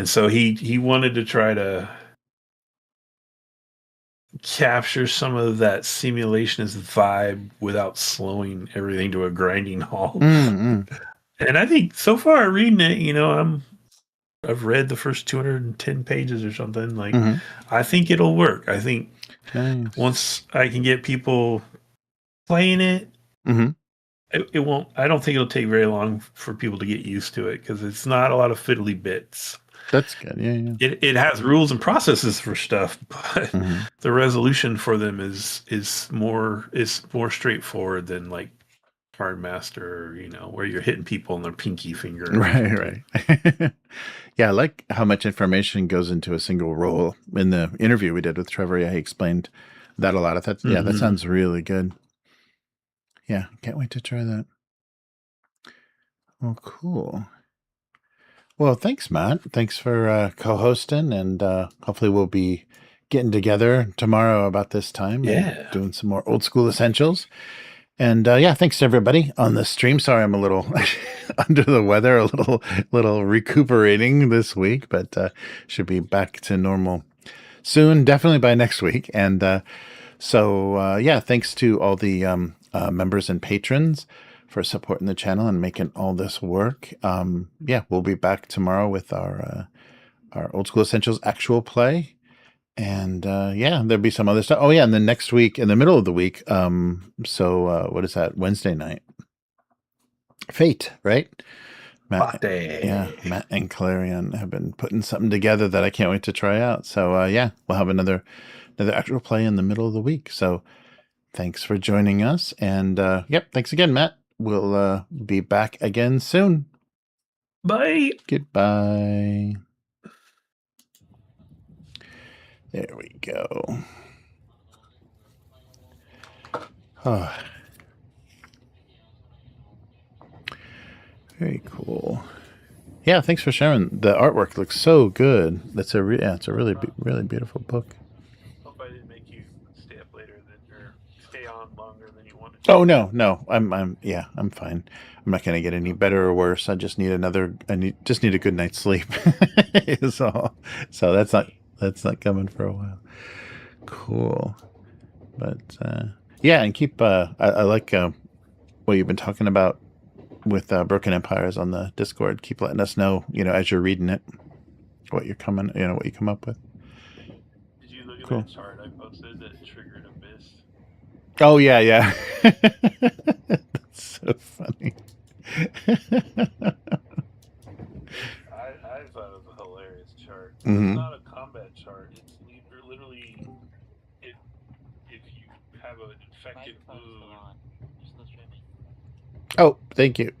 so he wanted to try to capture some of that simulationist vibe without slowing everything to a grinding halt. Mm. And I think so far reading it, I've read the first 210 pages or something. Like, I think it'll work. I think Nice. once I can get people playing it, it won't. I don't think it'll take very long for people to get used to it because it's not a lot of fiddly bits. That's good. Yeah. It has rules and processes for stuff, but the resolution for them is more straightforward than like Hardmaster, where you're hitting people in their pinky finger. Right. Yeah, I like how much information goes into a single roll. In the interview we did with Trevor, yeah, he explained that a lot. Yeah, that sounds really good. Yeah, can't wait to try that. Well, cool. Well, thanks, Matt. Thanks for co-hosting, and hopefully we'll be getting together tomorrow about this time and doing some more old school essentials. And yeah, thanks to everybody on the stream. Sorry, I'm a little under the weather, a little recuperating this week, but should be back to normal soon, definitely by next week. And so yeah, thanks to all the members and patrons for supporting the channel and making all this work. Yeah, we'll be back tomorrow with our Old School Essentials actual play. And yeah, there'll be some other stuff. Oh yeah, and then next week, in the middle of the week, so what is that? Wednesday night. Fate, right? Matt, yeah, Matt and Clarion have been putting something together that I can't wait to try out. So yeah, we'll have another actual play in the middle of the week. So thanks for joining us. And yep, thanks again, Matt. We'll be back again soon. Bye. Goodbye. There we go. Oh. Very cool. Yeah, thanks for sharing. The artwork looks so good. It's a really beautiful book. Hope I didn't make you stay up later or stay on longer than you wanted to. Oh no, I'm fine. I'm not gonna get any better or worse. I just need just need a good night's sleep. Is all. So that's not coming for a while. Cool. But yeah, and keep. I like what you've been talking about with Broken Empires on the Discord. Keep letting us know, as you're reading it, what you come up with. Did you look at that chart I posted that triggered Abyss? Oh yeah. That's so funny. I thought it was a hilarious chart. It's not a combat chart. It's literally if you have an infected wound. Oh, thank you.